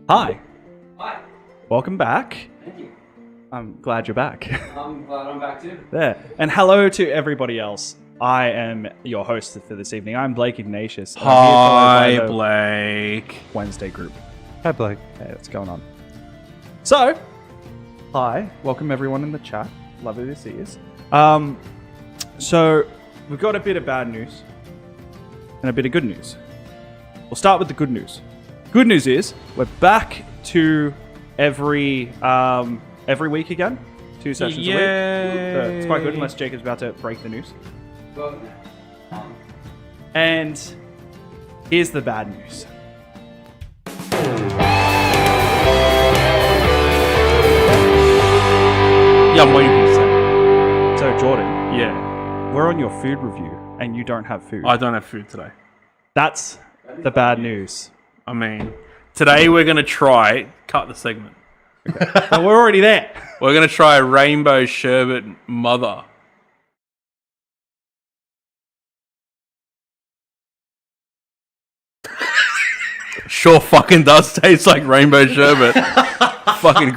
Hi. Hi. Welcome back. Thank you. I'm glad you're back. I'm glad I'm back too. There. And hello to everybody else. I am your host for this evening. I'm Blake Ignatius. And I'm here Hi, followed by Blake. the Wednesday group. Hi, Blake. Hey, what's going on? So, hi. Welcome everyone in the chat. Lovely to see you. So, we've got a bit of bad news and a bit of good news. We'll start with the good news. Good news is we're back to every week again. 2 sessions a week. So it's quite good unless Jacob's about to break the news. Well, And here's the bad news. Yeah, I'm waiting for you to say. So Jordan, Yeah, we're on your food review and you don't have food. I don't have food today. That's the bad news. I mean, today we're going to try... Cut the segment. But we're already there. We're going to try a rainbow sherbet mother. Sure fucking does taste like rainbow sherbet. Fucking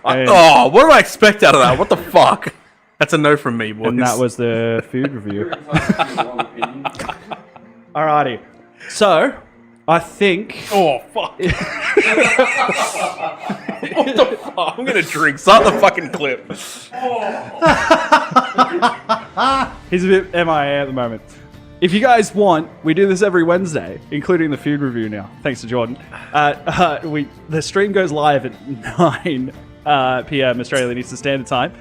oh, what do I expect out of that? What the fuck? That's a no from me, boys. And that was the food review. Alrighty. So, I think... Oh, fuck. What the fuck? I'm going to drink. Start the fucking clip. He's a bit MIA at the moment. If you guys want, we do this every Wednesday, including the food review now. Thanks to Jordan. The stream goes live at 9 p.m. Australian Eastern Standard Time,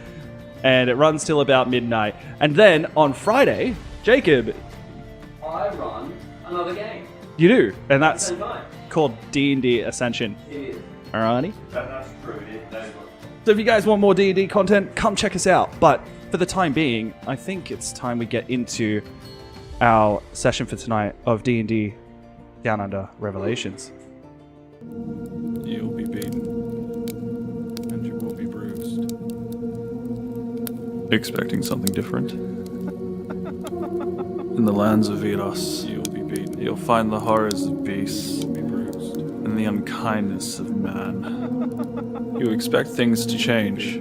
and it runs till about midnight. And then on Friday, Jacob, I run another game. you do, and that's Same time. called D&D Ascension. It is. Alrighty. That's true. It is. That is what. So if you guys want more D&D content, come check us out. But for the time being, I think it's time we get into our session for tonight of D&D Down Under Revelations. You'll be beaten, and you will be bruised. Expecting something different? In the lands of Eros, you'll be beaten. You'll find the horrors of beasts, you'll be bruised, and the unkindness of man. You expect things to change.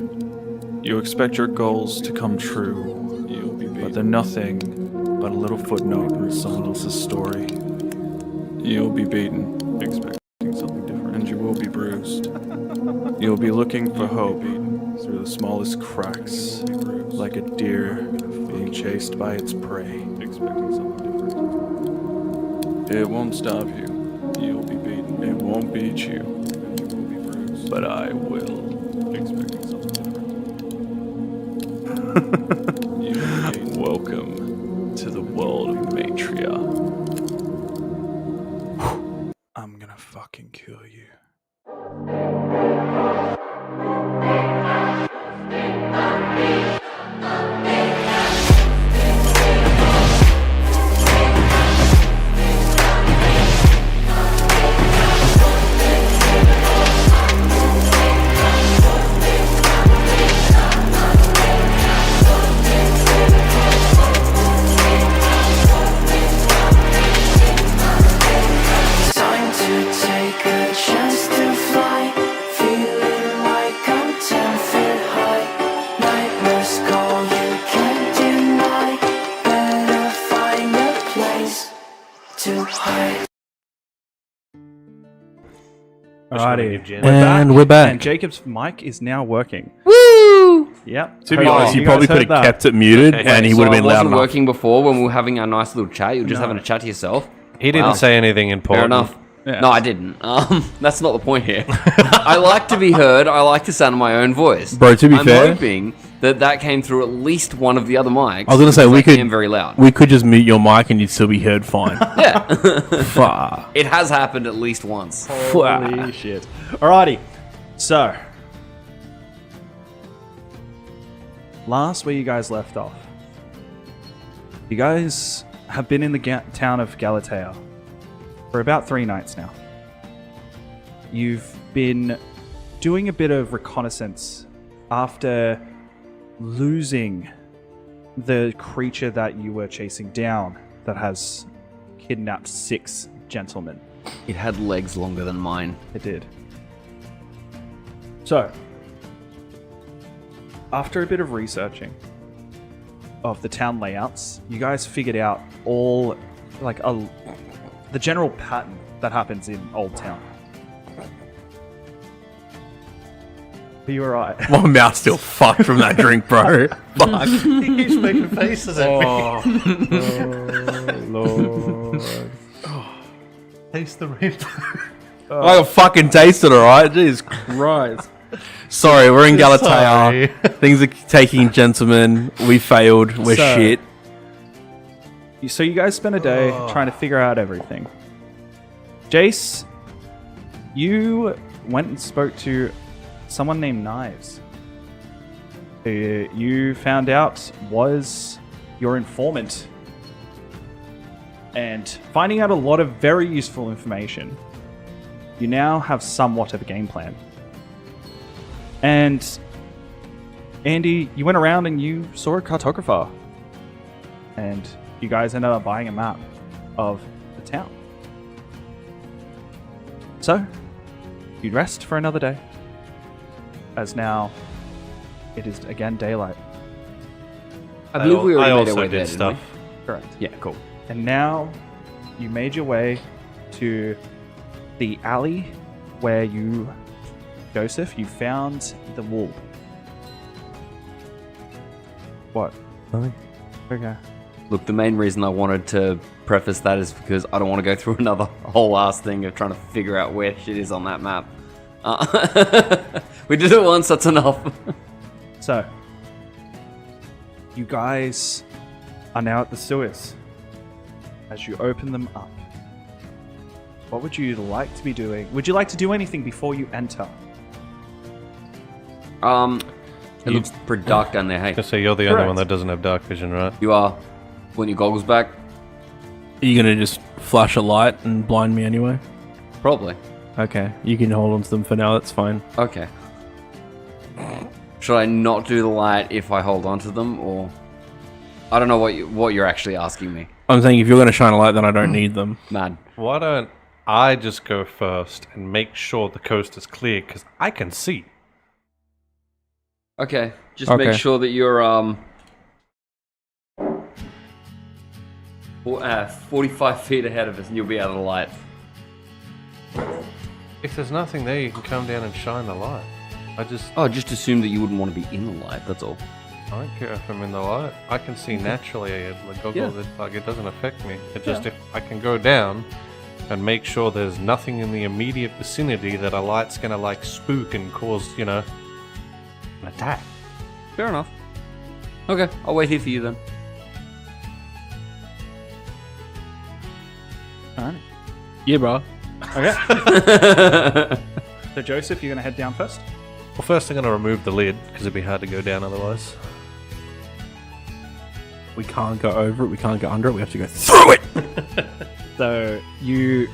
You expect your goals to come true. You'll be beaten. But they're nothing but a little footnote in someone else's story. You'll be beaten, expecting something different, and you will be bruised. You'll be looking for hope through the smallest cracks, like a deer being chased by its prey, expecting something different. It won't stop you. You'll be beaten. It won't beat you, and you will be bruised. But I will, expecting something different. You'll be beaten. Welcome to the world of Matria. I'm gonna fucking kill you. Alrighty. We're back. And Jacob's mic is now working. Woo! Yep. To be honest, you probably guys could heard have that. kept it muted, and he would have been it loud wasn't enough. working before when we were having our nice little chat. You were just having a chat to yourself. He didn't Wow. say anything Fair important. enough. Yeah. No, I didn't. That's not the point here. I like to be heard. I like to sound my own voice. Bro, to be I'm fair- hoping that came through at least one of the other mics. I was gonna say, because we I could- am very loud. We could just mute your mic and you'd still be heard fine. Yeah, Fuck. it has happened at least once. Holy shit. Alrighty. So, last where you guys left off, you guys have been in the town of Galatea for about 3 nights now. You've been doing a bit of reconnaissance after losing the creature that you were chasing down that has kidnapped 6 gentlemen. It had legs longer than mine. It did. So, after a bit of researching of the town layouts, you guys figured out all, the general pattern that happens in Old Town. Are you alright? My mouth's still fucked from that drink, bro. Fuck. He keeps making faces at me. Lord. Taste the rainbow. I got fucking tasted, alright? Jesus Christ. Sorry, we're in Sorry. Galatea. Things are taking, gentlemen. We failed. We're So- shit. So you guys spent a day trying to figure out everything. Jace, you went and spoke to someone named Knives, who you found out was your informant. And finding out a lot of very useful information, you now have somewhat of a game plan. And Andy, you went around and you saw a cartographer. And you guys ended up buying a map of the town. So, you rest for another day, as now it is again daylight. I believe we I already made also our way did there, stuff. didn't Correct. we? Yeah, cool. And now you made your way to the alley where Joseph, you found the wool. What? Nothing. Okay. Look, the main reason I wanted to preface that is because I don't want to go through another whole ass thing of trying to figure out where shit is on that map. We did it once, that's enough. So, you guys are now at the sewers. As you open them up, what would you like to be doing? Would you like to do anything before you enter? It looks pretty dark down there, hey. So you're the only Correct. one that doesn't have dark vision, right? You are. Want your goggles back? Are you gonna just flash a light and blind me anyway? Probably. Okay, you can hold on to them for now, that's fine. Okay. Should I not do the light if I hold on to them, or... I don't know what you're actually asking me. I'm saying if you're gonna shine a light, then I don't need them. Man. Why don't I just go first and make sure the coast is clear, because I can see. Okay, just Okay. make sure that you're 45 feet ahead of us and you'll be out of the light. If there's nothing there, you can come down and shine the light. Oh, just assume that you wouldn't want to be in the light, that's all. I don't care if I'm in the light. I can see naturally. The goggle, it doesn't affect me. It just if I can go down and make sure there's nothing in the immediate vicinity that a light's gonna spook and cause, an attack. Fair enough. Okay, I'll wait here for you then. Alright. Yeah, bro. Okay. So Joseph, you're going to head down first? Well, first I'm gonna remove the lid because it'd be hard to go down otherwise. We can't go over it, we can't go under it, we have to go through it! So you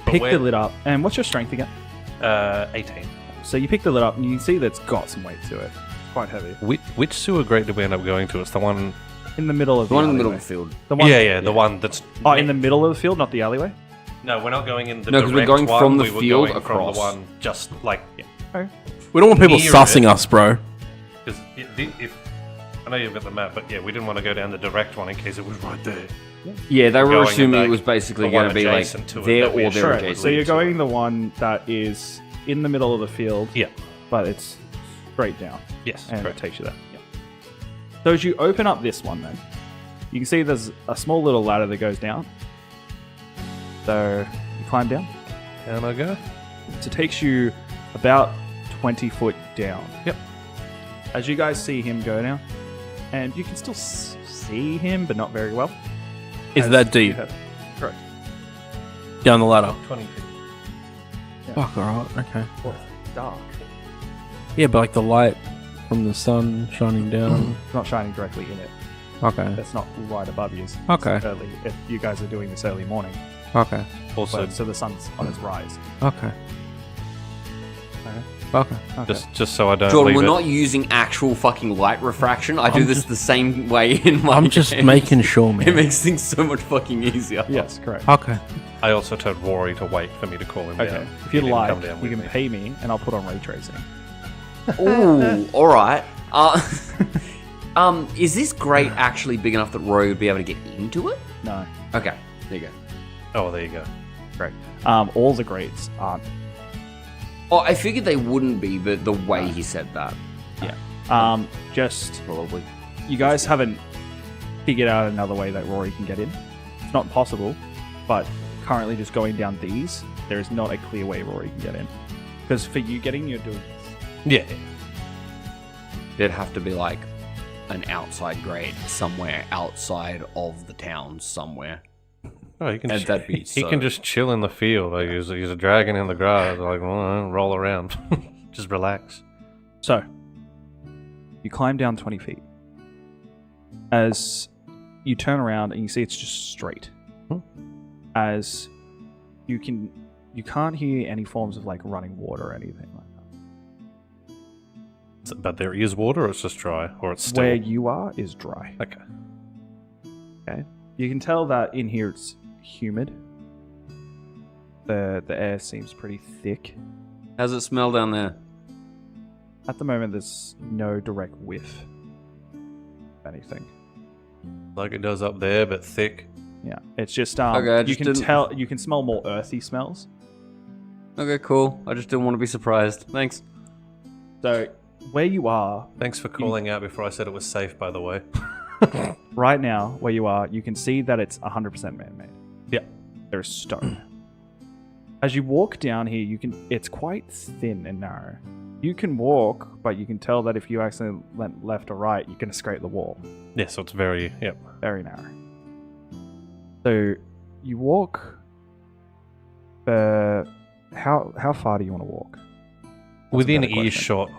pick the where- lid up. And what's your strength again? 18. So you pick the lid up and you can see that it's got some weight to it. It's quite heavy. Which sewer grate did we end up going to? It's the one... In the middle of The one in the middle alleyway. of the field. The one, the one that's... Oh, in the middle of the field, not the alleyway? No, we're not going in the No, 'cause we're direct going one, from the we were field going across. From the one just Okay. We don't want people Near sussing it. us, bro. Because if I know you've got the map, but yeah, we didn't want to go down the direct one in case it was right there. Yeah, they were Going assuming in it was the- basically the going one to be like adjacent to it there that we or there assumed adjacent. So you're lead to going the one that is in the middle of the field, Yeah. but it's straight down. Yes. And correct. it takes you there. Yeah. So as you open up this one then, you can see there's a small little ladder that goes down. So you climb down. Down I go. So it takes you about 20 foot down. Yep. As you guys see him go down, and you can still see him, but not very well. Is As that you deep? have- Correct. Down the ladder. 20 feet. Fuck, alright, okay. Well, it's dark. Yeah, but the light from the sun shining down. It's not shining directly in it. Okay, That's not right above you. It's Okay. Early, if you guys are doing this early morning, okay, Also, so the sun's on its rise. okay. Okay. Just so I don't Jordan, leave we're it. not using actual fucking light refraction. I do this the same way in my I'm just games. making sure, It man. makes things so much fucking easier. Yes, correct. Okay. I also told Rory to wait for me to call him Okay. down. If He you didn't like, come down you with can me. pay me, and I'll put on ray tracing. Ooh, all right. Is this grate actually big enough that Rory would be able to get into it? No, Okay, there you go. Oh, there you go. correct. All the grades aren't. Oh, I figured they wouldn't be, but the way he said that. Just Probably. you guys haven't figured out another way that Rory can get in. It's not possible, but currently just going down these, there is not a clear way Rory can get in. Because for you getting, you're doing this. Yeah. There'd have to be like an outside grate somewhere outside of the town somewhere. Oh, he can. And that'd be he so- can just chill in the field. Like he's a dragon in the grass. Like roll around, just relax. So, you climb down 20 feet. As you turn around and you see it's just straight. As you can't hear any forms of like running water or anything like that. But there is water, or it's just dry, or it's still. Where you are is dry. Okay. Okay. You can tell that in here it's humid. The air seems pretty thick. How's it smell down there? At the moment, there's no direct whiff of anything. Like it does up there, but thick. Yeah, it's just Okay, I you just can didn't- tell you can smell more earthy smells. Okay, cool. I just didn't want to be surprised. Thanks. So where you are Thanks for calling out before I said it was safe. By the way. right now, where you are, you can see that it's 100% man-made. Yeah. There's stone. As you walk down here, it's quite thin and narrow. You can walk, but you can tell that if you accidentally went left or right, you're going to scrape the wall. Yeah. So it's very. Yep. Very narrow. So you walk. How far do you want to walk? That's a Within better question. earshot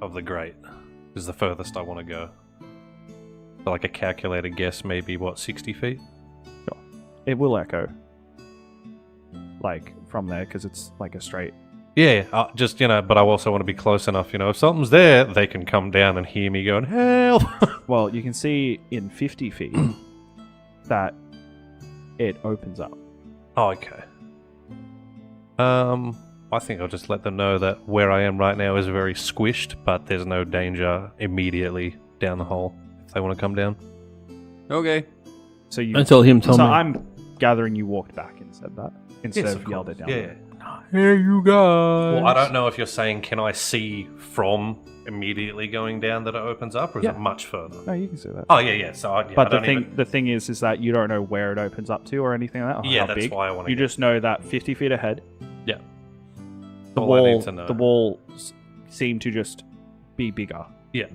of the grate is the furthest I want to go. So like a calculated guess, maybe 60 feet. It will echo. Like from there, because it's like a straight. Yeah, just but I also want to be close enough. If something's there, they can come down and hear me going help. Well, you can see in 50 feet that it opens up. Oh, okay. I think I'll just let them know that where I am right now is very squished, but there's no danger immediately down the hole if they want to come down. Okay. So you. Until him tell so me. I'm gathering you walked back and said that instead Yes, of yelled it down. Yeah. Hey, you guys. Well, I don't know if you're saying can I see from immediately going down that it opens up, or is Yeah. it much further? No, you can see that. Oh yeah. So But I the thing is that you don't know where it opens up to or anything like that. Or Yeah, how that's big. why I wanna You get- just know that 50 feet ahead, Yeah. the All I wall, need to know. the walls seem to just be bigger. Yeah.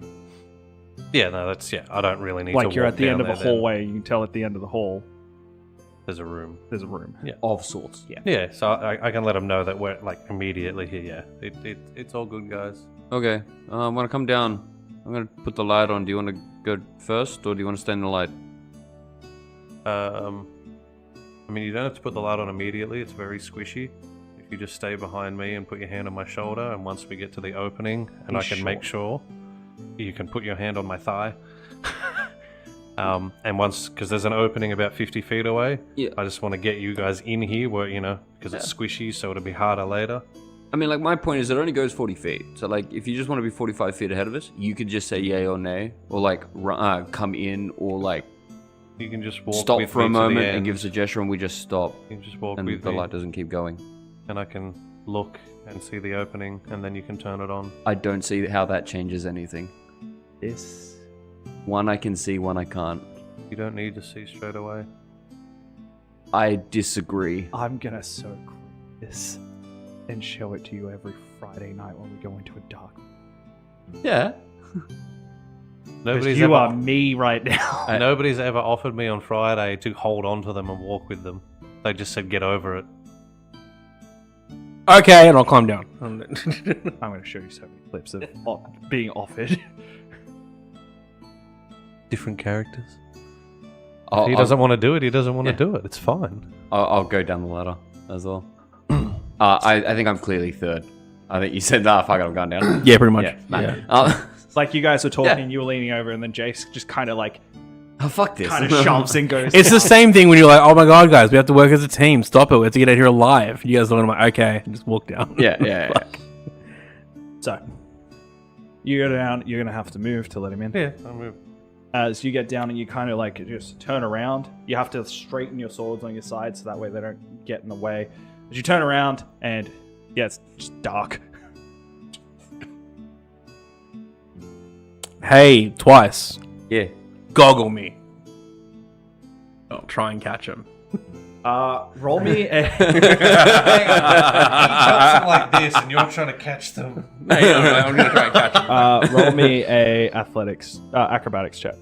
Yeah. No, that's I don't really need to. Like you're walk at the down end of a there then. hallway, you can tell at the end of the hall There's a room. there's a room. Yeah. Of sorts. Yeah. Yeah. So I can let them know that we're like immediately here. Yeah. It's all good, guys. Okay. I'm gonna come down. I'm gonna put the light on. Do you want to go first, or do you want to stay in the light? I mean, you don't have to put the light on immediately. It's very squishy. If you just stay behind me and put your hand on my shoulder, and once we get to the opening, and I He's can make sure, you can put your hand on my thigh. And once, because there's an opening about 50 feet away, Yeah. I just want to get you guys in here where, because it's squishy, so it'll be harder later. I mean, like, my point is it only goes 40 feet. So, like, if you just want to be 45 feet ahead of us, you could just say yay or nay, or, like, come in, or, like, You can just walk stop with for a me to the moment end. and give us a gesture and we just stop. You can just walk And with the me, light doesn't keep going. and I can look and see the opening, and then you can turn it on. I don't see how that changes anything. This. One I can see, one I can't. You don't need to see straight away. I disagree. I'm gonna so this and show it to you every Friday night when we go into a dark. Yeah. Nobody's You ever, are me right now. nobody's ever offered me on Friday to hold on to them and walk with them. They just said get over it. Okay, and I'll calm down. I'm gonna show you so many clips of being offered. Different characters. I'll, If he doesn't want to do it, he doesn't want to do it. It's fine. I'll go down the ladder as well. I think I'm clearly third. I think you said, "Nah, fuck it, I'm going down." Yeah, pretty much. Yeah, nah. Yeah. Like you guys were talking, Yeah. you were leaning over, and then Jace just kind of like Oh, fuck this. kind of shoves and goes. It's the same thing when you're like, oh my god, guys, we have to work as a team. Stop it. We have to get out here alive. You guys are like, okay, and just walk down. Yeah. So you go down. You're gonna have to move to let him in. Yeah, I'll move. As you get down and you kind of like just turn around, you have to straighten your swords on your side so that way they don't get in the way. As you turn around and yeah, it's just dark. Hey, twice. Yeah. Goggle me. I'll try and catch him. Roll me a like this, and you're trying to catch them. No, I'm gonna try and catch him. roll me a acrobatics check.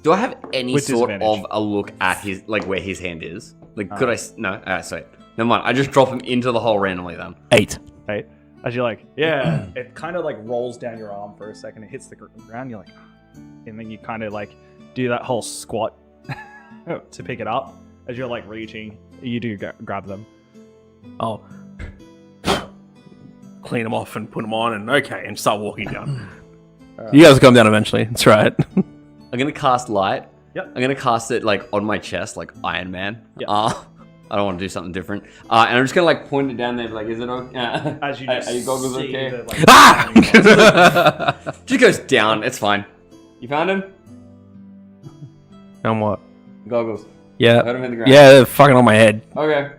Do I have any With sort disadvantage. of a look at his, like, where his hand is? Like, could I? No. Sorry. Never mind. I just drop him into the hole randomly then. 8. Right? As you're like, yeah, it kind of like rolls down your arm for a second. It hits the ground. You're like, and then you kind of like do that whole squat to pick it up. As you're like reaching, you do grab them. I'll clean them off and put them on and start walking down. You guys will come down eventually. That's right. I'm gonna cast light. Yep. I'm gonna cast it like on my chest, like Iron Man. Yep. I don't want to do something different. And I'm just gonna like point it down there, and be like, is it okay? As you are just your goggles see okay? the, like, Ah! Just goes down. It's fine. You found him? And what? Goggles. Yeah. Put him in the ground. Yeah, they're fucking on my head. Okay.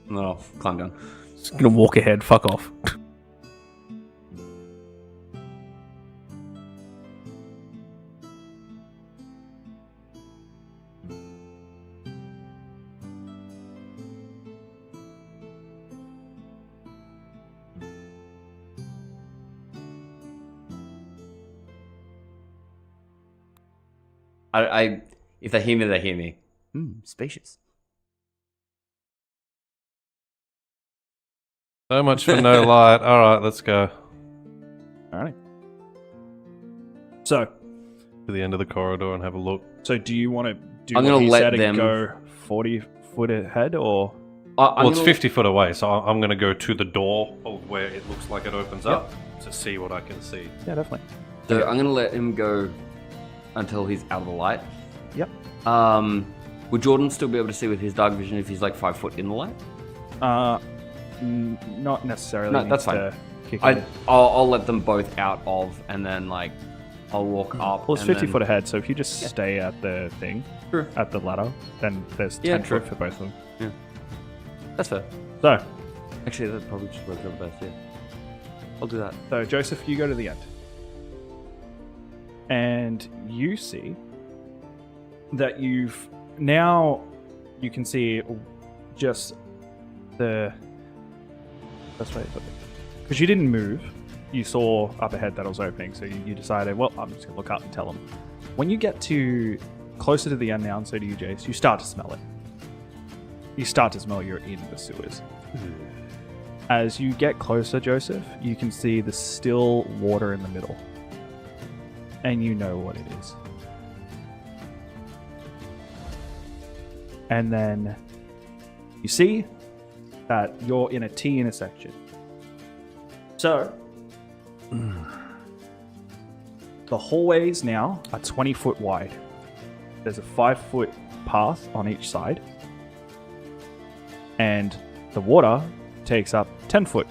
No, climb down. Just gonna walk ahead. Fuck off. If they hear me, they hear me. Spacious. So much for no light. All right, let's go Alright. So to the end of the corridor and have a look. do you want to do I'm what gonna he let said and them- go 40 foot ahead, or Well, it's 50 foot away, so I'm going to go to the door of where it looks like it opens up to see what I can see. yeah, definitely. So I'm gonna let him go until he's out of the light. Yep. Would Jordan still be able to see with his dark vision if he's like 5 foot in the light? Not necessarily. No, needs that's fine. to kick in. I'll let them both out of, and then like I'll walk up. Well, it's and 50 then- foot ahead, so if you just stay at the thing, True. at the ladder, then there's Yeah, 10 true. foot for both of them. That's fair. So, Actually, that probably just works out best. Yeah, I'll do that. so Joseph, you go to the end. And you see that you can see just the best way to put it. Because you didn't move, you saw up ahead that it was opening, so you decided, well, I'm just going to look up and tell them. When you get to closer to the end now, and so do you, Jace, you start to smell it. You start to smell you're in the sewers. As you get closer, Joseph, you can see the still water in the middle. And you know what it is. And then you see that you're in a T intersection. So, the hallways now are 20 foot wide. There's a 5 foot path on each side. And the water takes up 10 foot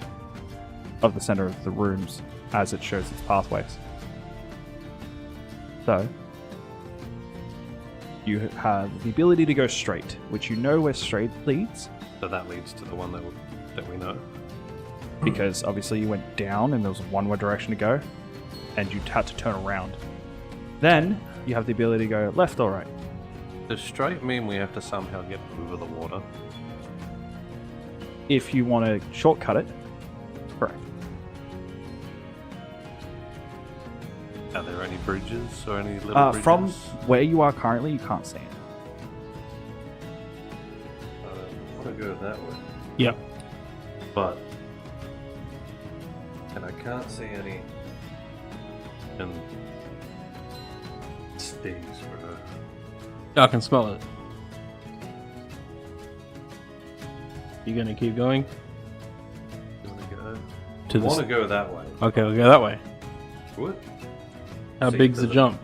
of the center of the rooms as it shows its pathways. So, you have the ability to go straight, which you know where straight leads, So that leads to the one that we know. because obviously you went down and there was one more direction to go, and you had to turn around. Then, you have the ability to go left or right. Does straight mean we have to somehow get over the water? If you want to shortcut it, correct. Are there any bridges or any little bridges? From where you are currently, you can't see it. I want to go that way. Yep. But... And I can't see any... And... Steve's for her. I can smell it. You gonna keep going? You want to go? to want to the... go that way. Okay, we'll go that way. Good. How See, big's the does it- jump?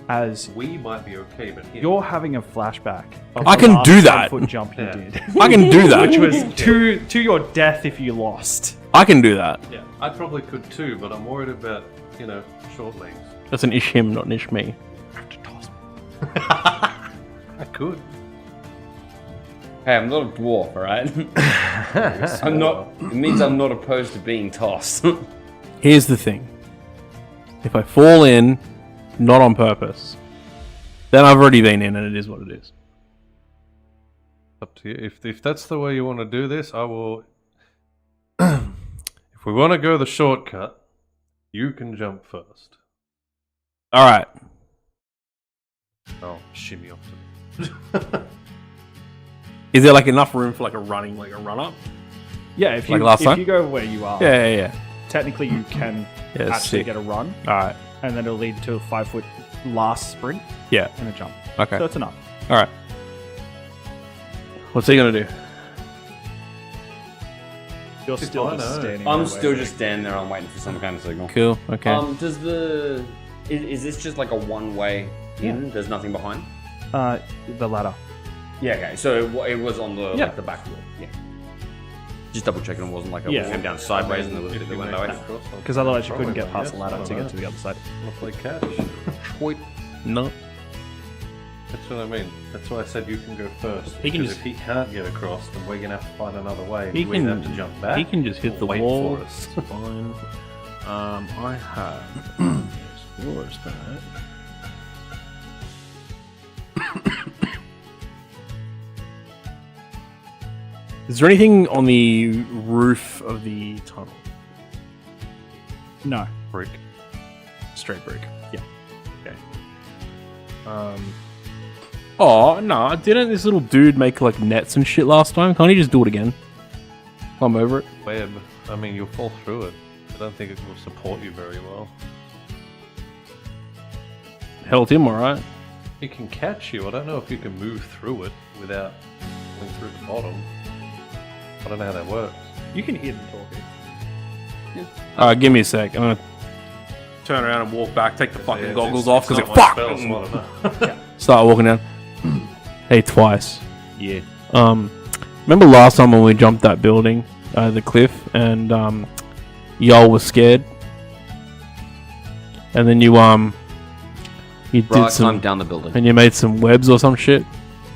As We might be okay, but here. you're having a flashback. Of I the can last do that. 10-foot jump you Yeah. did, I can do that. which was to your death if you lost. I can do that. Yeah, I probably could too, but I'm worried about, short legs. That's an ish him, not an ish me. I could. Hey, I'm not a dwarf, alright? I'm not. It means I'm not opposed to being tossed. Here's the thing. If I fall in, not on purpose, then I've already been in and it is what it is. Up to you. If that's the way you want to do this, I will. If we want to go the shortcut, you can jump first. Alright. I'll shimmy off to Is there like enough room for like a run up? Yeah, if Like you last if time? you go where you are, Yeah. technically you can Yeah, actually sick. get a run, Alright. and then it'll lead to a 5-foot last sprint Yeah. and a jump. Okay. So it's enough. Alright. What's he gonna do? You're still I just know. standing. I'm there still waiting. just standing there. I'm waiting for some kind of signal. Cool. Okay. Does the is this just like a one-way in? There's nothing behind. The ladder. Yeah. Okay. So it was on the Yeah. like the back wall. Yeah. Just double checking it wasn't like it Yeah. came down sideways and there was If the you went make that it way. across, I'll Because otherwise you couldn't probably get past the yes, ladder to get to the other side. I'll play catch. No. That's what I mean. That's why I said you can go first. He can because just- if he can't get across, then we're gonna have to find another way. He You either can- have to jump back. He can just hit or the wait wall. for us. Fine. I have. Where's that? Is there anything on the roof of the tunnel? No. Brick. Straight brick. Yeah. Okay. Oh no! Didn't this little dude make like nets and shit last time? Can't he just do it again? Climb over it. Web. I mean, you'll fall through it. I don't think it will support you very well. Held him, alright. It can catch you. I don't know if you can move through it without going through the bottom. I don't know how that works. You can hear them talking. Alright, give me a sec. I'm gonna turn around and walk back, take the fucking Yeah, goggles it's off, because not it my fuck! spell, so I don't know. Start walking down. Hey, twice. Yeah. Remember last time when we jumped that building, the cliff, and y'all was scared? And then you Bro, did I climbed some, down the building. and you made some webs or some shit?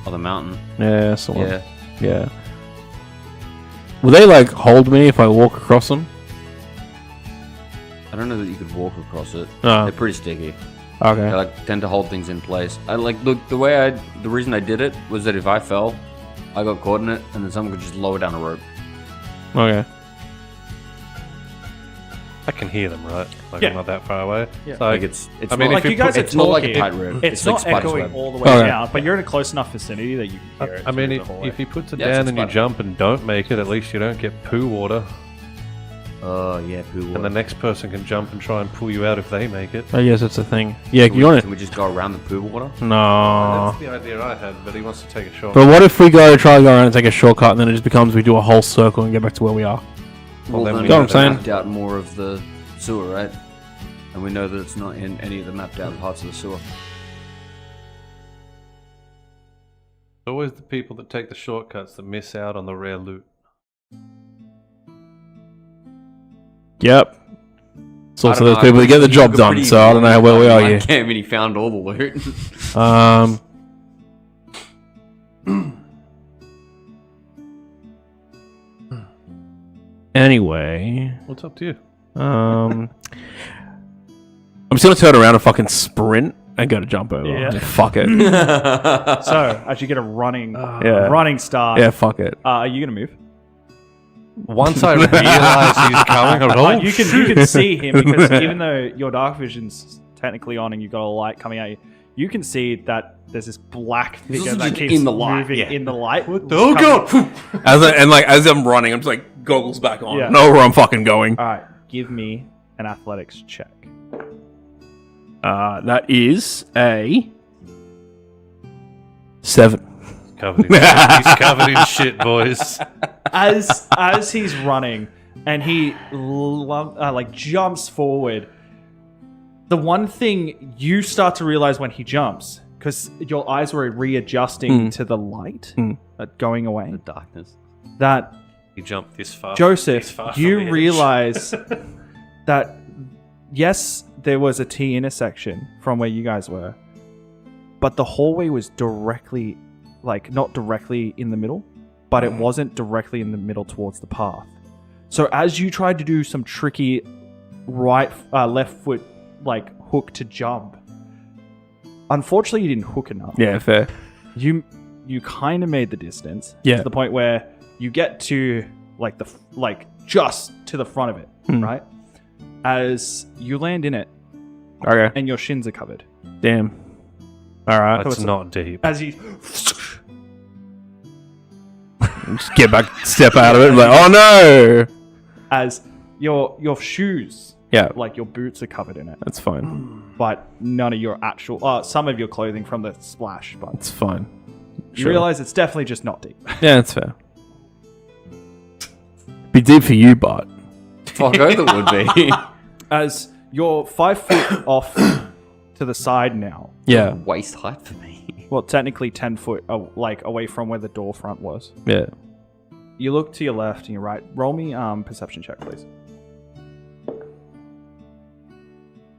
On the mountain. Yeah, so Yeah. yeah. Will they like hold me if I walk across them? I don't know that you could walk across it. No. They're pretty sticky. Okay. They like tend to hold things in place. I like the reason I did it was that if I fell, I got caught in it, and then someone could just lower down a rope. Okay. I can hear them, right? Like Yeah. I'm not that far away. Yeah. So Like it's I mean, not, Like if you guys are it's not like a talking, tight rope. It's like not spider's echoing web. all the way Okay. down, but you're in a close enough vicinity that you can hear it. I mean, through if, the hallway. if he puts it Yeah, it's down a and you spider. jump and don't make it, at least you don't get poo water. Oh yeah, poo And the water. next person can jump and try and pull you out if they make it. I guess that's a thing. Yeah, Can you want can it? we just go around the poo water? No. That's the idea I had, but he wants to take a shot. But what if we go try to go around and take a shortcut, and then it just becomes we do a whole circle and get back to where we are? Well, then then we we know what I'm saying? mapped out more of the sewer, right? And we know that it's not in any of the mapped out parts of the sewer. It's always the people that take the shortcuts that miss out on the rare loot. Yep. It's also I don't those know, people that get the he job took a done, pretty so I don't know where we long are time here. Came and he found all the loot. Anyway, What's up to you? I'm just gonna turn around and fucking sprint and go to jump over. Yeah. Fuck it. So as you get a running Yeah. running start, Yeah, fuck it. are you gonna move? Once I realize he's coming, I'm like, oh, You can see him because even though your dark vision's technically on and you've got a light coming at you, you can see that there's this black He's figure also that just keeps in the light, moving yeah. in the light. Oh god! as I'm running, I'm just like goggles back on. Yeah. Know where I'm fucking going. All right, give me an athletics check. That is a 7. Covered in shit. He's covered in shit, boys. As he's running and he jumps forward, the one thing you start to realize when he jumps, because your eyes were readjusting to the light going away, The darkness. that He jumped this far. Joseph, this far from you the edge. realize that yes, there was a T intersection from where you guys were, but the hallway was directly, not directly in the middle, but it wasn't directly in the middle towards the path. So as you tried to do some tricky left foot hook to jump, unfortunately you didn't hook enough. Yeah, fair. You kind of made the distance Yeah. to the point where you get to just to the front of it, right? As you land in it Okay. and your shins are covered. Damn. All right. That's not deep. As you Just get back, step out of it. Like, oh no. as your shoes, Yeah, your boots are covered in it, that's fine. but none of your actual some of your clothing from the splash, but It's fine. you realize it's definitely just not deep. Yeah, that's fair. Be deep for you, but Fuck, oath it would be. As you're 5 foot off to the side now. yeah, Waist height for me. Well, technically 10 foot away from where the door front was. yeah. You look to your left and your right. Roll me perception check, please.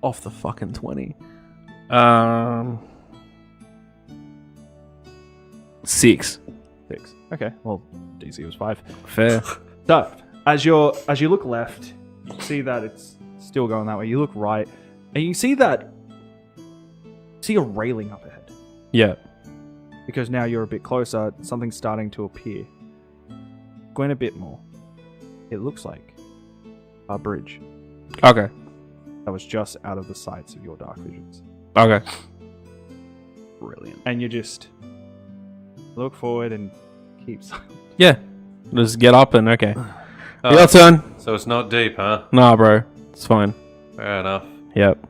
Off the fucking 20. 6. 6. Okay. Well, DC was 5. Fair. So, as you look left, you see that it's still going that way. You look right, and you see a railing up ahead. Yeah. Because now you're a bit closer, something's starting to appear. Going a bit more. It looks like a bridge Okay. that was just out of the sights of your dark visions. Okay. Brilliant. And you just look forward and keep silent. Yeah. Just get up and okay. Oh, Your turn. so it's not deep, huh? Nah, bro. It's fine. Fair enough. Yep.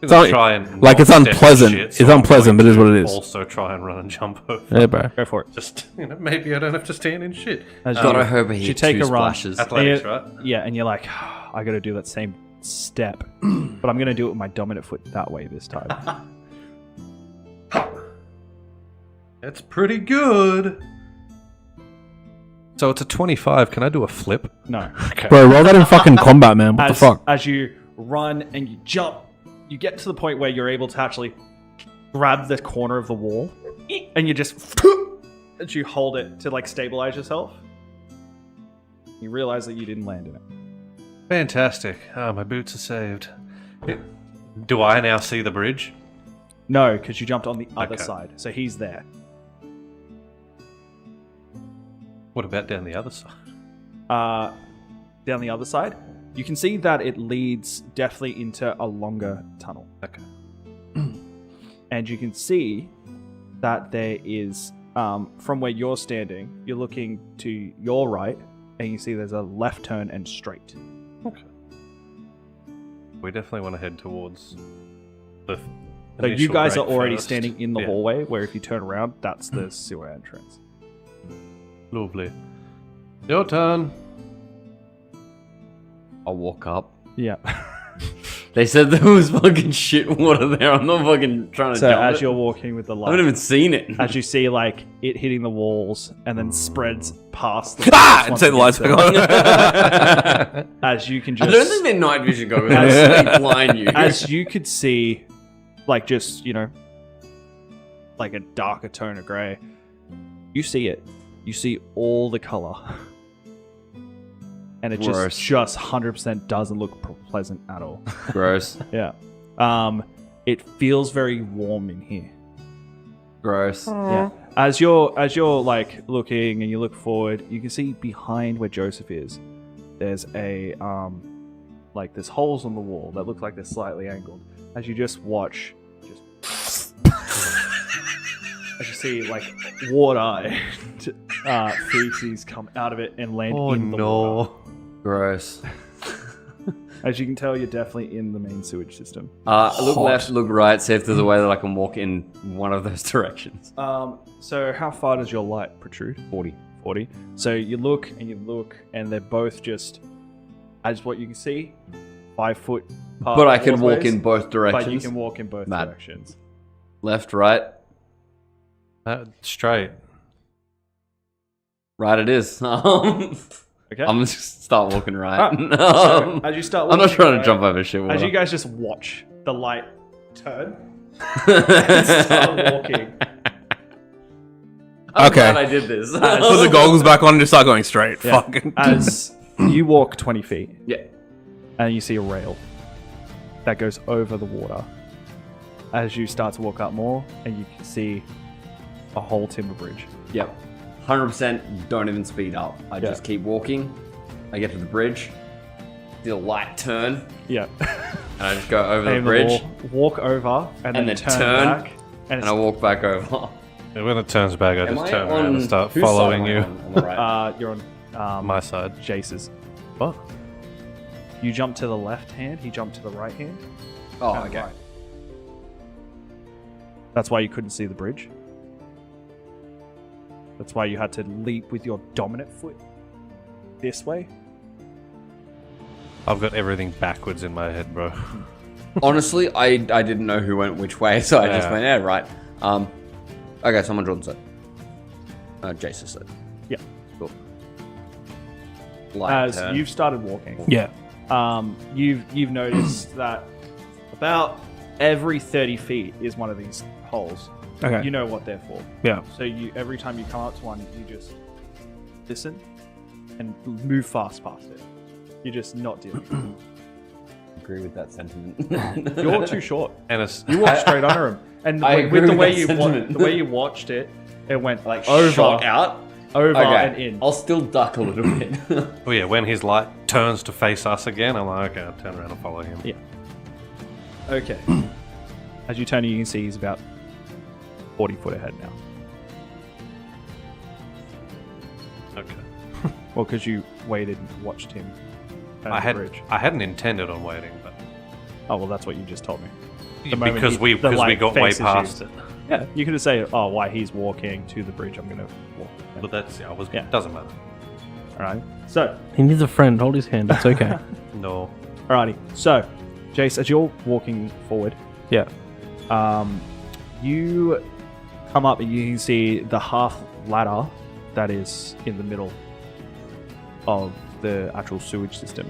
It's only- try and like, not it's step in unpleasant. shit, It's so I'm unpleasant, going but it is what to it is. Also try and run and jump over. Yeah, bro. Go for it. Just, maybe I don't have to stand in shit. As God, you- I hope he you hit take two a run. splashes. Athletics, And right? Yeah, and you're like, I gotta do that same step, but I'm gonna do it with my dominant foot that way this time. It's pretty good. So it's a 25. Can I do a flip? No. Okay. Bro, roll that in fucking combat, man. What the fuck? As you run and you jump, you get to the point where you're able to actually grab the corner of the wall, and you just as you hold it to stabilize yourself. You realize that you didn't land in it. Fantastic. Oh, my boots are saved. Do I now see the bridge? No, because you jumped on the other Okay. side, so he's there. What about down the other side? Down the other side, you can see that it leads definitely into a longer tunnel. Okay. And you can see that there is, from where you're standing, you're looking to your right, and you see there's a left turn and straight. Okay. We definitely want to head towards the. So you initial guys are grate already first. standing in the Yeah. hallway, where if you turn around, that's the sewer entrance. Lovely. Your turn. I'll walk up. Yeah. They said there was fucking shit water there. I'm not fucking trying to So jump as it. you're walking with the I haven't light, even seen it. as you see it hitting the walls and then spreads past the Ah! walls And say the once lights it gets back there. on. As you can I just don't think they're night vision goggles. They blind you. as you could see, just a darker tone of grey. You see it. You see all the color, and it Gross. just 100% doesn't look pleasant at all. Gross. Yeah. It feels very warm in here. Gross. Yeah. As you're looking and you look forward, you can see behind where Joseph is, there's a there's holes on the wall that look like they're slightly angled. As you just watch, as you see water and feces come out of it and land in the water. Gross. As you can tell, you're definitely in the main sewage system. Look left, look right, see if there's a way that I can walk in one of those directions. So how far does your light protrude? 40. 40. So you look, and they're both just, as what you can see, 5 foot apart. But I can walk walkways, in both directions. But you can walk in both Mad. directions. Left, right. Straight. Right it is. Okay. I'm just start walking right. So as you start I'm walking, not trying to right, jump over shit. As you guys just watch the light turn and start walking. I'm Okay. glad I did this. Put the goggles back on and just start going straight. Yeah. Fucking. As you walk 20 feet Yeah. and you see a rail that goes over the water. As you start to walk up more, and you can see a whole timber bridge. Yep. 100% don't even speed up. I just keep walking. I get to the bridge. See the light turn. Yeah. And I just go over the Aim bridge. walk over, and then turn back. And I walk back over. And when it turns back, I Am just I turn around and on- start whose side following am I you. on the right. You're on My side. Jace's. What? You jump to the left hand, he jumped to the right hand. Oh, and okay. right. That's why you couldn't see the bridge. That's why you had to leap with your dominant foot this way. I've got everything backwards in my head, bro. Honestly, I didn't know who went which way, so I just Yeah. went, yeah, right. Okay, so I'm on Jordan's side. Jason's side. Yeah. Cool. Light As turn. you've started walking, Yeah. you've noticed that about every 30 feet is one of these holes. Okay. You know what they're for. Yeah. So you every time you come up to one, you just listen and move fast past it. You're just not dealing. agree with that sentiment. You're too short. And it's You walked straight under him, and I with agree the with way that you sentiment. the way you watched it, it went like over, shot out. over, Okay, and in. I'll still duck a little bit. oh yeah, when his light turns to face us again, I'm like, okay, I'll turn around and follow him. Yeah. Okay. As you turn, you can see he's about 40 foot ahead now. Okay. Well, because you waited and watched him. turn I the had bridge. I hadn't intended on waiting, but Oh well, that's what you just told me. The moment because the we light got way faces you. past it. Yeah, you could have said, "Oh, why he's walking to the bridge? I'm gonna walk." But that's Yeah. doesn't matter. All right. So, He needs a friend. Hold his hand. It's okay. No. alrighty. So, Jace, as you're walking forward, Yeah. you come up and you can see the half ladder that is in the middle of the actual sewage system.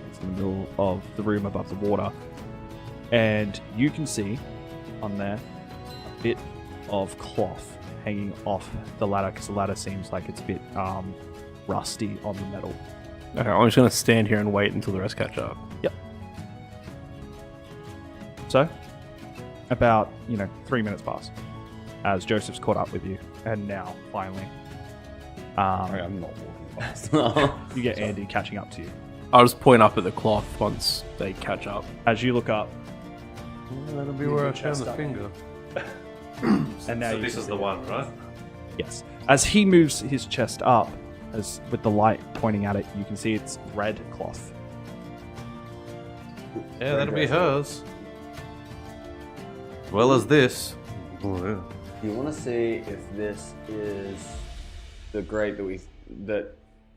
It's in the middle of the room above the water. And you can see on there a bit of cloth hanging off the ladder because the ladder seems like it's a bit rusty on the metal. Okay. I'm just gonna stand here and wait until the rest catch up. So, about 3 minutes pass as Joseph's caught up with you, and now finally, I'm not walking fast. you get Andy catching up to you. I'll just point up at the cloth once they catch up. As you look up, That'll be where I turn the finger. and now So you this can is see the it. one, right? Yes. As he moves his chest up, as with the light pointing at it, you can see it's red cloth. Yeah, that'll be hers. As well as this. Oh, yeah. You want to see if this is the grate that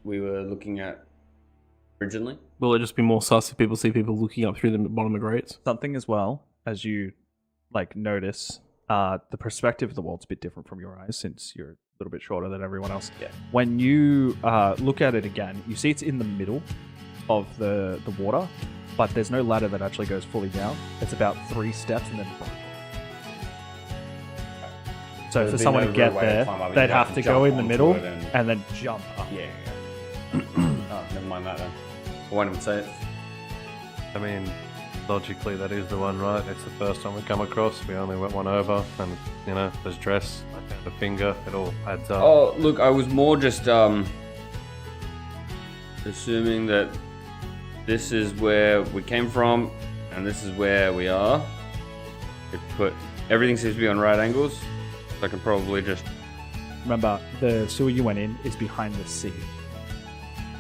we were looking at originally? Will it just be more sus if people see people looking up through the bottom of grates? Something as well, as you notice, the perspective of the world's a bit different from your eyes since you're a little bit shorter than everyone else. Yeah. When you look at it again, you see it's in the middle of the water, but there's no ladder that actually goes fully down. It's about 3 steps and then. So There'd for be someone no to get real way to there, climb up. they'd You'd have to jump go in the onto middle it and- and then jump up. Yeah. Oh, never mind that then. I won't even say it. I mean, logically, that is the one, right? It's the first time we come across. We only went one over, and there's dress. I found a finger. It all adds up. Oh, look, I was more just assuming that this is where we came from, and this is where we are. But everything seems to be on right angles. So I can probably just. Remember, the sewer you went in is behind the sea.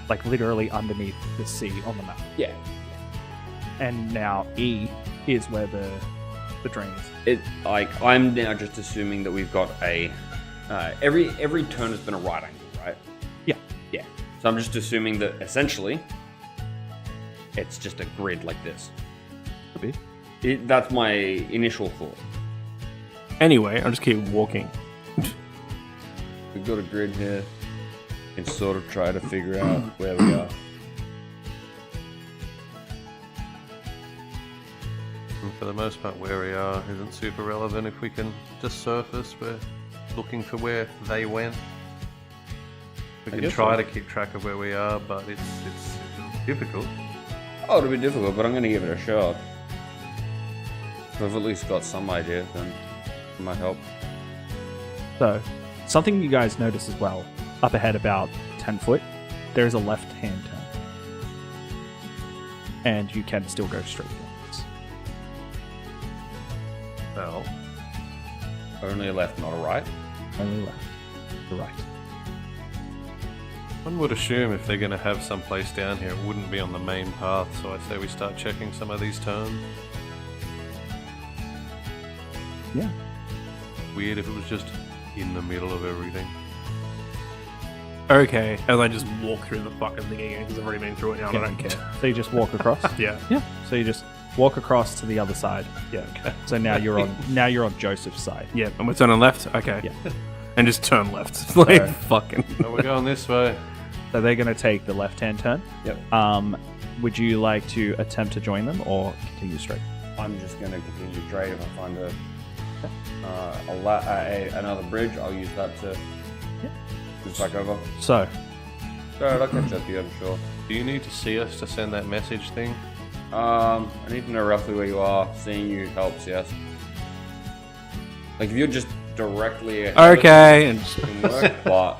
Like literally underneath the sea on the map. Yeah. and now E is where the drain is. I'm now just assuming that we've got a every turn has been a right angle, right? Yeah. So I'm just assuming that essentially it's just a grid like this. Could be. That's my initial thought. Anyway, I'll just keep walking. We've got a grid here and sort of try to figure out where we are. And for the most part, where we are isn't super relevant. If we can just surface, we're looking for where they went. We can try to keep track of where we are, but it's difficult. Oh, it'll be difficult, but I'm going to give it a shot. If I've at least got some idea, then it might help. So, something you guys notice as well, up ahead about 10 foot, there's a left-hand turn. And you can still go straight downwards. Well, Only a left, not a right. Only left. The right. one would assume if they're going to have some place down here, it wouldn't be on the main path, so I say we start checking some of these turns. Yeah. Weird if it was just in the middle of everything. Okay, as I just walk through the fucking thing again because I've already been through it now and I don't care. So you just walk across? Yeah. Yeah. So you just walk across to the other side. Yeah. Okay. So now you're on Joseph's side. Yeah, and we're turning left? Okay. Yeah. And just turn left. Like, So- fucking... So we're going this way. So they're going to take the left-hand turn. Yep. Would you like to attempt to join them or continue straight? I'm just going to continue straight. If I find another bridge, I'll use that to move back over. So, Alright, I'll catch up to you, I'm sure. Do you need to see us to send that message thing? I need to know roughly where you are. Seeing you helps, yes. Like, if you're just directly ahead Okay, and it can work, but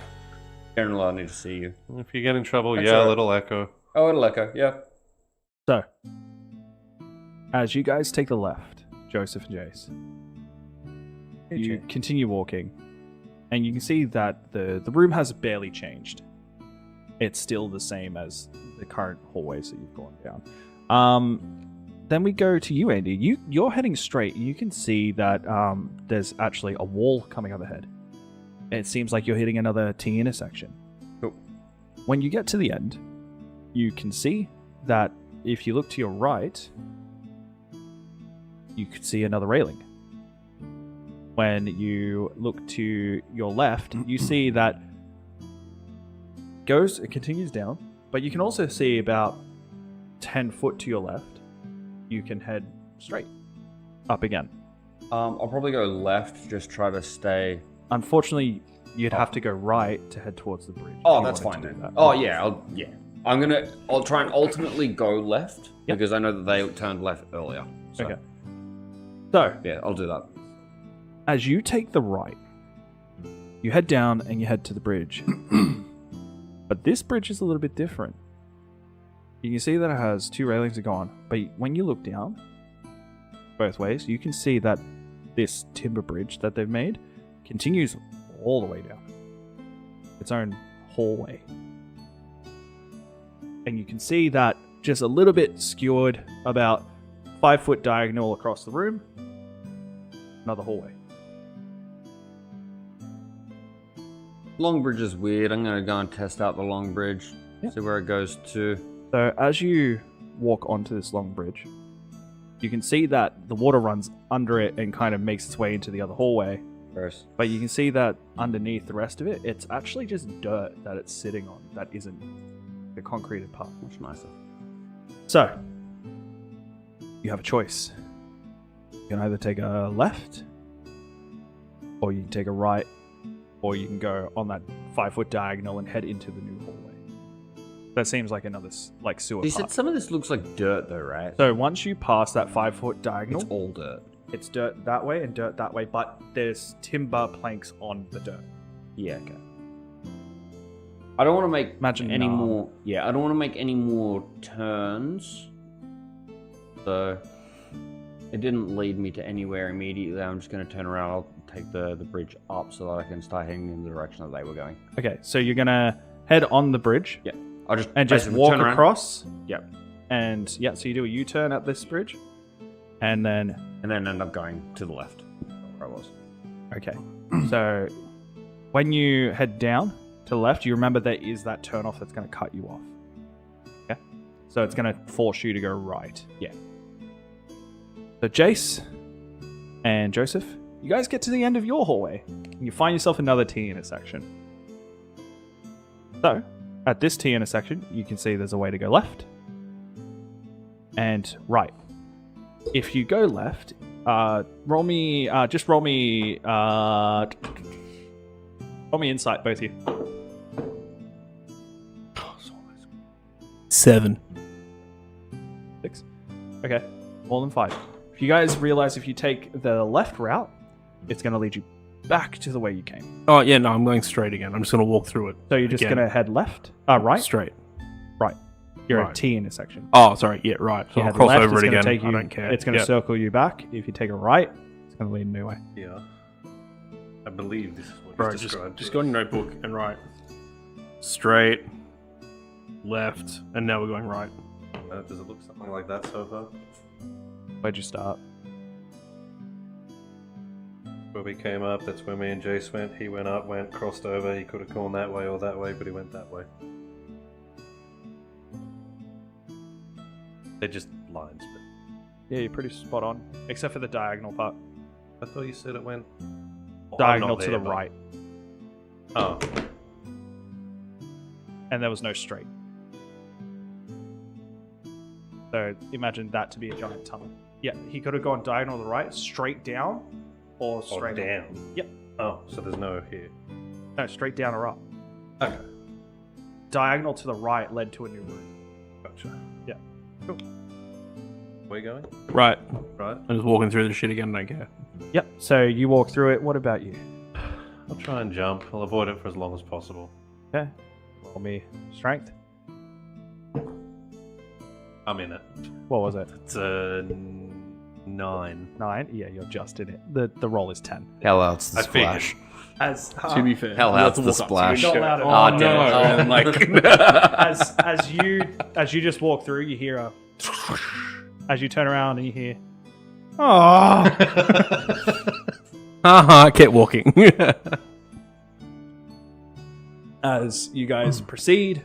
generally I need to see you. If you get in trouble, That's yell, alright. it'll echo. Oh, it'll echo, yeah. so as you guys take the left, Joseph and Jace, you continue walking, and you can see that the room has barely changed. It's still the same as the current hallways that you've gone down. Then we go to you, Andy. You're heading straight. You can see that there's actually a wall coming up ahead. It seems like you're hitting another T intersection. Cool. When you get to the end, you can see that if you look to your right, you could see another railing. When you look to your left, you see that it continues down, but you can also see about 10 foot to your left, you can head straight up again. I'll probably go left, just try to stay... Unfortunately, you'd have to go right to head towards the bridge. Oh, if you that's wanted fine to do then. that. Oh, yeah, I'll try and ultimately go left, Yep. because I know that they turned left earlier. So, Okay. So, yeah, I'll do that. as you take the right, you head down and you head to the bridge. But this bridge is a little bit different. You can see that it has two railings that go on, but when you look down both ways, you can see that this timber bridge that they've made continues all the way down. Its own hallway. And you can see that just a little bit skewered, about 5 foot diagonal across the room. Another hallway. Long bridge is weird. I'm going to go and test out the long bridge, Yep. see where it goes to. So as you walk onto this long bridge, you can see that the water runs under it and kind of makes its way into the other hallway. First. But you can see that underneath the rest of it, it's actually just dirt that it's sitting on that isn't the concreted part. Much nicer. So, you have a choice. You can either take a left, or you can take a right, or you can go on that 5 foot diagonal and head into the new hallway. That seems like another sewer You part. said some of this looks like dirt though, right? So once you pass that 5 foot diagonal, It's all dirt. it's dirt that way and dirt that way, but there's timber planks on the dirt. Yeah, okay. I don't want to make Imagine any nah. more. Yeah, I don't want to make any more turns. So it didn't lead me to anywhere immediately. I'm just going to turn around. I'll take the bridge up so that I can start heading in the direction that they were going. Okay, so you're gonna head on the bridge Yeah, I'll just and just basically walk turn around. across. Yep. And yeah, so you do a U-turn at this bridge. And then end up going to the left. Where I was. okay. So when you head down to the left, you remember there is that turn off that's going to cut you off. Okay? So it's going to force you to go right. Yeah. So Jace and Joseph, you guys get to the end of your hallway. And you find yourself another T intersection. So, at this T intersection, you can see there's a way to go left and right. If you go left, roll me insight, both of you. 7. 6. Okay, more than 5. If you guys realize if you take the left route, it's going to lead you back to the way you came. Oh, yeah, no, I'm going straight again. I'm just going to walk through it. So you're just again. going to head left? Right? Straight. Right. You're Right. at T intersection. Oh, sorry. Yeah, right. So You I'll head cross left, over it's it gonna again. take I you- don't care. It's going to Yep. circle you back. If you take a right, it's going to lead a new way. Yeah. I believe this is what Bro, you described. just go on your notebook and right. Straight, left, and now we're going right. Does it look something like that so far? Where'd you start? Where we came up, that's where me and Jace went. He went up, crossed over. He could have gone that way or that way, but he went that way. They're just lines, but Yeah, you're pretty spot on. Except for the diagonal part. I thought you said it went Oh, I'm Diagonal not to there, the but- right. Oh, And there was no straight. So imagine that to be a giant tunnel. Yeah, he could have gone diagonal to the right, straight down, or or straight down. Yep. Oh, so there's no here. No, straight down or up. Okay, Diagonal to the right led to a new room. gotcha. Yeah. Cool. Where you going? Right. Right. I'm just walking through the shit again. I don't care. Yep. So you walk through it. What about you? I'll try and jump. I'll avoid it for as long as possible. Okay. Roll me strength. I'm in it. What was it? It's a 9. 9? Yeah, you're just in it. The roll is 10. Hell else the I figured. splash. As To be fair, Hell you have else to the walk up to splash. it. You're not allowed to- Oh, damn it. no. And like, as you just walk through, you hear a as you turn around and you hear oh haha, kept walking. as you guys proceed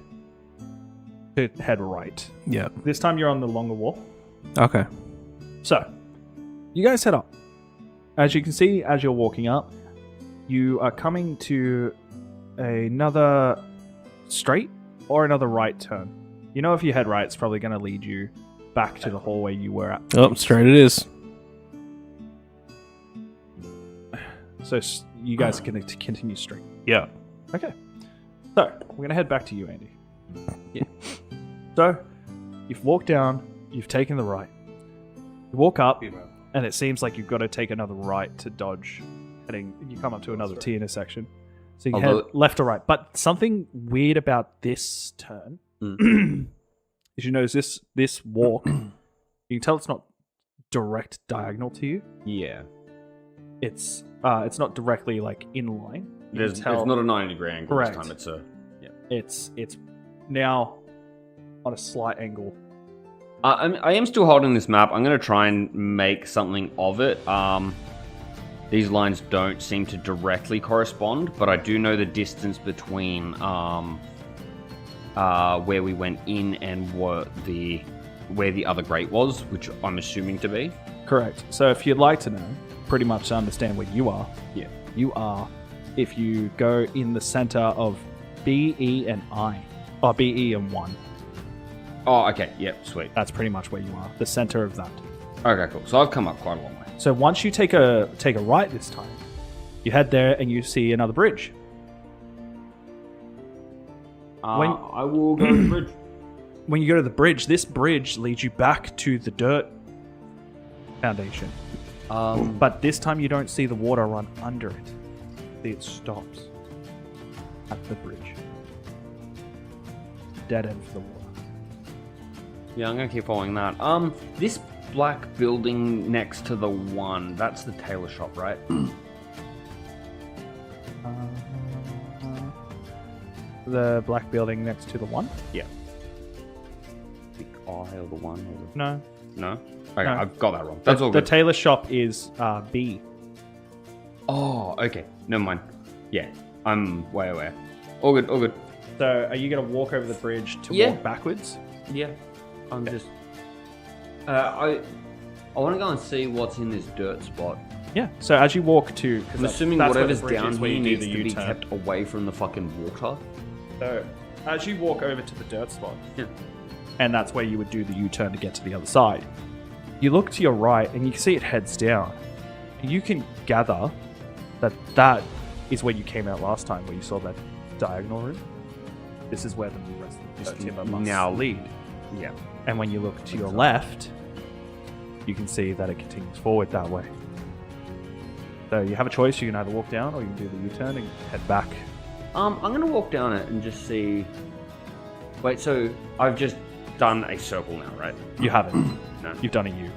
to head right. Yeah. This time you're on the longer wall. Okay. So, you guys head up. As you can see, as you're walking up, you are coming to another straight or another right turn. You know, if you head right, it's probably going to lead you back to the hallway you were at. Oh, straight it is. So you guys are going to continue straight. Yeah. Okay. So, we're going to head back to you, Andy. Yeah. So, you've walked down, you've taken the right. You walk up, and it seems like you've got to take another right to dodge. You come up to another T intersection. So you Although- head left or right. But something weird about this turn is you notice this walk, you can tell it's not direct diagonal to you. Yeah. It's not directly like in line. You can It's tell not a 90-degree angle Correct. this time. It's a... it's now on a slight angle. I am still holding this map. I'm going to try and make something of it. These lines don't seem to directly correspond, but I do know the distance between where we went in and where the other grate was, which I'm assuming to be. Correct. So if you'd like to know, pretty much to understand where you are, Yeah. you are if you go in the center of B, E, and I. Or B, E, and 1. Oh, okay. Yep, sweet. That's pretty much where you are. The center of that. Okay, cool. So I've come up quite a long way. So once you take a right this time, you head there and you see another bridge. When- I will go to the bridge. When you go to the bridge, this bridge leads you back to the dirt foundation. But this time you don't see the water run under it. See, it stops at the bridge. Dead end for the water. Yeah, I'm gonna keep following that. This black building next to the one, that's the tailor shop, right? The black building next to the one. Yeah. I or the 1 or the... No. No? Okay, No. I've got that wrong. That's all The good. tailor shop is B. Oh, okay. Never mind. Yeah, I'm way aware. All good, all good. So are you going to walk over the bridge to Yeah. walk backwards? Yeah, I'm just... I want to go and see what's in this dirt spot. Yeah. So as you walk to... I'm assuming that's where the whatever's bridge down is, where here you do needs the to be U-turn. kept away from the fucking water. So as you walk over to the dirt spot, Yeah. and that's where you would do the U-turn to get to the other side, you look to your right and you can see it heads down. You can gather that that is where you came out last time, where you saw that diagonal room. This is where the rest of the timber must now lead. Yeah. And when you look to your left, you can see that it continues forward that way. So you have a choice. You can either walk down or you can do the U-turn and head back. I'm gonna walk down it and just see... Wait, so I've just done a circle now, right? You haven't. No. You've done a U.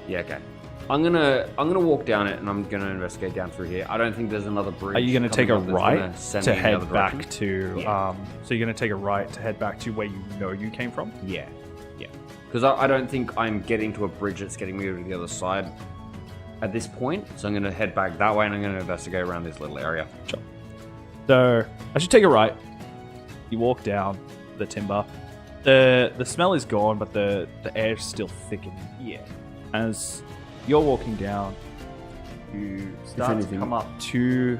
Yeah, okay. I'm gonna walk down it and I'm gonna investigate down through here. I don't think there's another bridge. Are you going to take a coming up that's gonna right send to me in the head other back direction? to? Yeah. So you're going to take a right to head back to where you know you came from. Yeah, yeah. Because I don't think I'm getting to a bridge that's getting me over to the other side at this point. So I'm gonna head back that way and I'm gonna investigate around this little area. Sure. So as you take a right, you walk down the timber. The smell is gone, but the air is still thickening. Yeah. As you're walking down, you start to anything- come up to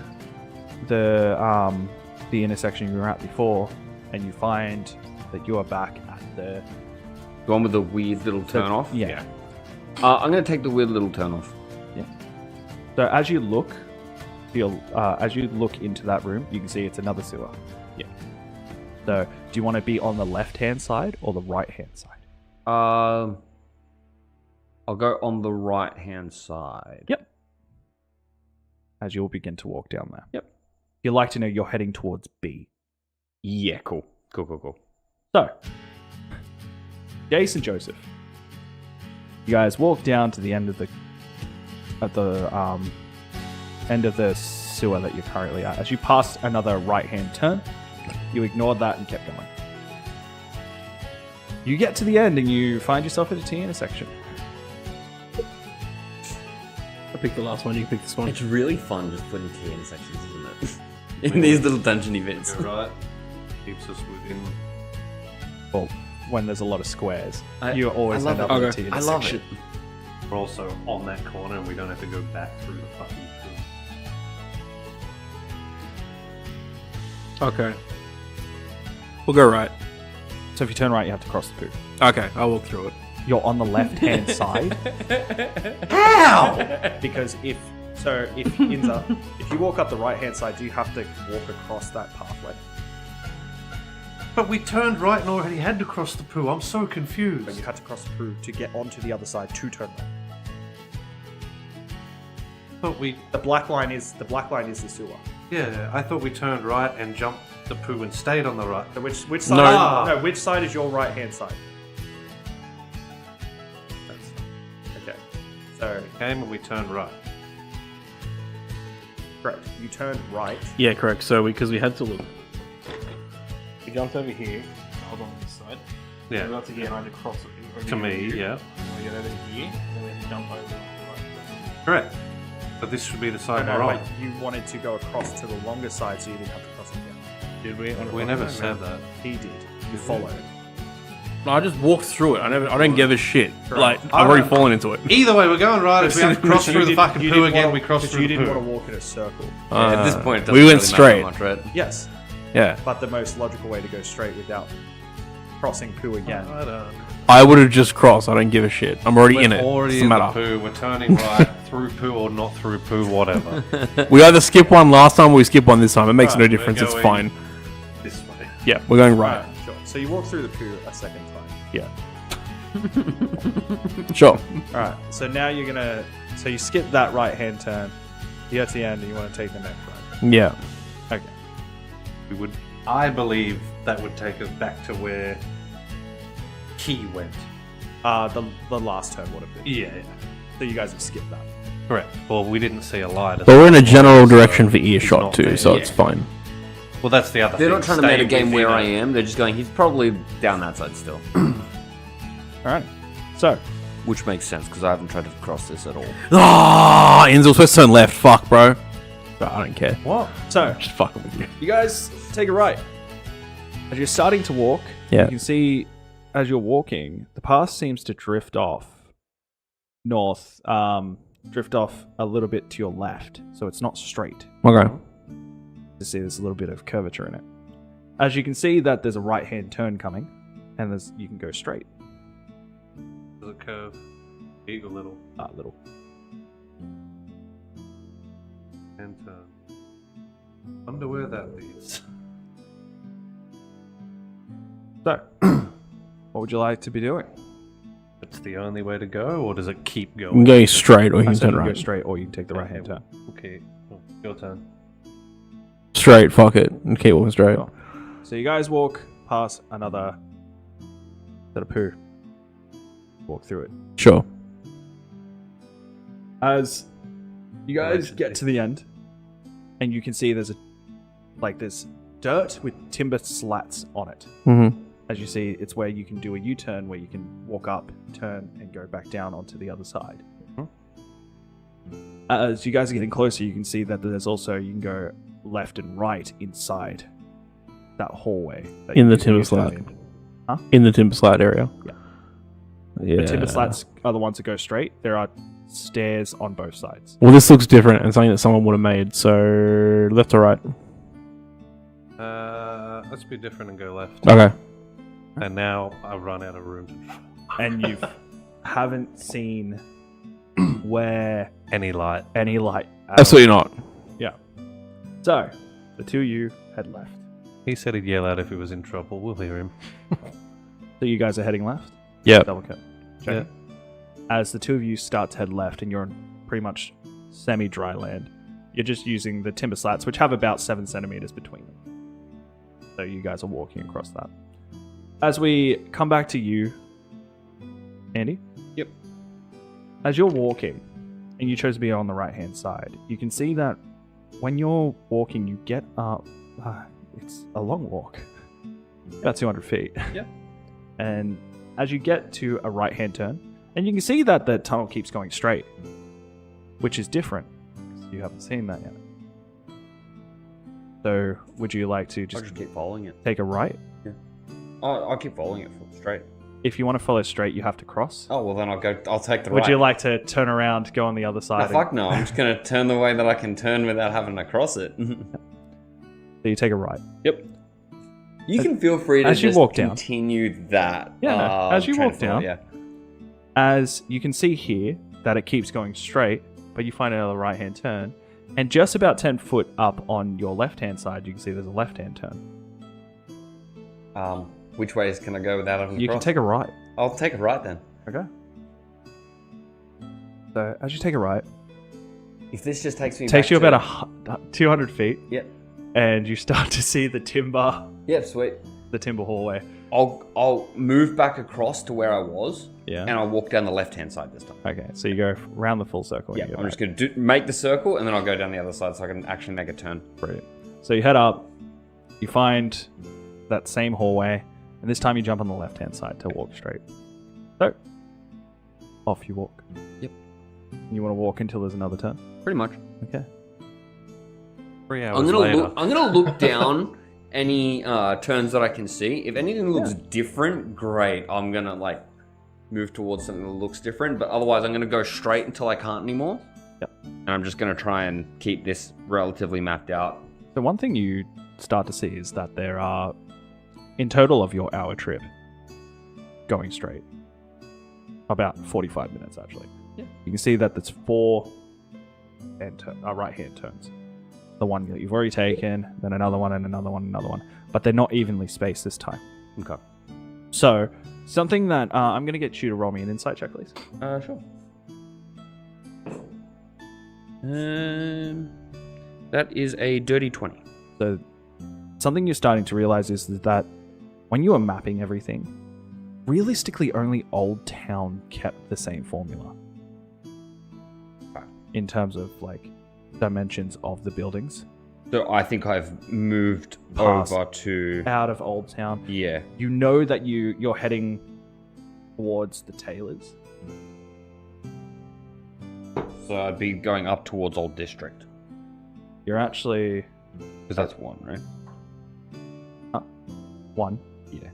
the intersection you were at before, and you find that you are back at the The one with the weird little turn off? Yeah. I'm gonna take the weird little turn off. So as you look, as you look into that room, you can see it's another sewer. Yeah. So do you want to be on the left-hand side or the right-hand side? I'll go on the right hand side. Yep. As you'll begin to walk down there. Yep. You'd like to know you're heading towards B. Yeah, cool. Cool. So, Jason Joseph, you guys walk down to the end of the end of the sewer that you're currently at. As you pass another right-hand turn, you ignored that and kept going. You get to the end and you find yourself at a T intersection. I picked the last one. You can pick this one. It's really fun just putting T intersections, isn't it? In these little dungeon events. Go right. Keeps us within. Well, when there's a lot of squares, I- you always I end love up it. at a T I love intersection. it. We're also on that corner, and we don't have to go back through the fucking poo. Okay. We'll go right. So if you turn right, you have to cross the poo. Okay, I'll walk through it. You're on the left-hand side. How? Because if Inza, if you walk up the right-hand side, do you have to walk across that pathway? But we turned right and already had to cross the poo. I'm so confused. But you had to cross the poo to get onto the other side to turn right. But we, The black line is the sewer. yeah, I thought we turned right and jumped the poo and stayed on the right. So which side? No. No, which side is your right-hand side? Okay. So Came and we turned right. correct. You turned right. Yeah, correct. So because we had to look. We jumped over here. Hold on this side. Yeah. We're about to get right across it. To me, yeah. We get over here and then jump over on the right. Correct. But this should be the side No, we're wait, on. you wanted to go across to the longer side, so you didn't have to cross it again. Did we? We never said that. He did. You followed. No, I just walked through it. I don't give a shit. Like Correct. I've already fallen into it. Either way, we're going right. If we have to cross through the fucking poo again, we cross through you the didn't poo. want to walk in a circle. At this point, it we doesn't went really straight. matter much, right? Yes, Yeah, but the most logical way to go straight without crossing poo again. I would have just crossed. I don't give a shit. I'm already in We're it. already Doesn't in the matter. poo. We're turning right through poo or not through poo, whatever. We either skip one last time or we skip one this time. It makes no Right, difference. we're It's going- fine. This way. Yeah, we're going right. Alright, sure. So you walk through the poo a second time. Yeah. Sure. Alright, so now you're gonna. So you skip that right hand turn. You get to the end and you want to take the next right. Yeah. Okay. We would. I believe that would take us back to where Key went. The last turn would have been. Yeah. So you guys have skipped that. Correct. Well, we didn't see a light. But we're in a general so direction for he's earshot not too, there. so Yeah. it's fine. Well, that's the other They're thing. not trying to Stay metagame within where a- I am. They're just going, he's probably down that side still. Alright. So, Which makes sense because I haven't tried to cross this at all. Ah, Enzo was supposed to turn left. Fuck, bro. But I don't care. what? So, Just fucking with you. you guys take a right. As you're starting to walk, Yeah. you can see as you're walking, the path seems to drift off north, drift off a little bit to your left. So it's not straight. Okay. You see there's a little bit of curvature in it. As you can see that there's a right-hand turn coming, and you can go straight. There's a curve. Big or little. Little. And wonder where that leads. So, what would you like to be doing? It's the only way to go, or does it keep You going? can go straight or you I can said turn you can go right. straight, or you can take the right-hand turn. Okay, your turn. Straight, fuck it. And keep walking straight. Sure. So you guys walk past another set of poo. Walk through it. Sure. As you guys get to the end, and you can see there's this dirt with timber slats on it. Mm-hmm. As you see, it's where you can do a U-turn, where you can walk up, turn, and go back down onto the other side. As you guys are getting closer, you can see that there's also, you can go left and right inside that hallway. That In you the can timber U-turn slat. in. In the timber slat area. Yeah. Yeah. The timber slats are the ones that go straight. There are stairs on both sides. Well, this looks different and something that someone would have made. So, left or right? Let's be different and go left. Okay. And now I've run out of room. And you haven't seen where Any light. any light at all. Absolutely not. Yeah. So, the two of you head left. He said he'd yell out if he was in trouble. We'll hear him. So you guys are heading left? Yeah. Double cut. Check. As the two of you start to head left and you're on pretty much semi-dry land, you're just using the timber slats, which have about 7 centimeters between them. So you guys are walking across that. As we come back to you, Andy? Yep. As you're walking, and you chose to be on the right-hand side, you can see that when you're walking, you get up. It's a long walk. About 200 feet. Yep. And as you get to a right-hand turn, and you can see that the tunnel keeps going straight, which is different. You haven't seen that yet. So, would you like to I'll just just keep following it. take a right? I'll keep following it straight. If you want to follow straight, you have to cross. Oh, well then I'll take the Would right. you like to turn around, go on the other side? No, fuck no, I'm just going to turn the way that I can turn without having to cross it. So you take a right. Yep. You can feel free to as you just walk down. continue that. Yeah, no, as you train walk of thought, down. Yeah. As you can see here, that it keeps going straight, but you find another right-hand turn. And just about 10 foot up on your left-hand side, you can see there's a left-hand turn. Which ways can I go without having to You can cross? take a right. I'll take a right then. Okay. So as you take a right, If this just takes me takes back you to- about 200 feet, Yep. and you start to see the timber Sweet. hallway. I'll move back across to where I was, Yeah. and I'll walk down the left-hand side this time. Okay, so you go around the full circle. Yeah, and you go I'm back. just going to make the circle, and then I'll go down the other side so I can actually make a turn. Brilliant. So you head up, you find that same hallway, and this time you jump on the left-hand side to walk straight. So, off you walk. Yep. You want to walk until there's another turn? Pretty much. Okay. 3 I'm hours gonna later. look. I'm gonna look down any turns that I can see. If anything looks different, great. I'm gonna move towards something that looks different. But otherwise, I'm gonna go straight until I can't anymore. Yep. And I'm just gonna try and keep this relatively mapped out. So one thing you start to see is that there are, in total of your hour trip, going straight, about 45 minutes actually. Yeah. You can see that there's 4 right-hand turns. The one that you've already taken, then another one, and another one, another one. But they're not evenly spaced this time. Okay. So, something that I'm going to get you to roll me an insight check, please. Sure. That is a dirty 20. So, something you're starting to realize is that when you are mapping everything, realistically only Old Town kept the same formula. In terms of, dimensions of the buildings. So I think I've moved Past. over to. Out of Old Town. Yeah. You know that you're heading towards the tailors. So I'd be going up towards Old District. You're actually Because that's 1, right? 1. Yeah.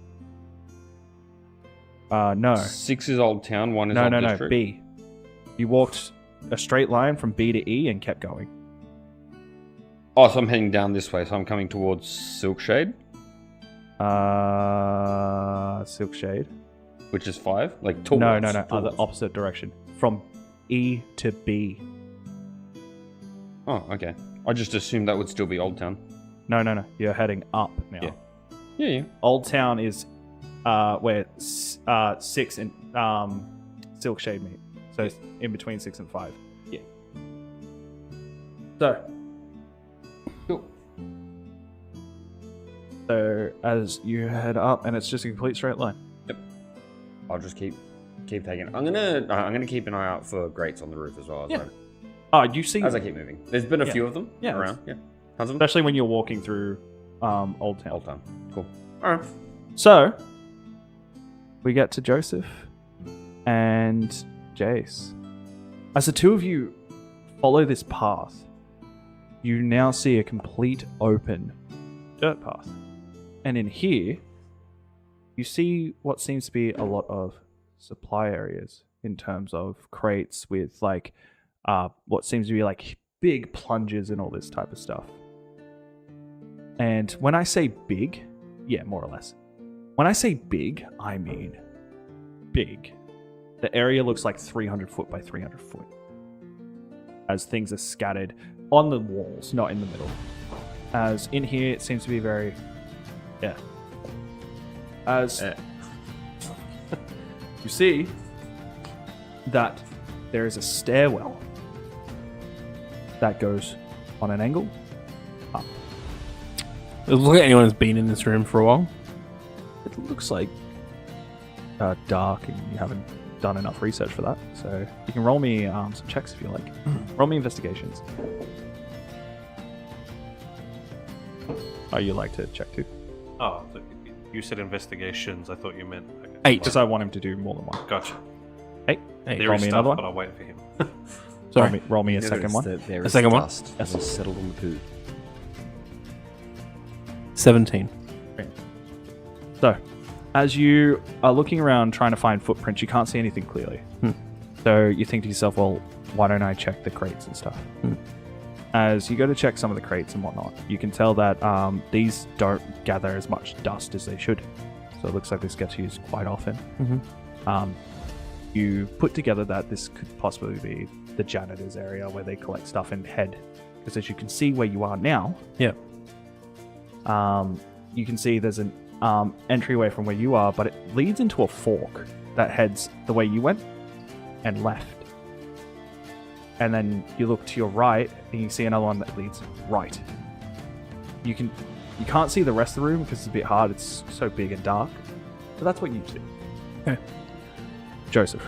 No. 6 is Old Town, 1 is No, Old no, District. B. You walked a straight line from B to E and kept going. Oh, so I'm heading down this way, so I'm coming towards Silkshade, Silkshade. which is 5. Like, towards. No. Other towards. opposite direction. From E to B. Oh, okay. I just assumed that would still be Old Town. No. You're heading up now. Yeah. Old Town is where 6 and Silkshade meet. So it's in between 6 and 5. Yeah. So. Cool. So as you head up, and it's just a complete straight line. I'll just keep taking it. I'm gonna keep an eye out for grates on the roof as well Yeah. Oh, you see, as I keep moving. There's been a few of them around. Yeah. Tons of them. especially when you're walking through Old Town. Old Town. Cool. Alright. So we get to Joseph and Jace. As the two of you follow this path, you now see a complete open dirt path. And in here, you see what seems to be a lot of supply areas in terms of crates with like what seems to be like big plungers and all this type of stuff. And when I say big, yeah, more or less. When I say big, I mean big. The area looks like 300 foot by 300 foot. As things are scattered on the walls, not in the middle. As in here, it seems to be very... Yeah. As you see that there is a stairwell that goes on an angle up. Does it look like anyone's been in this room for a while? It looks like dark, and you haven't done enough research for that. So you can roll me some checks if you like. Roll me investigations. Oh, you like to check too? Oh, you said investigations. I thought you meant... Okay. 8, because I want him to do more than one. Gotcha. 8. There Roll is me stuff, another one. but I'll wait for him. Sorry. Roll me a second one. There A is second one? dust that has settled on the poo. 17. So, as you are looking around trying to find footprints, you can't see anything clearly. So you think to yourself, well, why don't I check the crates and stuff? As you go to check some of the crates and whatnot, you can tell that these don't gather as much dust as they should. So it looks like this gets used quite often. You put together that this could possibly be the janitor's area where they collect stuff and head. Because as you can see where you are now, Yeah. you can see there's an entryway from where you are, but it leads into a fork that heads the way you went and left. And then you look to your right and you see another one that leads right. You can't see the rest of the room because it's a bit hard, it's so big and dark. But that's what you see. Okay. Joseph.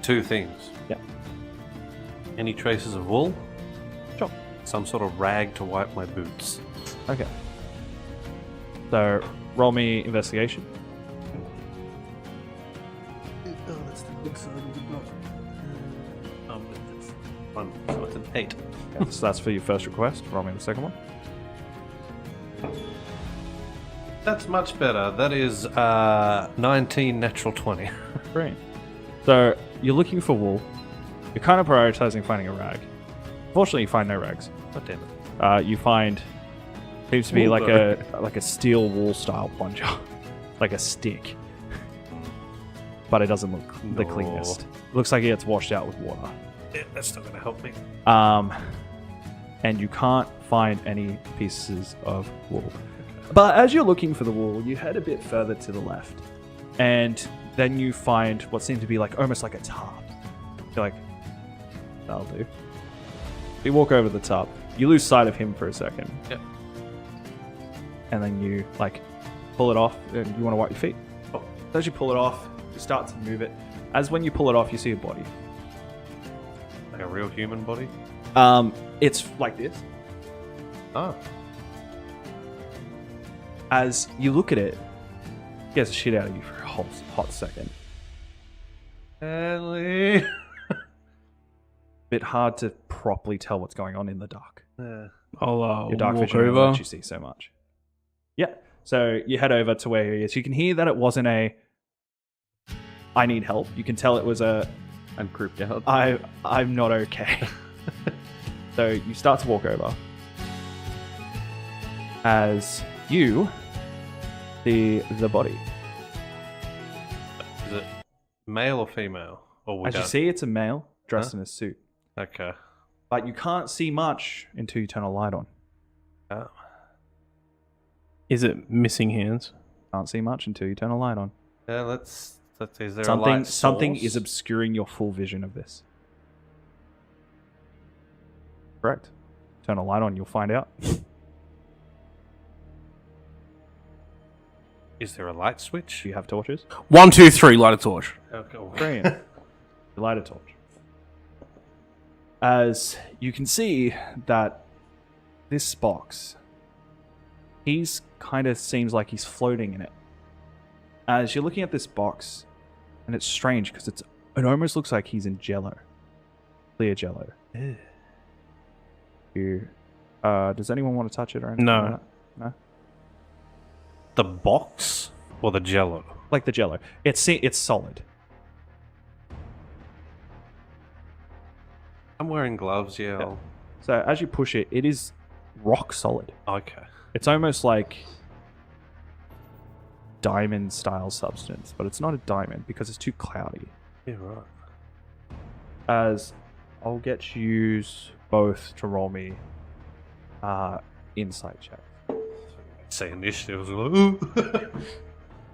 Two things. Yeah. Any traces of wool? Sure. Some sort of rag to wipe my boots. Okay. So roll me investigation. So it's an 8. Okay, so that's for your first request. Roll me the second one. That's much better. That is 19 natural 20. Great. So you're looking for wool. You're kind of prioritizing finding a rag. Fortunately, you find no rags. God damn it. You find seems to be like a steel wool style plunger, like a stick, but it doesn't look the No. cleanest. Looks like it gets washed out with water. Yeah, that's not going to help me. And you can't find any pieces of wool. But as you're looking for the wool, you head a bit further to the left, and then you find what seems to be like almost like a tarp. You're like, that'll do. You walk over the top. You lose sight of him for a second. Yep. And then you like pull it off, and you want to wipe your feet. Oh. As you pull it off, you start to move it. As when you pull it off, you see a body. Like a real human body? It's like this. Oh. As you look at it, it scares the shit out of you for a hot second. Ellie. Bit hard to properly tell what's going on in the dark. I'll Your dark walk vision only over. lets you see so much. Yeah. So you head over to where he is. You can hear that it wasn't a I need help. You can tell it was a I'm creeped out. I'm not okay. So you start to walk over as you see the body. Is it male or female? Or we As you don't- see, it's a male dressed in a suit. Okay. But you can't see much until you turn a light on. Oh. Is it missing hands? Can't see much until you turn a light on. Yeah, let's. Is there a Something light something source? is obscuring your full vision of this. Correct. Turn a light on, you'll find out. Is there a light switch? Do you have torches? 1, 2, 3. Light a torch. Okay. Brilliant. You light a torch. As you can see that this box, he's kind of seems like he's floating in it. As you're looking at this box, and it's strange because it almost looks like he's in jello, clear jello. Does anyone want to touch it or anything? No. like that? No. The box or the jello? Like the jello, it's solid. I'm wearing gloves, yeah. Yeah. So as you push it, it is rock solid. Okay. It's almost like diamond style substance, but it's not a diamond because it's too cloudy. Yeah, right. As I'll get you both to roll me insight check. Say initiative. I was like,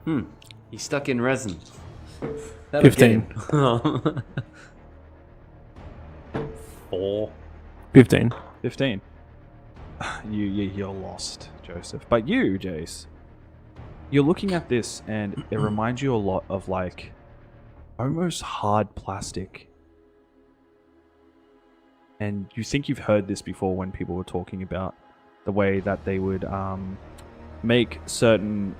ooh. He's stuck in resin. That'll get 15. him. 4. 15. 15. You're lost, Joseph. But you, Jace, you're looking at this and it reminds you a lot of like almost hard plastic. And you think you've heard this before when people were talking about the way that they would make certain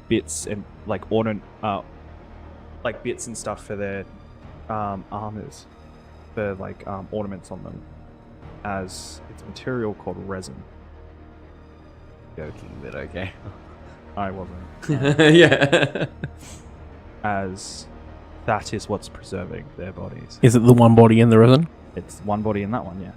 bits and like like bits and stuff for their armors, for like ornaments on them, as it's a material called resin. Joking, but okay. I wasn't. Yeah. As that is what's preserving their bodies. Is it the one body in the resin? It's one body in that one, yeah.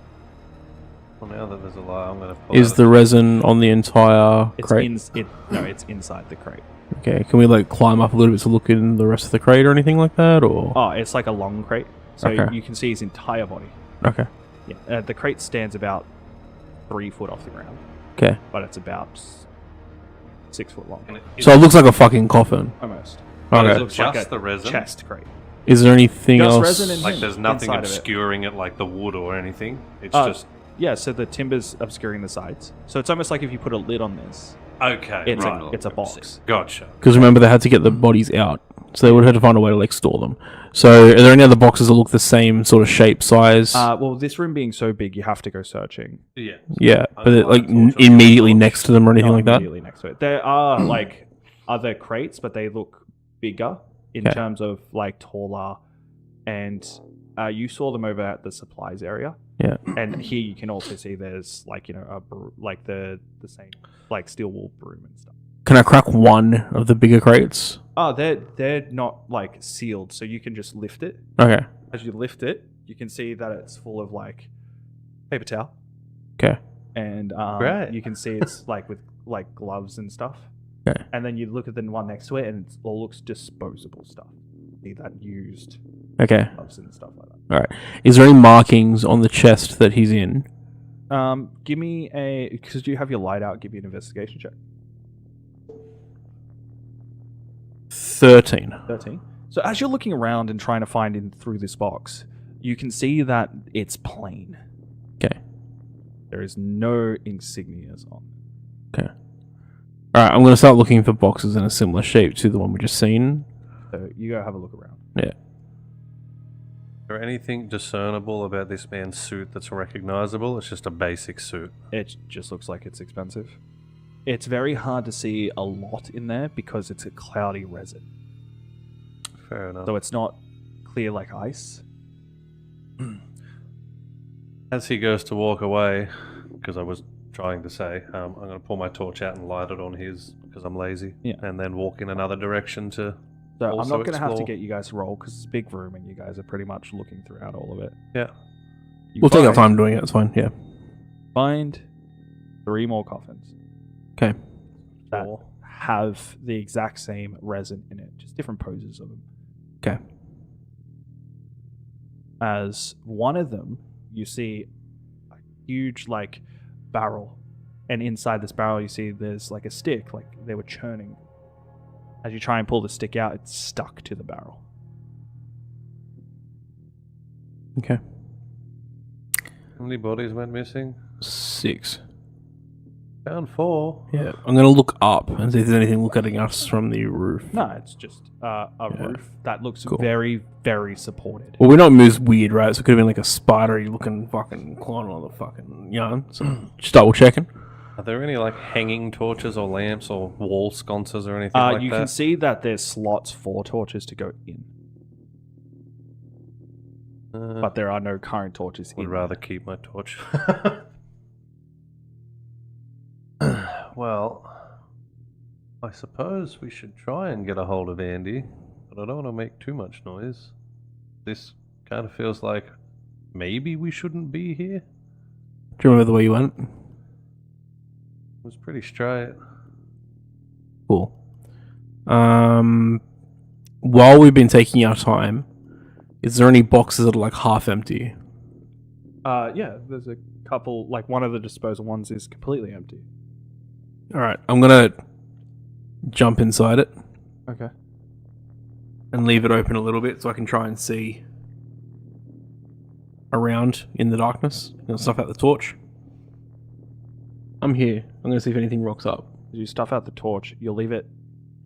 Well, now that there's a light, I'm going to pull Is out the resin on the entire It's crate? it's inside the crate. Okay, can we like climb up a little bit to look in the rest of the crate or anything like that, or? Oh, it's like a long crate, so Okay. you can see his entire body. Okay. Yeah, the crate stands about 3 foot off the ground, Okay. but it's about 6 foot long, And So it looks like a fucking coffin. almost. But Okay. is it Looks like just a the resin? chest crate. Is there anything Just else? resin and Like there's nothing inside of it. obscuring it, like the wood or anything. It's Uh, just Yeah, so the timber's obscuring the sides. So it's almost like if you put a lid on this, okay. it's right. it's a box. Gotcha. Because remember, they had to get the bodies out, so they would have had to find a way to like store them. So, are there any other boxes that look the same sort of shape, size? Well, this room being so big, you have to go searching. Yeah. yeah, but I'd like like to also- immediately next to them or anything Not like that. immediately next to it. There are like other crates, but they look bigger in Okay. terms of like taller. And you saw them over at the supplies area. Yeah. And here you can also see there's like like the same like steel wool broom and stuff. Can I crack one of the bigger crates? Oh, they're not like sealed, so you can just lift it. Okay. As you lift it, you can see that it's full of like paper towel, Okay. and Right. you can see it's like with like gloves and stuff. Okay. And then you look at the one next to it, and it all looks disposable stuff. See that used Okay. gloves and stuff like that. All right. Is there any markings on the chest that he's in? Give me because you have your light out. Give me an investigation check. 13. 13. So as you're looking around and trying to find in through this box, you can see that it's plain. Okay. There is no insignias on. Okay. All right. I'm going to start looking for boxes in a similar shape to the one we just seen. So you go have a look around. Yeah. Is there anything discernible about this man's suit that's recognizable? It's just a basic suit. It just looks like it's expensive. It's very hard to see a lot in there because it's a cloudy resin. fair enough. So it's not clear like ice. As he goes to walk away, because I was trying to say, I'm going to pull my torch out and light it on his, because I'm lazy. Yeah. And then walk in another direction to So I'm also not going to have to explore. get you guys to roll because it's a big room and you guys are pretty much looking throughout all of it. Yeah. You We'll take our time doing it. It's fine. Yeah. Find 3 more coffins Okay. that have the exact same resin in it, just different poses of them. Okay. As one of them, you see a huge like barrel, and inside this barrel you see there's like a stick, like they were churning. As you try and pull the stick out, it's stuck to the barrel. Okay. How many bodies went missing? 6. Found 4. Yeah. I'm gonna look up and see if there's anything looking at us from the roof. No, it's just a roof that looks Cool. very, very supported. Well, we're not moves weird, right? So it could have been like a spidery looking fucking clawing on the fucking yarn. So just double checking. Are there any like hanging torches or lamps or wall sconces or anything like You that? can see that there's slots for torches to go in, but there are no current torches Would in. rather keep my torch. Well, I suppose we should try and get a hold of Andy, but I don't want to make too much noise. This kind of feels like maybe we shouldn't be here. Do you remember the way you went? It was pretty straight. Cool. While we've been taking our time, is there any boxes that are like half empty? Yeah, there's a couple. Like one of the disposal ones is completely empty. All right, I'm gonna jump inside it Okay. and leave it open a little bit so I can try and see around in the darkness and stuff out the torch. I'm here. I'm gonna see if anything rocks up. As you stuff out the torch, you'll leave it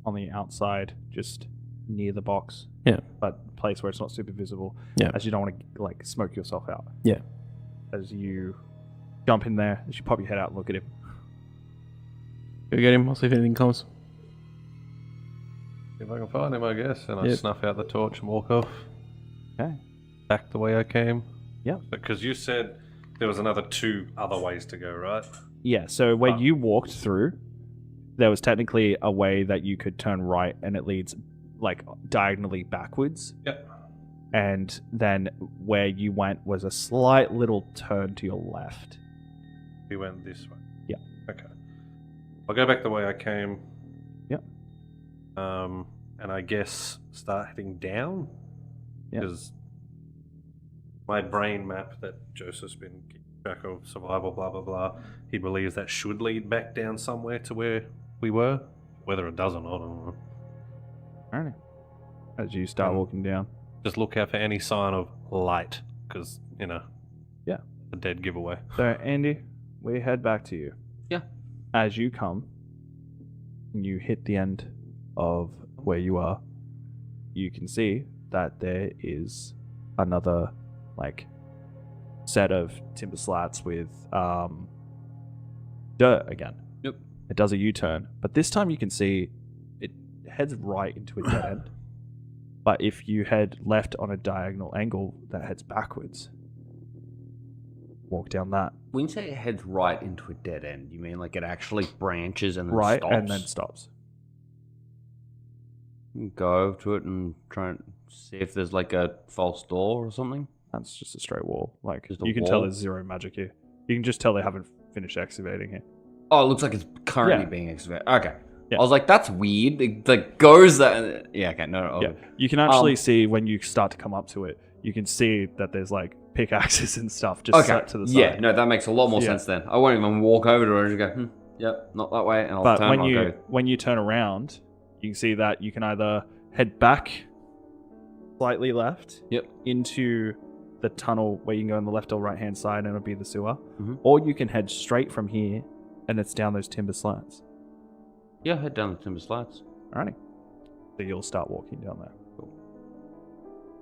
on the outside, just near the box. Yeah. But a place where it's not super visible. Yeah. As you don't want to like smoke yourself out. Yeah. As you jump in there, as you pop your head out and look at him. Go get him. I'll see if anything comes. If I can find him, I guess, and I Yep. snuff out the torch and walk off. Okay. Back the way I came. Yep. Because you said there was another 2 other ways to go, right? Yeah, so where you walked through, there was technically a way that you could turn right and it leads like diagonally backwards. Yep. And then where you went was a slight little turn to your left. We went this way. Yeah. Okay. I'll go back the way I came. Yep. And I guess start heading down. Yep. Because my brain map that Joseph's been keeping track of, survival, blah blah blah, he believes that should lead back down somewhere to where we were. Whether it does or not, I don't know. Alright. As you start walking down. Just look out for any sign of light, because Yeah. a dead giveaway. So Andy, we head back to you. Yeah. As you come, and you hit the end of where you are, you can see that there is another like set of timber slats with dirt again. Yep. It does a U-turn, but this time you can see it heads right into a dead end. But if you head left on a diagonal angle, that heads backwards. Walk down that. When you say it heads right into a dead end, you mean like it actually branches and then Right, stops? and then stops. Go over to it and try and see if there's like a false door or something. That's just a straight wall. Like, Just a you can tell wall? there's zero magic here. You can just tell they haven't finished excavating here. Oh, it looks like it's currently Yeah. being excavated. Okay. Yeah. I was like, that's weird. It like goes that. Yeah. Okay. No. Yeah, you can actually Um, see when you start to come up to it, you can see that there's like pickaxes and stuff just Okay. set to the side. Yeah. No, that makes a lot more Yeah. sense then. I won't even walk over to it and just go, yep, not that way, and I'll But turn. when and I'll go. when you turn around, you can see that you can either head back slightly left Yep. into the tunnel where you can go on the left or right hand side and it'll be the sewer, Mhm. or you can head straight from here and it's down those timber slats. Yeah, head down the timber slats. Alrighty. So you'll start walking down there. Cool.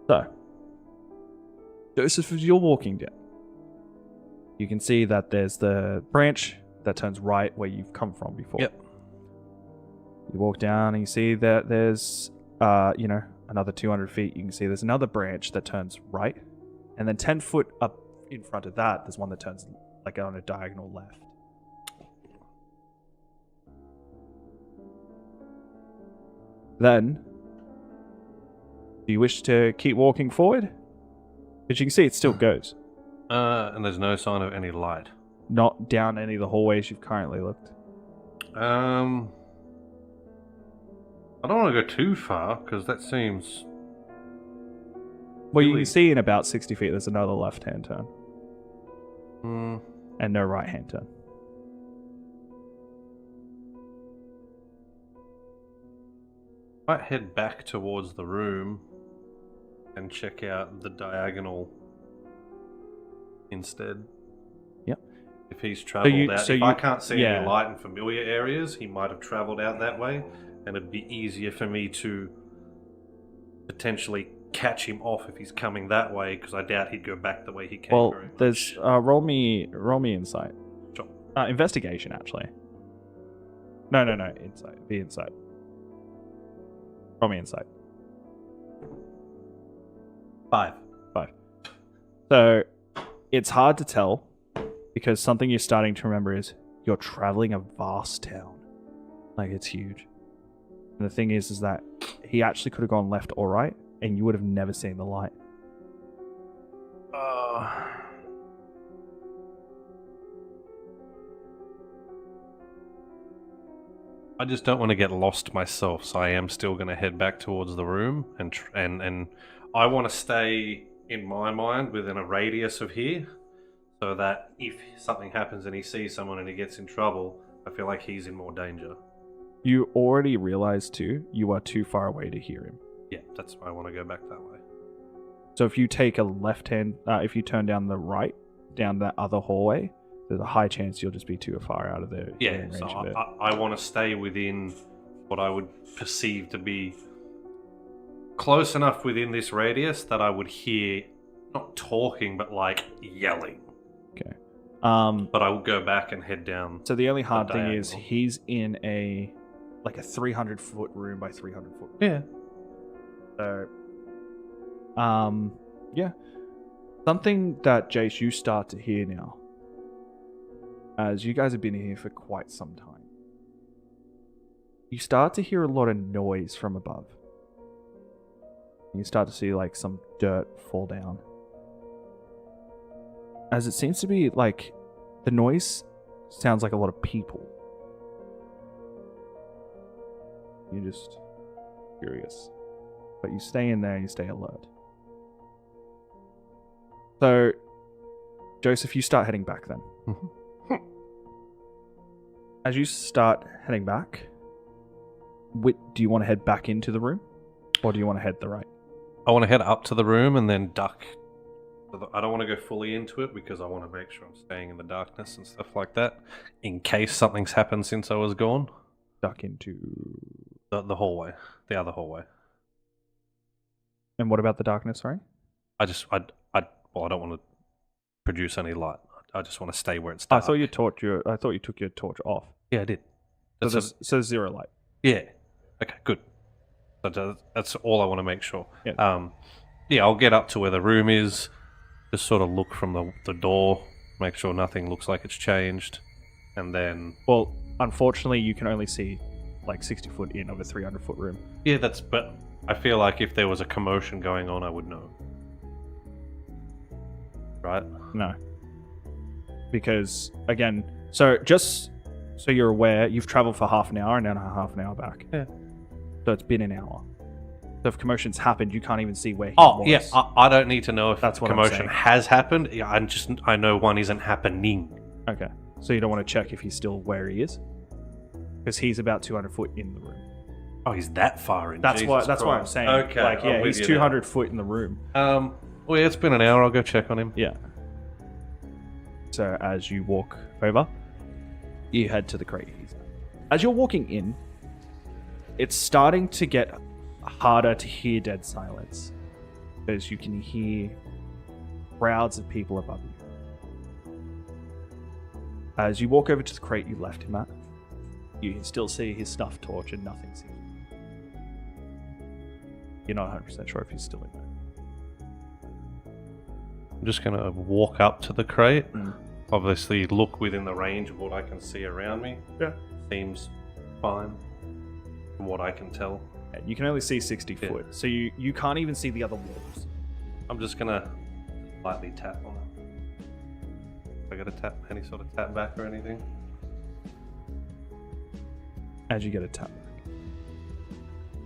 So, Joseph, as you're walking down, you can see that there's the branch that turns right where you've come from before. Yep. You walk down and you see that there's, another 200 feet, you can see there's another branch that turns right. And then 10 foot up in front of that, there's one that turns like on a diagonal left. Then, do you wish to keep walking forward? Because you can see it still goes. And there's no sign of any light. Not down any of the hallways you've currently looked. I don't want to go too far because that seems. Well, you Really? can see in about 60 feet there's another left-hand turn. Hmm. And no right-hand turn. Might head back towards the room and check out the diagonal instead. Yep. If he's travelled out, if I can't see yeah. any light in familiar areas, he might have travelled out that way, and it'd be easier for me to potentially catch him off if he's coming that way, because I doubt he'd go back the way he came. Well, very much. there's roll me insight. Sure. Investigation actually. No, insight. Be insight. Roll me insight. 5. So it's hard to tell because something you're starting to remember is you're traveling a vast town. Like, it's huge. And the thing is that he actually could have gone left or right, and you would have never seen the light. I just don't want to get lost myself, so I am still going to head back towards the room, and I want to stay, in my mind, within a radius of here, so that if something happens and he sees someone and he gets in trouble, I feel like he's in more danger. You already realize too, you are too far away to hear him. Yeah, that's why I want to go back that way. So if you take a left hand, if you turn down the right, down that other hallway, there's a high chance you'll just be too far out of the Yeah, hearing so range of it. I want to stay within what I would perceive to be close enough within this radius that I would hear, not talking, but like yelling. Okay. But I will go back and head down. So the only hard thing is diagonal. he's in a 300-foot room by 300-foot. Yeah. So, yeah. Something that, Jace, you start to hear now, as you guys have been here for quite some time. You start to hear a lot of noise from above. You start to see, like, some dirt fall down. As it seems to be, like, the noise sounds like a lot of people. You're just curious. But you stay in there and you stay alert. So, Joseph, you start heading back then. As you start heading back, do you want to head back into the room? Or do you want to head the right? I want to head up to the room and then duck. I don't want to go fully into it because I want to make sure I'm staying in the darkness and stuff like that, in case something's happened since I was gone. Duck into... The hallway. The other hallway. And what about the darkness, sorry? I don't want to produce any light. I just want to stay where it's I dark. thought you took your torch off. Yeah, I did. So That's there's zero light. yeah. Okay, good. That's all I want to make sure. Yeah. Yeah, I'll get up to where the room is, just sort of look from the door, make sure nothing looks like it's changed, and then... Well, unfortunately, you can only see like 60 foot in of a 300-foot room. Yeah, but I feel like if there was a commotion going on, I would know. Right? No. Because, again, so just so you're aware, you've traveled for half an hour and then half an hour back. Yeah. So it's been an hour. So if commotion's happened, you can't even see where he Oh, was. yeah, I don't need to know if That's what I'm commotion saying. has happened. Yeah, I know one isn't happening. Okay. So you don't want to check if he's still where he is? Because he's about 200 foot in the room. Oh, he's that far in. That's Jesus why I'm Christ. saying. Okay, Like, I'm yeah, with he's you 200 foot in the room. now. Well, yeah, it's been an hour. I'll go check on him. Yeah. So as you walk over, you head to the crate. As you're walking in, it's starting to get harder to hear dead silence, because you can hear crowds of people above you. As you walk over to the crate you left him at, you can still see his snuff torch and nothing seems. you're not 100% sure if he's still in there. I'm just gonna walk up to the crate. Mm. Obviously, look within the range of what I can see around me. Yeah. Seems fine from what I can tell. Yeah, you can only see 60 Yeah. foot, so you can't even see the other walls. I'm just gonna lightly tap on it. I gotta tap any sort of tap back or anything. As you get a tap back.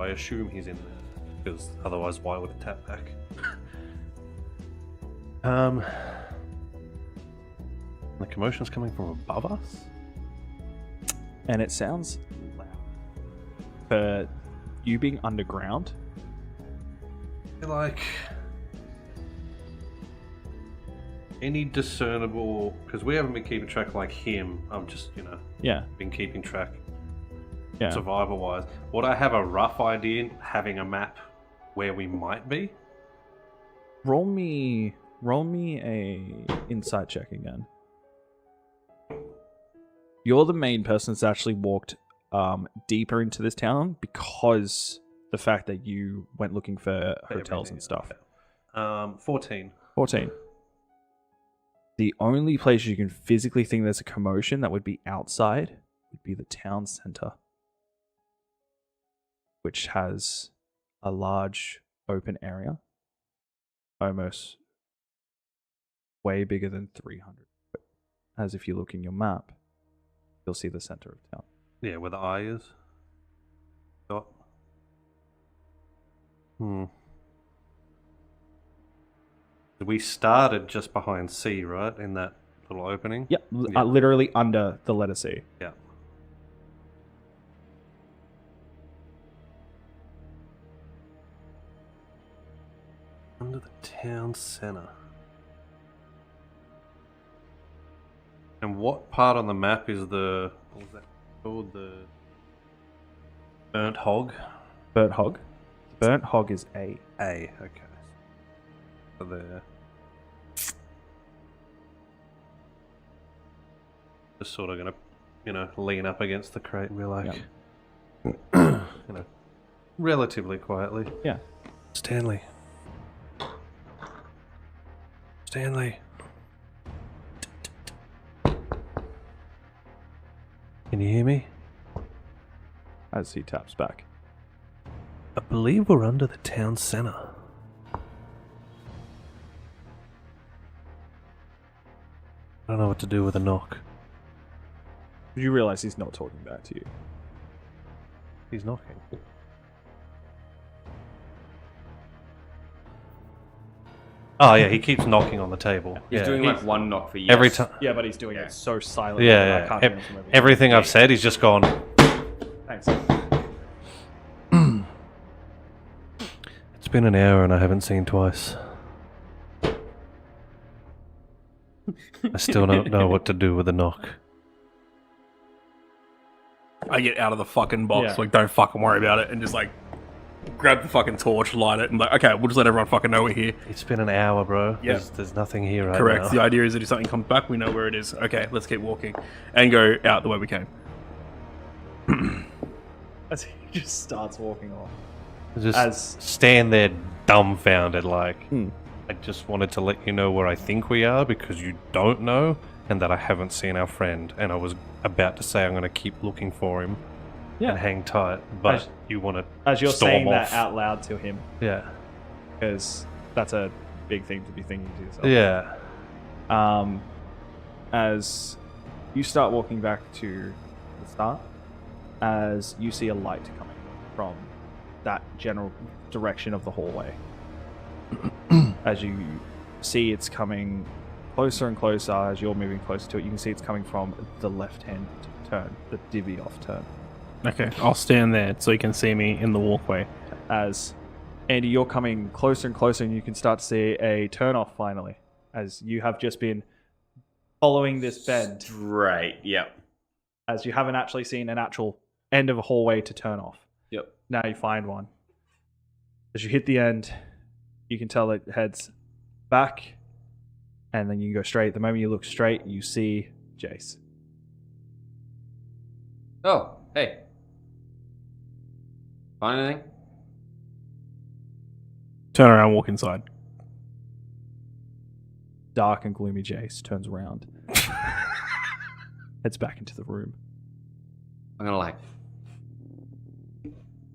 I assume he's in there, because otherwise, why would it tap back? The commotion's coming from above us. And it sounds loud. For you being underground, I feel like any discernible, because we haven't been keeping track like him. I'm just yeah, been keeping track yeah. survival wise. Would I have a rough idea having a map where we might be? Roll me a insight check again. You're the main person that's actually walked deeper into this town because the fact that you went looking for hotels and stuff. 14. 14. The only place you can physically think there's a commotion that would be outside would be the town center, which has a large open area, almost way bigger than 300. As if you look in your map, you'll see the center of town. Yeah, where the eye is. Dot. We started just behind C, right? In that little opening? Yep, Yeah. literally under the letter C. Yeah. Under the town center. And what part on the map is the... What was that called? The... Burnt hog? Burnt hog. Burnt hog is A. A, okay. So there. Just sort of gonna, lean up against the crate and be like, relatively quietly. Yeah. Stanley. Stanley. Can you hear me? As he taps back. I believe we're under the town center. I don't know what to do with a knock. You realize he's not talking back to you. He's knocking. Oh yeah, he keeps knocking on the table. He's yeah, doing like one knock for yes. every time. Yeah, but he's doing it so silently. Yeah, that I yeah. can't hear him from over here. Everything I've said, he's just gone. Thanks. It's been an hour and I haven't seen twice. I still don't know what to do with a knock. I get out of the fucking box, Yeah. like, don't fucking worry about it, and just, like, grab the fucking torch, light it, and, like, okay, we'll just let everyone fucking know we're here. It's been an hour, bro. Yeah. There's nothing here right Correct. now. The idea is that if something comes back, we know where it is. Okay, let's keep walking. And go out the way we came. As he just starts walking off. Just stand there dumbfounded like, I just wanted to let you know where I think we are because you don't know and that I haven't seen our friend. And I was about to say I'm going to keep looking for him and hang tight, but you want to As you're storm saying off. that out loud to him, Yeah. because that's a big thing to be thinking to yourself. Yeah. As you start walking back to the start, as you see a light coming from that general direction of the hallway. As you see it's coming closer and closer, as you're moving closer to it, you can see it's coming from the left-hand turn, the divvy off turn. Okay, I'll stand there so you can see me in the walkway. As Andy, you're coming closer and closer, and you can start to see a turn off finally, as you have just been following this bend, Straight, yep. as you haven't actually seen an actual end of a hallway to turn off. Yep. Now you find one. As you hit the end, you can tell it heads back, and then you can go straight. The moment you look straight, you see Jace. Oh, hey. Find anything? Turn around, walk inside. Dark and gloomy Jace turns around. Heads back into the room. I'm gonna like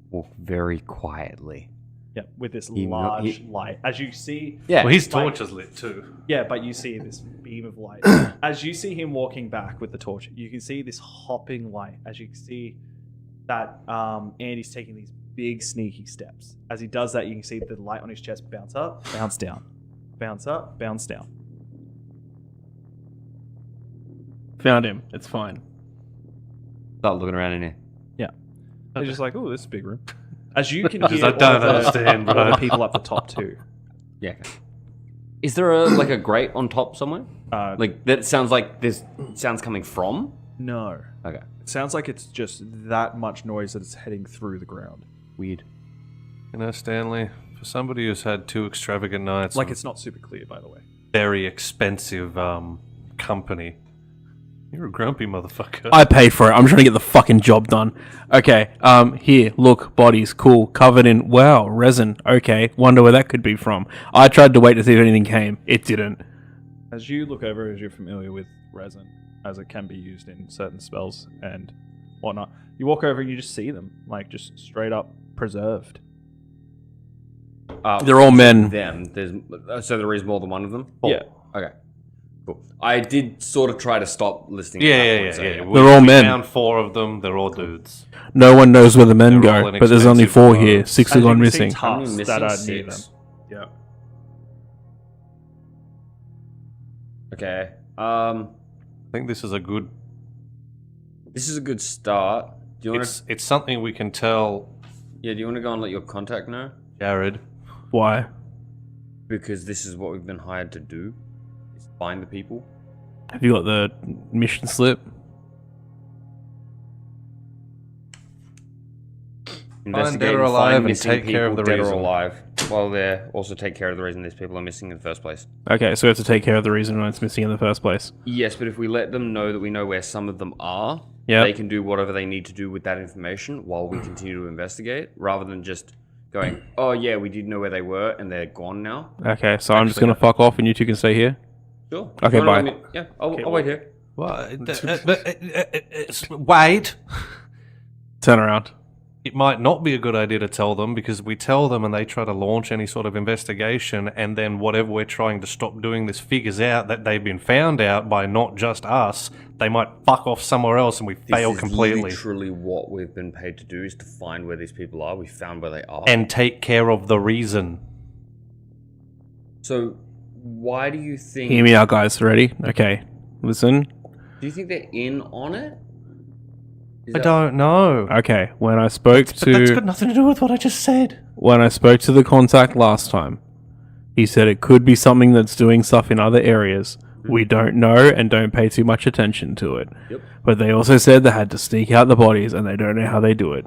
walk very quietly. Yep, with this He- large he- light. As you see, Yeah. Well, his like- torch is lit too. yeah, but you see this beam of light. As you see him walking back with the torch, you can see this hopping light. As you can see that Andy's taking these big sneaky steps. As he does that, you can see the light on his chest bounce up, bounce down, bounce up, bounce down. Found him. It's fine. Start looking around in here. Yeah, they're just like, oh, this is a big room. As you can Because hear, I don't all the- understand, all bro. the people up the top too. Yeah. Okay. Is there a grate on top somewhere? Like that sounds like there's sounds coming from. No, Okay. it sounds like it's just that much noise that it's heading through the ground. Weird. You know, Stanley, for somebody who's had 2 extravagant nights, Like of it's not super clear, by the way. very expensive company, you're a grumpy motherfucker. I paid for it. I'm trying to get the fucking job done. Okay, here, look, bodies, cool, covered in, wow, resin. Okay, wonder where that could be from. I tried to wait to see if anything came. It didn't. As you look over, as you're familiar with resin, as it can be used in certain spells and whatnot, you walk over and you just see them, like just straight up preserved. They're all men. Them. There's so there is more than one of them. Yeah. Okay. Cool. I did sort of try to stop listening. Yeah, at that yeah, point, yeah, so yeah. They're all we men. found 4 of them. They're all dudes. No one knows where the men They're all go, but there's only inexpensive 4 here. clothes. 6 As have you gone can see missing. How many tusks that are missing? near them. 6. Yeah. Okay. I think this is a good. This is a good start. Do you want to? It's something we can tell Yeah. Do you want to go and let your contact know? Jared. Why? Because this is what we've been hired to do: is find the people. Have you got the mission slip? Investigate dead or and alive find and missing take care of people, the dead reason. or alive. While there, also take care of the reason these people are missing in the first place. Okay, so we have to take care of the reason why it's missing in the first place. Yes, but if we let them know that we know where some of them are, Yep. they can do whatever they need to do with that information while we continue to investigate, rather than just going, oh yeah, we did know where they were and they're gone now. Okay, so I'm just gonna fuck off and you two can stay here? Sure. Okay, You wanna bye. let me- Yeah, I'll wait here. Wait. Turn around. It might not be a good idea to tell them because we tell them and they try to launch any sort of investigation, and then whatever we're trying to stop doing this figures out that they've been found out by not just us. They might fuck off somewhere else and we fail This is completely. literally what we've been paid to do, is to find where these people are. We found where they are. And take care of the reason. So, why do you think? Hear me out, guys. Ready? Okay. Listen. Do you think they're in on it? Is I that- don't know. Okay, when I spoke But that's got to nothing to do with what I just said. the contact last time, he said it could be something that's doing stuff in other areas. We don't know and don't pay too much attention to it. Yep. But they also said they had to sneak out the bodies and they don't know how they do it.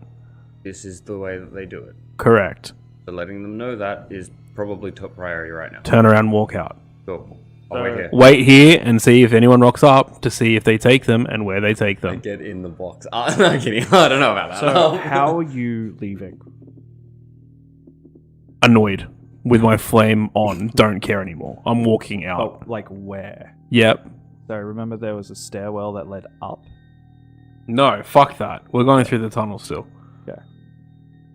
This is the way that they do it. Correct. So letting them know that is probably top priority right now. Turn around, walk out. Cool. I'll wait here. Wait here and see if anyone rocks up to see if they take them and where they take I them. get in the box. I'm not kidding. I don't know about that. So how are you leaving? Annoyed with my flame on. Don't care anymore. I'm walking Oh, out. like where? Yep. So remember there was a stairwell that led up? No, fuck that. We're going through the tunnel still. Yeah.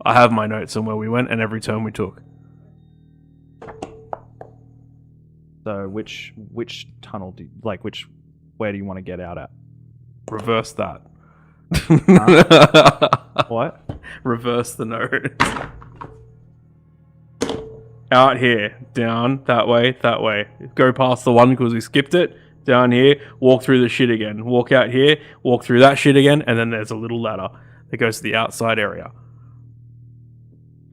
I have my notes on where we went and every turn we took. So which tunnel do you, like where do you want to get out at? Reverse that. What? Reverse the note. Out here, down, that way. Go past the one because we skipped it. Down here, walk through the shit again. Walk out here, walk through that shit again, and then there's a little ladder that goes to the outside area.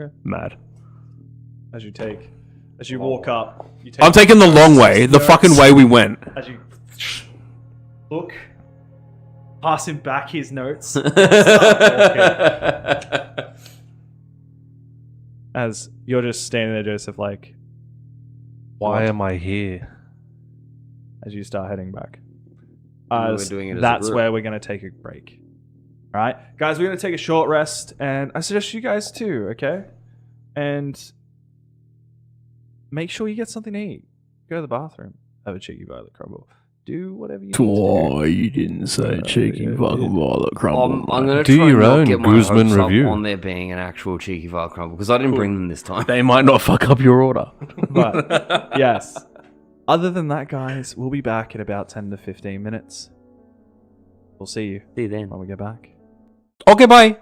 Okay. Mad. As you walk up, you take I'm taking the long way, the fucking way we went. As you look, pass him back his notes. As you're just standing there, Joseph, like, Why am I here? as you start heading back. We're As doing it as a that's group. where we're going to take a break. All right, guys, we're going to take a short rest, and I suggest you guys too, okay? And make sure you get something to eat. Go to the bathroom. Have a cheeky violet crumble. Do whatever you need to do. you didn't say cheeky fucking violet I'm gonna Do try your and not own get my Guzman hopes up review. on there being an actual cheeky violet crumble because I didn't bring them this time. They might not fuck up your order. But yes. Other than that, guys, we'll be back in about 10 to 15 minutes. We'll see you See you then. when we get back. Okay, bye.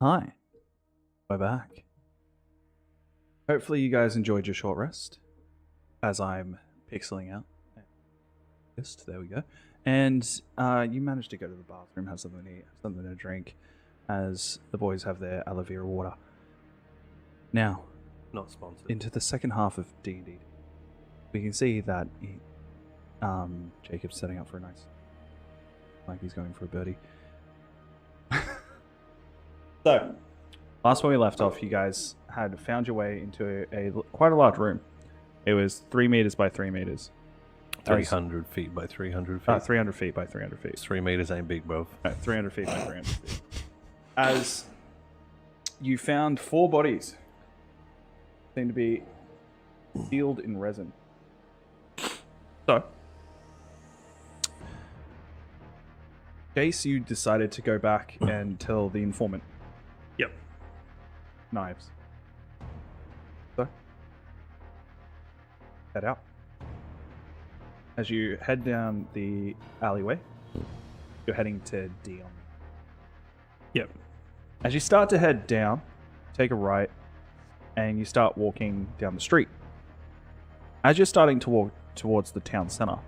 Hi, we're back. Hopefully you guys enjoyed your short rest, as I'm pixeling out. Just there we go. And you managed to go to the bathroom, have something to eat, have something to drink, as the boys have their aloe vera water. Now, Not sponsored. into the second half of D&D, we can see that Jacob's setting up for a nice, like he's going for a birdie. So, last when we left off, you guys had found your way into quite a large room. It was 3 meters by 3 meters. 300 feet by 300 feet. 300 feet by 300 feet. 3 meters ain't big, bro. No, 300 feet by 300 feet. As you found 4 bodies, seem to be sealed in resin. So, Jace, you decided to go back and tell the informant. Yep. Knives. So, head out. As you head down the alleyway, you're heading to Dion. Yep. As you start to head down, take a right, and you start walking down the street. As you're starting to walk towards the town center,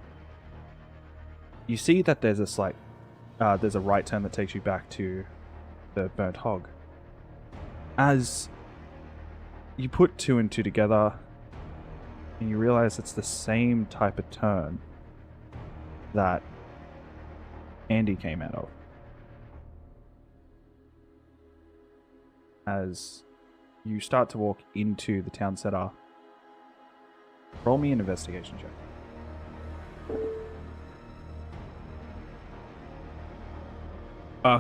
you see that there's a right turn that takes you back to the Burnt Hog. As you put 2 and 2 together, and you realize it's the same type of turn that Andy came out of. As you start to walk into the town center, roll me an investigation check.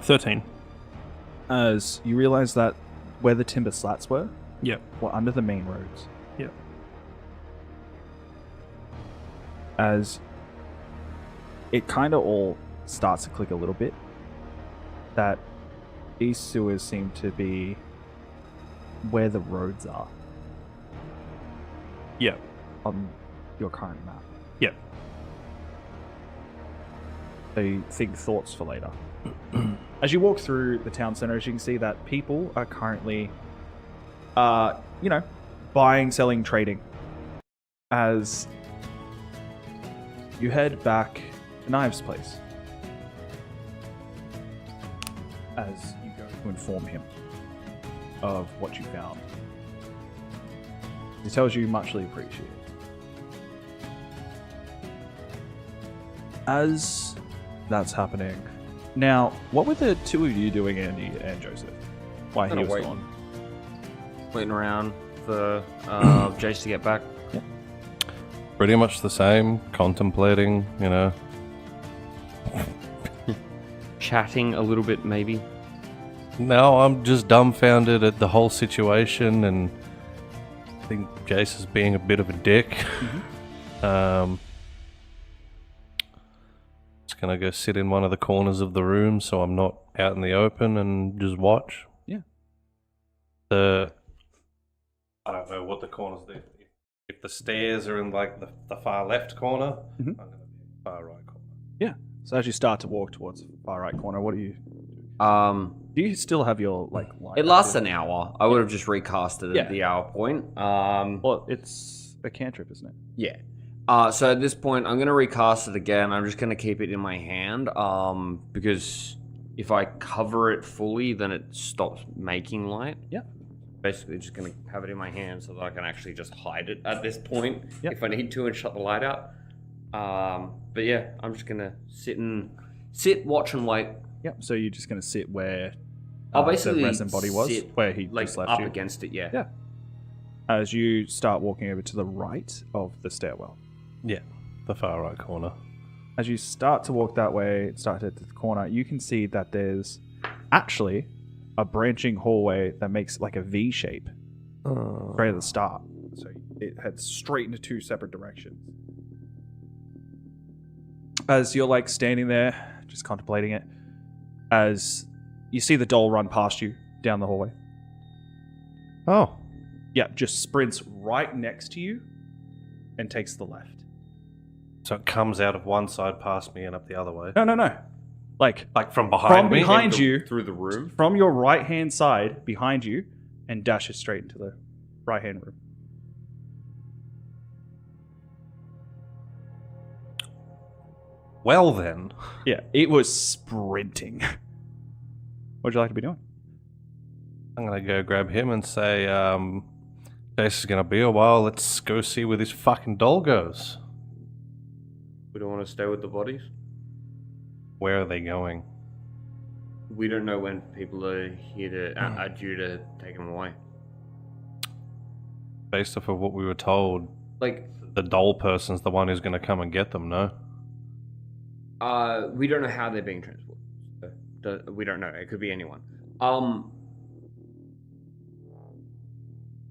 13. As you realize that where the timber slats were Yep. under the main roads. Yep. As it kind of all starts to click a little bit, that these sewers seem to be where the roads are Yep. on your current map. Yep. So you think thoughts for later. As you walk through the town center, as you can see that people are currently, buying, selling, trading. As you head back to Knives' place, as you go to inform him of what you found. He tells you muchly appreciated. As that's happening, now, what were the 2 of you doing, Andy and Joseph? Why he Kinda was waiting. gone? Waiting around for Jace to get back. Pretty much the same. Contemplating, Chatting a little bit, maybe. No, I'm just dumbfounded at the whole situation, and I think Jace is being a bit of a dick. Just gonna go sit in one of the corners of the room so I'm not out in the open and just watch. Yeah. I don't know what the corners do. If the stairs are in like the far left corner, Mhm. I'm gonna be far right corner. Yeah. So as you start to walk towards the far right corner, what do you... Um, Do you still have your, light it lasts active? an hour. I would have just recasted it Yeah. at the hour point. Well, it's a cantrip, isn't it? Yeah. So at this point, I'm going to recast it again. I'm just going to keep it in my hand because if I cover it fully, then it stops making light. Yeah. Basically, just going to have it in my hand so that I can actually just hide it at this point Yep. if I need to and shut the light out. But yeah, I'm just going to sit, watch, and wait. Yep. So you're just going to sit where I'll basically the resin body was, sit, where he like just left up you. against it, yeah. Yeah. As you start walking over to the right of the stairwell. Yeah, the far right corner. As you start to walk that way, start to hit the corner, you can see that there's actually a branching hallway that makes like a V shape right at the start. So it heads straight into 2 separate directions. As you're like standing there, just contemplating it, as you see the doll run past you down the hallway. Oh, Yeah, just sprints right next to you and takes the left. so it comes out of one side past me and up the other way. No. Like from behind me? behind you, Through the room? from your right-hand side behind you, and dashes straight into the right-hand room. Well then. Yeah, it was sprinting. What'd you like to be doing? I'm gonna go grab him and say, this is gonna be a while. Let's go see where this fucking doll goes. We don't want to stay with the bodies? Where are they going? We don't know when people are here to are due to take them away. Based off of what we were told, Like, the doll person's the one who's gonna come and get them, no? we don't know how they're being transported. We don't know. It could be anyone.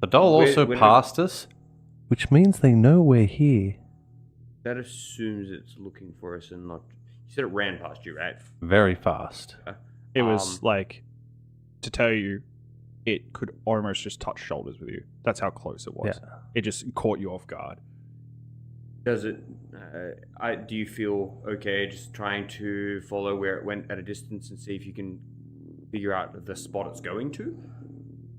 The doll We're- also we're not- passed us, which means they know we're here. That assumes it's looking for us and not. You said it ran past you, right? Very fast. It was like, to tell you, it could almost just touch shoulders with you. That's how close it was. Yeah. It just caught you off guard. Does it? Do you feel okay just trying to follow where it went at a distance and see if you can figure out the spot it's going to?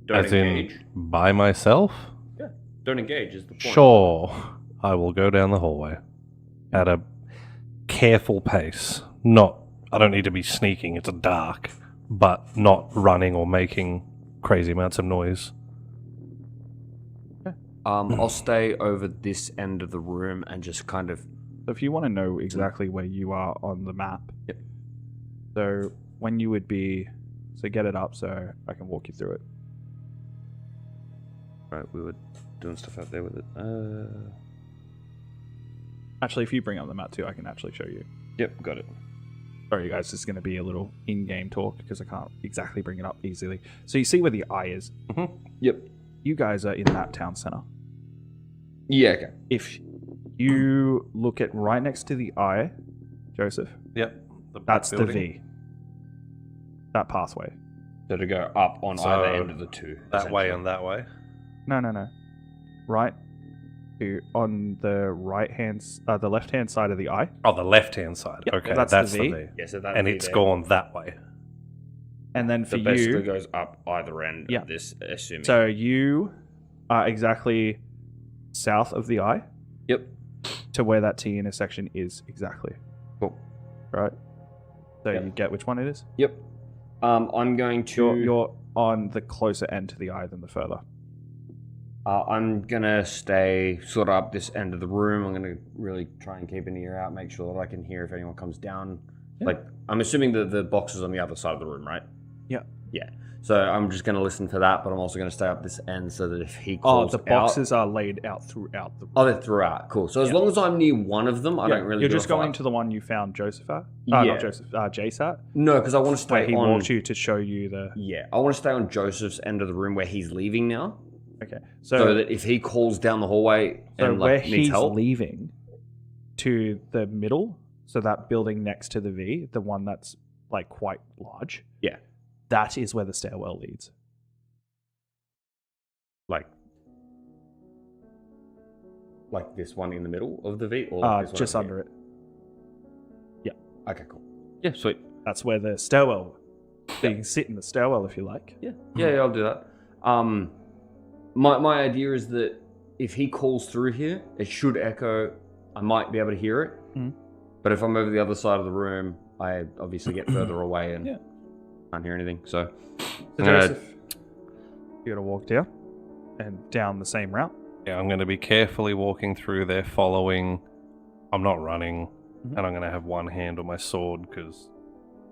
Don't As engage. in, by myself? Yeah. Don't engage is the point. Sure. I will go down the hallway at a careful pace. I don't need to be sneaking, it's dark, but not running or making crazy amounts of noise. I'll stay over this end of the room and just kind of. So if you want to know exactly where you are on the map, Yep. So when you would be, so get it up so I can walk you through it. Right, we were doing stuff out there with it. Actually, if you bring up the map too, I can actually show you. Yep, got it. Sorry, guys, this is going to be a little in-game talk because I can't exactly bring it up easily. So you see where the eye is. Yep. You guys are in that town center. Yeah, okay. If you look at right next to the eye, Joseph, Yep. that's the building. V. That pathway. So to go up on So, either end of the two. That way essentially. and that way. No. Right on the the left-hand side of the eye. Oh, the left-hand side. Yep, Okay, that's that's, the the V. V. Yeah, so that And it's gone that way. And then for So basically you, goes up either end Yeah. of this, assuming. so you are exactly south of the eye Yep. to where that T intersection is exactly. Cool. Right? So Yep. you get which one it is? Yep. I'm going to. You're on the closer end to the eye than the further. I'm gonna stay sort of up this end of the room. I'm gonna really try and keep an ear out, make sure that I can hear if anyone comes down. Yeah. Like, I'm assuming that the box is on the other side of the room, right? Yeah. Yeah. So I'm just gonna listen for that, but I'm also gonna stay up this end so that if he Oh, calls the boxes are laid out throughout the room. Oh, they're throughout. Cool. So as long as I'm near one of them, I don't really. You're give just a fuck. going to the one you found Joseph at? Yeah. Not Joseph, Jace at? No, because I want to stay Where he on. walked you to show you the... Yeah, I want to stay on Joseph's end of the room where he's leaving now, Okay. so that if he calls down the hallway So and where like needs he's help, leaving to the middle, so that building next to the V, the one that's like quite large, yeah, that is where the stairwell leads. like this one in the middle of the V, or like this one Just over under it. here? Okay, cool. Yeah, sweet. That's where the stairwell. So you can sit in the stairwell if you like. Yeah, I'll do that. My idea is that if he calls through here, it should echo. I might be able to hear it, Mhm. but if I'm over the other side of the room, I obviously get further away and Yeah. can't hear anything. So So I'm gonna- Joseph, you gotta walk down and down the same route. Yeah, I'm going to be carefully walking through there, following. I'm not running, Mhm. and I'm going to have one hand on my sword because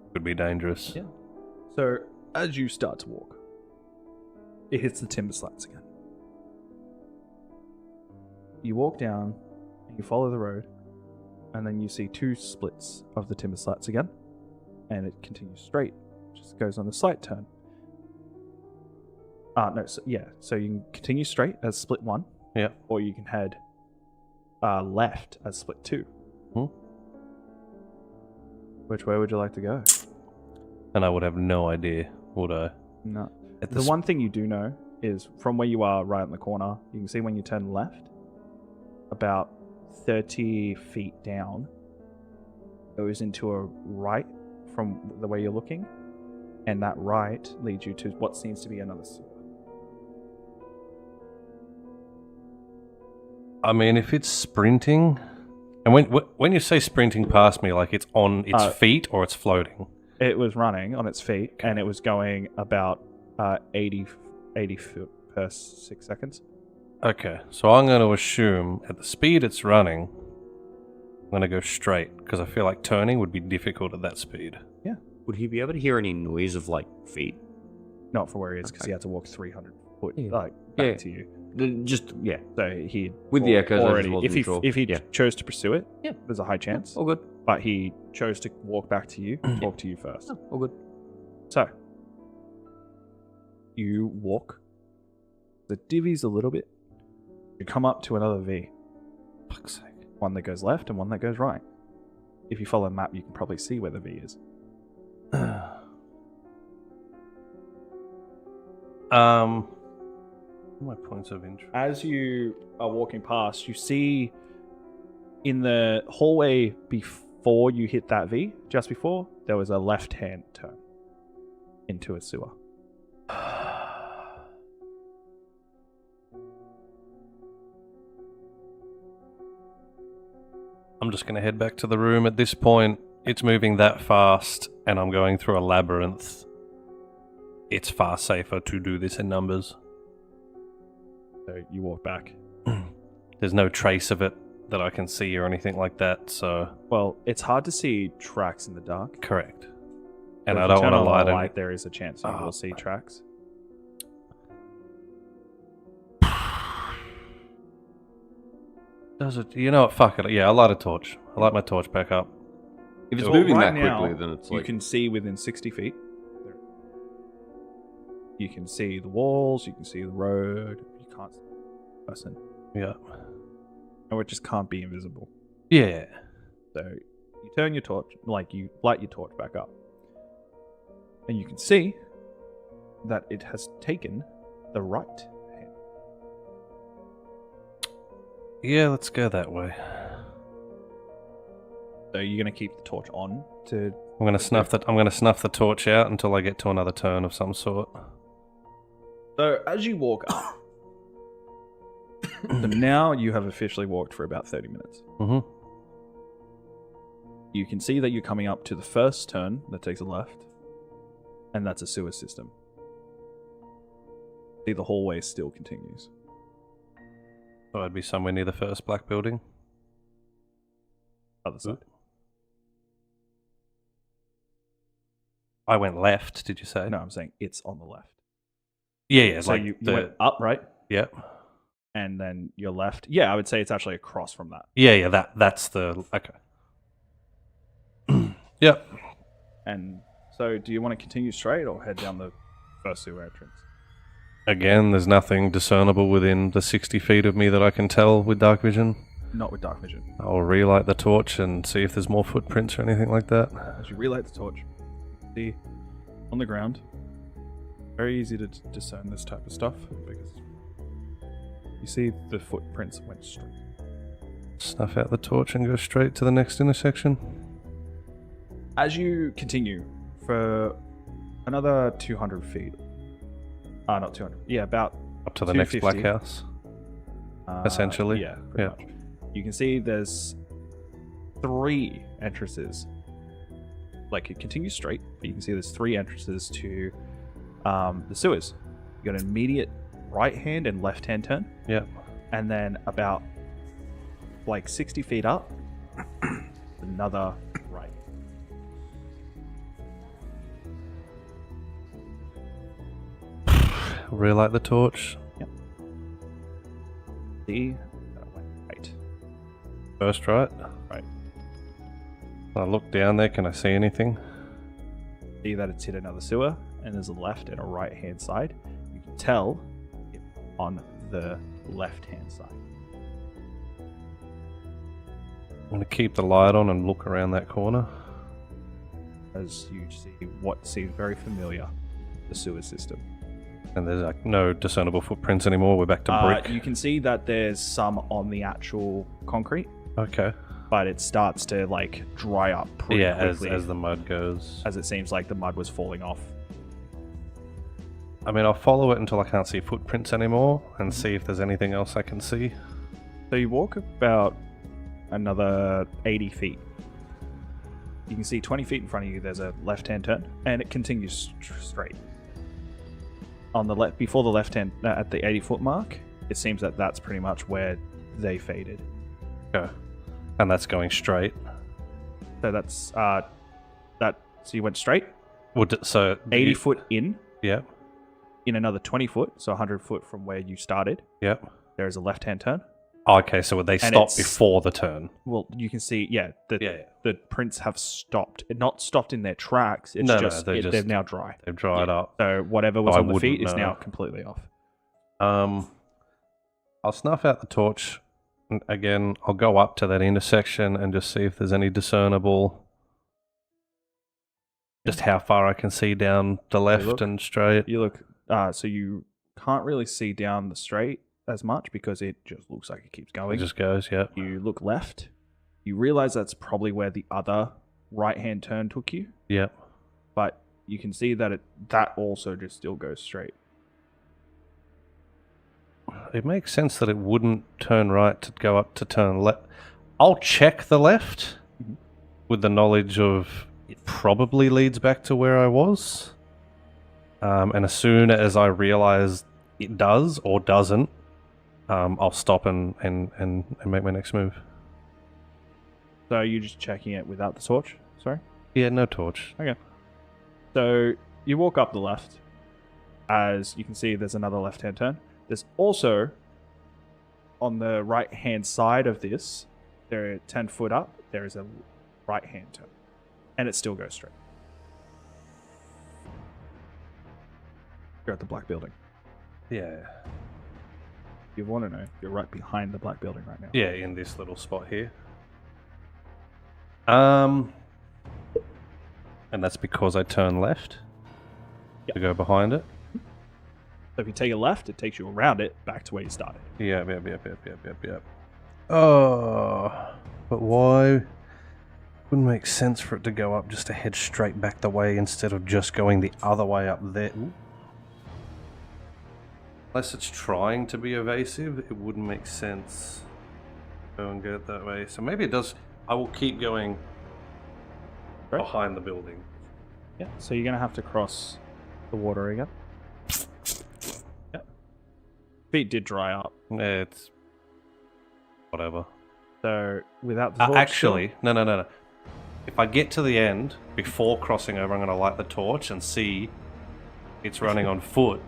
it could be dangerous. Yeah. So as you start to walk, it hits the timber slats again. You walk down and you follow the road, and then you see two splits of the timber slats again, and it continues straight, just goes on a slight turn. So you can continue straight as split one, Yeah. or you can head left as split two. Hmm. Which way would you like to go? And I would have no idea, would I? No. At The this- one thing you do know is from where you are right in the corner, you can see when you turn left, about 30 feet down, goes into a right from the way you're looking, and that right leads you to what seems to be another sewer. I mean, if it's sprinting, and when you say sprinting past me, like it's on its feet or it's floating? It was running on its feet, and it was going about 80 foot per 6 seconds. Okay, so I'm going to assume at the speed it's running, I'm going to go straight, because I feel like turning would be difficult at that speed. Yeah. Would he be able to hear any noise of like feet? Not for where he is, because he had to walk 300 foot Yeah. back Yeah. to you. Just yeah. So he With the echoes, I just already. wasn't sure. If he Yeah. chose to pursue it, Yeah. there's a high chance. All good. But he chose to walk back to you, talk to you first. Oh, all good. So you walk. The divvies a little bit. You come up to another V. Fuck's sake. One that goes left and one that goes right. If you follow the map, you can probably see where the V is. My points of interest. As you are walking past, you see in the hallway before you hit that V, just before, there was a left-hand turn into a sewer. I'm just going to head back to the room. At this point, it's moving that fast, and I'm going through a labyrinth. It's far safer to do this in numbers. So you walk back. There's no trace of it that I can see or anything like that, so... Well, it's hard to see tracks in the dark. Correct. And So I if you don't turn want to on the light it. there is a chance you will see tracks. Does it? You know what? Fuck it. Yeah, I'll light a torch. I'll light my torch back up. If it's Well, moving right that now, quickly, then it's you like can see within 60 feet. You can see the walls, you can see the road, you can't see the person. Yeah. Or it just can't be invisible. Yeah. So you turn your torch, like you light your torch back up. And you can see that it has taken the right hand. Yeah, let's go that way. So you're going to keep the torch on to... I'm gonna snuff the torch out until I get to another turn of some sort. So as you walk up, so now you have officially walked for about 30 minutes. Mm-hmm. You can see that you're coming up to the first turn that takes a left, and that's a sewer system. See, the hallway still continues. So I'd be somewhere near the first black building. Other side. I went left, did you say? No, I'm saying it's on the left. Yeah, So like you went up, right? Yep. And then your left. Yeah, I would say it's actually across from that. Yeah, that's the... Okay. Yep. And so do you want to continue straight or head down the first sewer entrance? Again, there's nothing discernible within the 60 feet of me that I can tell with dark vision. Not with dark vision. I'll relight the torch and see if there's more footprints or anything like that. As you relight the torch, see on the ground, very easy to discern this type of stuff because you see the footprints went straight. Snuff out the torch and go straight to the next intersection. As you continue for another 200 feet, not 200, yeah, about Up to the next black 250. house. Essentially. Yeah, pretty much. You can see there's 3 entrances. Like it continues straight, but you can see there's 3 entrances to the sewers. You got an immediate right hand and left hand turn, Yep. and then about like 60 feet up, another right. Relight the torch. See, that went right. First right. Right. I look down there, can I see anything? See that it's hit another sewer, and there's a left and a right hand side. You can tell it on the left hand side. I'm going to keep the light on and look around that corner. As you see what seems very familiar, the sewer system. And there's like no discernible footprints anymore. We're back to brick. You can see that there's some on the actual concrete, Okay. but it starts to like dry up pretty Yeah, quickly as the mud goes. as it seems like the mud was falling off. I mean, I'll follow it until I can't see footprints anymore and see if there's anything else I can see. So you walk about another 80 feet. You can see 20 feet in front of you, there's a left-hand turn, and it continues straight. On the left, before the left-hand, at the 80-foot mark, it seems that that's pretty much where they faded. Okay. And that's going straight. So that's, so you went straight, So 80 foot in Yep. another 20 foot, so 100 foot from where you started, Yep. there is a left-hand turn. Okay, so they stop it's- before the turn. Well, you can see, Yeah. the prints have stopped. Not stopped in their tracks. It's No, they're now dry. They've dried up. So whatever was I on the feet wouldn't is know. now completely off. I'll snuff out the torch. And again, I'll go up to that intersection and just see if there's any discernible. Just how far I can see down the left look. and straight. You look, so you can't really see down the straight as much because it just looks like it keeps It going. just goes, yep. You look left. You realize that's probably where the other right-hand turn took you, Yep. but you can see that that also just still goes straight. It makes sense that it wouldn't turn right to go up to turn left. I'll check the left with the knowledge of it probably leads back to where I was. And as soon as I realize it does or doesn't, I'll stop and make my next move. So you're just checking it without the torch? Sorry? Yeah, no torch. Okay. So you walk up the left. As you can see, there's another left-hand turn. There's also, on the right-hand side of this, there are 10 foot up, there is a right-hand turn. And it still goes straight. You're at the black building. Yeah. You want to know, you're right behind the black building right now. Yeah, in this little spot here. And that's because I turn left to go behind it. So if you take a left, it takes you around it, back to where you started. Yep. Oh, but why? Wouldn't make sense for it to go up just to head straight back the way instead of just going the other way up there. Ooh. Unless it's trying to be evasive, it wouldn't make sense. Go and go it that way. So maybe it does. I will keep going behind the building. Yeah, so you're going to have to cross the water again. Yep. Feet did dry up. It's whatever. So without the torch Actually, no. If I get to the end before crossing over, I'm going to light the torch and see it's running on foot.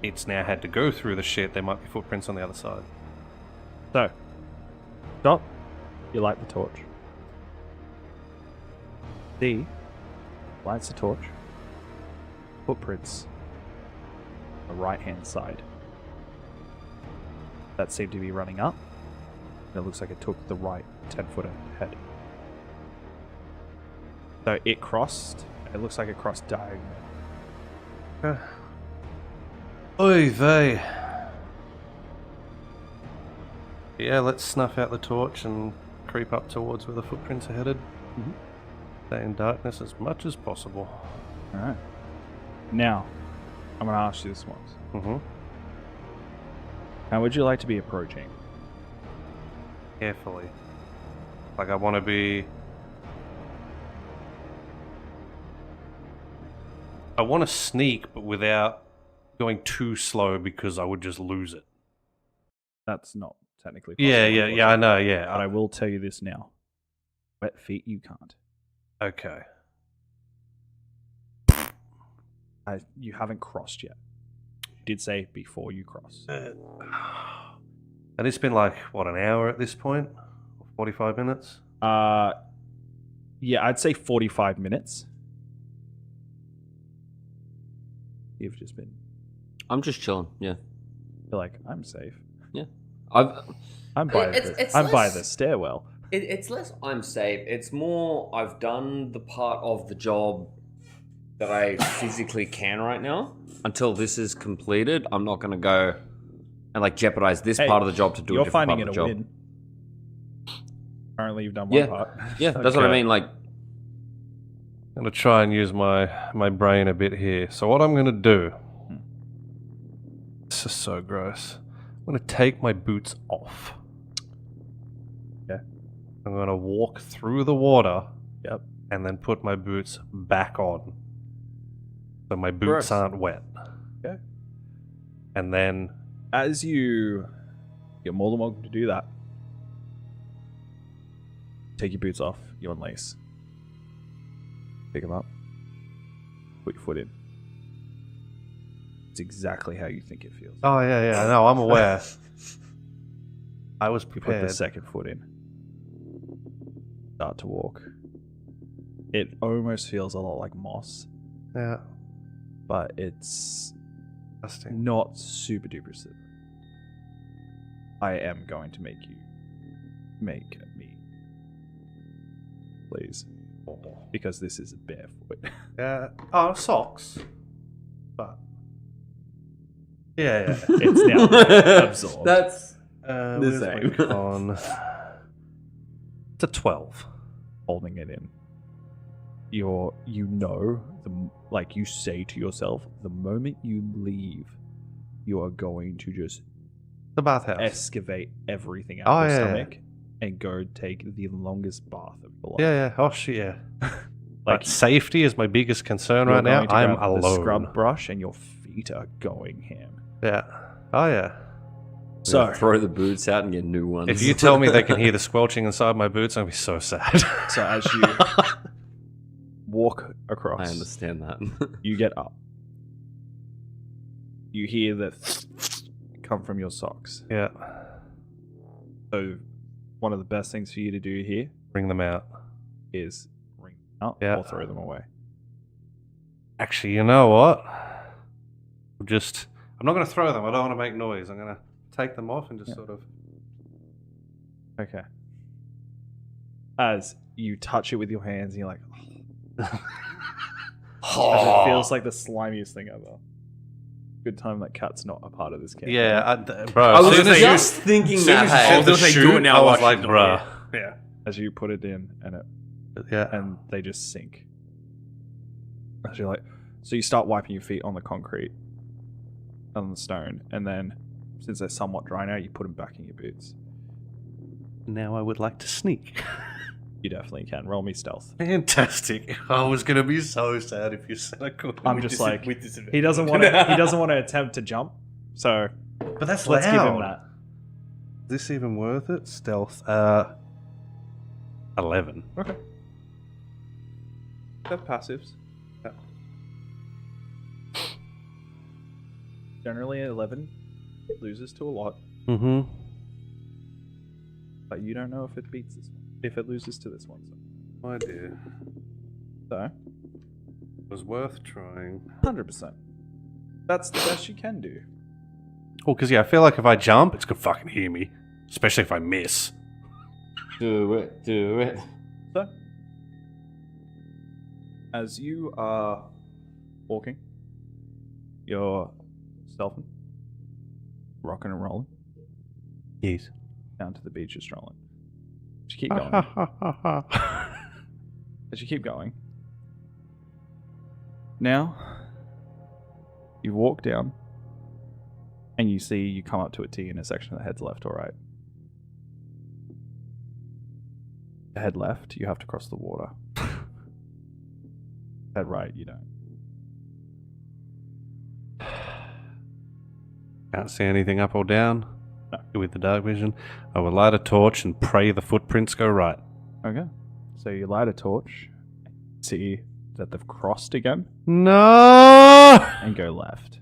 It's now had to go through the shit. There might be footprints on the other side. So, stop. You light the torch. D lights the torch. Footprints on the right-hand side. That seemed to be running up. And it looks like it took the right 10-foot ahead. So it crossed. It looks like it crossed diagonally. Oy vey. Yeah, let's snuff out the torch and creep up towards where the footprints are headed. Stay in darkness as much as possible. Alright. Now, I'm going to ask you this once. How would you like to be approaching? Carefully. Like I want to be... I want to sneak, but without going too slow because I would just lose it. That's not technically possible. Yeah, I know, yeah. But I will tell you this now. Wet feet, you can't. Okay. You haven't crossed yet. You did say before you cross. And it's been like, what, an hour at this point? 45 minutes? Yeah, I'd say 45 minutes. You've just been... I'm just chilling. Yeah. You're like, I'm safe. Yeah. I'm by It's the stairwell. It's less I'm safe. It's more I've done the part of the job that I physically can right now. Until this is completed, I'm not going to go and like jeopardize this Hey, part of the job to do a you're different finding part it of a the job. win. Currently, you've done one Yeah. part. Yeah, that's what I Okay. mean. Like, I'm gonna try and use my brain a bit here. So what I'm gonna do? This is so gross. I'm gonna take my boots off. Okay. I'm gonna walk through the water. Yep. And then put my boots back on. So my boots Gross. aren't wet. Okay. And then As you're more than welcome to do that. Take your boots off. You unlace. Pick them up. Put your foot in. It's exactly how you think it feels. oh yeah, no, I'm aware. I was You put the prepared. second foot in. Start to walk. It almost feels a lot like moss, Yeah. but it's Disgusting. not super duper slippery. I am going to make you make me, please, because this is a barefoot. Yeah. Oh, socks. But yeah. It's now absorbed. That's Where's my same. con? It's a 12. Holding it in. Like you say to yourself, the moment you leave, you are going to just The bathhouse. excavate everything out Oh, of your yeah, stomach and go take the longest bath of your life. Yeah. Oh shit, yeah. Like, Like safety is my biggest concern you're right now. going to I'm grab the alone. scrub brush and your feet are going ham. Yeah. Oh yeah. So, throw the boots out and get new ones. If you tell me they can hear the squelching inside my boots, I'm gonna be so sad. so as you walk across, I understand that. you get up. You hear the come from your socks. Yeah. So, one of the best things for you to do here Bring them out. is ring them out Yeah. or throw them away. Actually, you know what? I'm not gonna throw them. I don't want to make noise. I'm gonna take them off and just sort of. Okay. As you touch it with your hands, and you're like, as it feels like the slimiest thing ever. Good time that cat's not a part of this campaign. Yeah, bro. I was as soon as just thinking soon that. as Hey, you you said said the say, shoot, do it now, I was watch like, it, bruh. Yeah. As you put it in Yeah. and they just sink. As you're like, so you start wiping your feet on the concrete, on the stone, and then since they're somewhat dry now, you put them back in your boots. Now I would like to sneak. You definitely can. Roll me stealth. Fantastic. I was gonna be so sad if you said I couldn't. I'm just like, he doesn't want to. He doesn't want to attempt to jump. So But that's let's give him loud. that. Is this even worth it? Stealth. 11. Okay. They're passives. Yeah. Generally, 11 loses to a lot, Mm-hmm. but you don't know if it beats this one. If it loses to this one, My dear. so It was worth trying. 100%. That's the best you can do. Well, because, yeah, I feel like if I jump, it's gonna fucking hear me. Especially if I miss. do it, do it. So, as you are walking, you're stealthing, rocking and rolling Yes. down to the beach. You're strolling. As you keep going, as you keep going. Now, you walk down, and you see you come up to a T intersection that heads left or right. To head left, you have to cross the water. Head right, you don't. Can't see anything up or down. No. With the dark vision. I will light a torch and pray the footprints go right. Okay. So you light a torch, see that they've crossed again, No! and go left.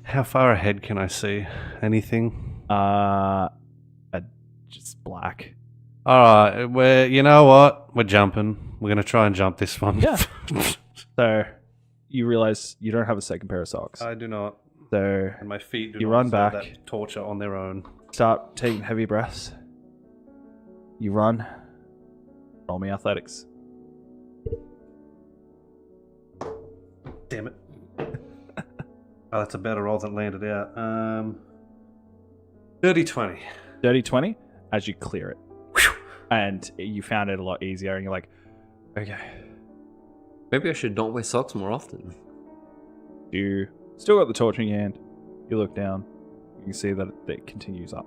How far ahead can I see? Anything? Just black. Alright, you know what? We're jumping. We're gonna try and jump this one. Yeah. So you realize you don't have a second pair of socks. I do not. So And my feet do You not run serve back. that torture on their own. start taking heavy breaths. You run. Roll me athletics. Damn it. Oh, that's a better roll than landed out. Dirty 20. Dirty 20 as you clear it. And you found it a lot easier, and you're like, okay. Maybe I should not wear socks more often. You still got the torch in your hand. You look down. You can see that it continues up.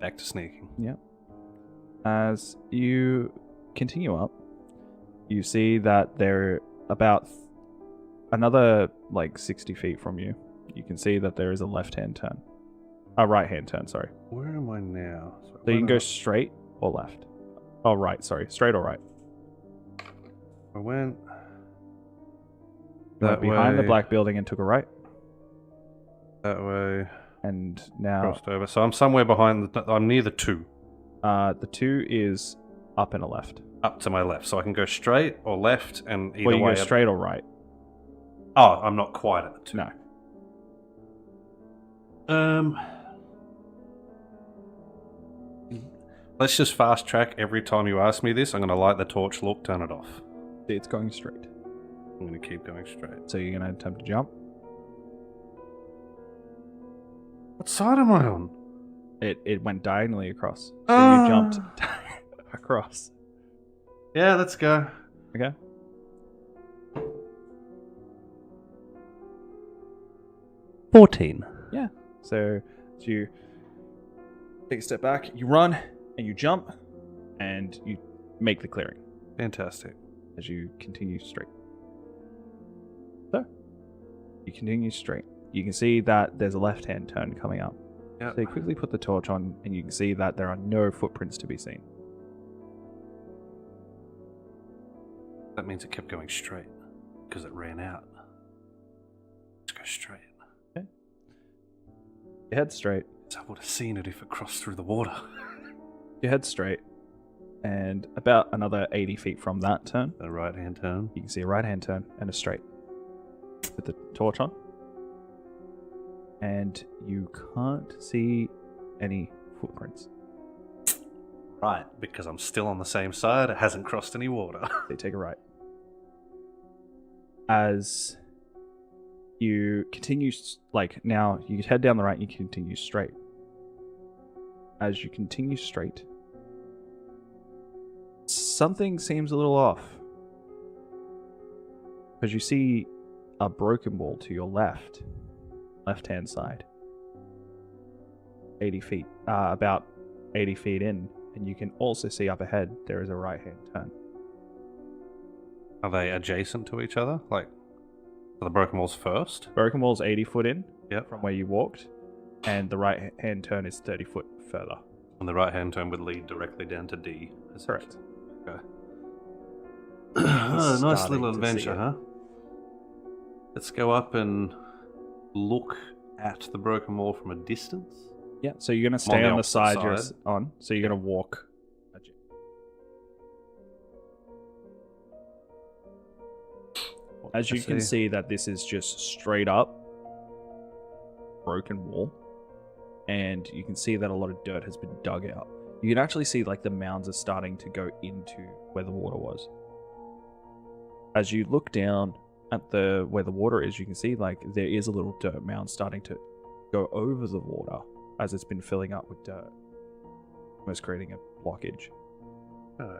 Back to sneaking. Yep. As you continue up, you see that they're about another 60 feet from you. You can see that there is a left-hand turn. A right-hand turn, sorry. Where am I now? So you can go straight or left. Oh, right, sorry. Straight or right. I went You went behind the black building and took a right. that way. And now Crossed over. So I'm somewhere behind. I'm near the 2. the 2 is up and a left. Up to my left. So I can go straight or left and either Well, you way. go straight or right. Oh, I'm not quite at the 2. No. Let's just fast track every time you ask me this. I'm going to light the torch, look, turn it off. It's going straight. I'm going to keep going straight. So you're going to attempt to jump. What side am I on? It went diagonally across. So you jumped across. Yeah, let's go. Okay. Yeah. So you take a step back, you run, and you jump, and you make the clearing Fantastic. as you continue straight. So you continue straight. You can see that there's a left-hand turn coming up. Yeah. So you quickly put the torch on, and you can see that there are no footprints to be seen. That means it kept going straight because it ran out. Let's go straight. You head straight. So I would have seen it if it crossed through the water. You head straight, and about another 80 feet from that turn, A right-hand turn. you can see a right-hand turn and a straight. Put the torch on, and you can't see any footprints. Right, because I'm still on the same side. It hasn't crossed any water. They take a right. As you continue, now you head down the right and you continue straight. As you continue straight, something seems a little off. Because you see a broken wall to your left-hand side. 80 feet, about 80 feet in. And you can also see up ahead, there is a right-hand turn. Are they adjacent to each other? Like, are the broken walls first? Broken wall's 80 foot in Yep. from where you walked, and the right-hand turn is 30 foot further. And the right-hand turn would lead directly down to D. Correct. Okay. Oh, nice Starting little to see adventure, it. huh? Let's go up and look at the broken wall from a distance. Yeah, so you're going to I'm on stay the on the opposite side you're side. on, so you're going to walk. As you can see that this is just straight up broken wall, and you can see that a lot of dirt has been dug out. You can actually see the mounds are starting to go into where the water was. As you look down at where the water is, you can see there is a little dirt mound starting to go over the water as it's been filling up with dirt, almost creating a blockage. Oh.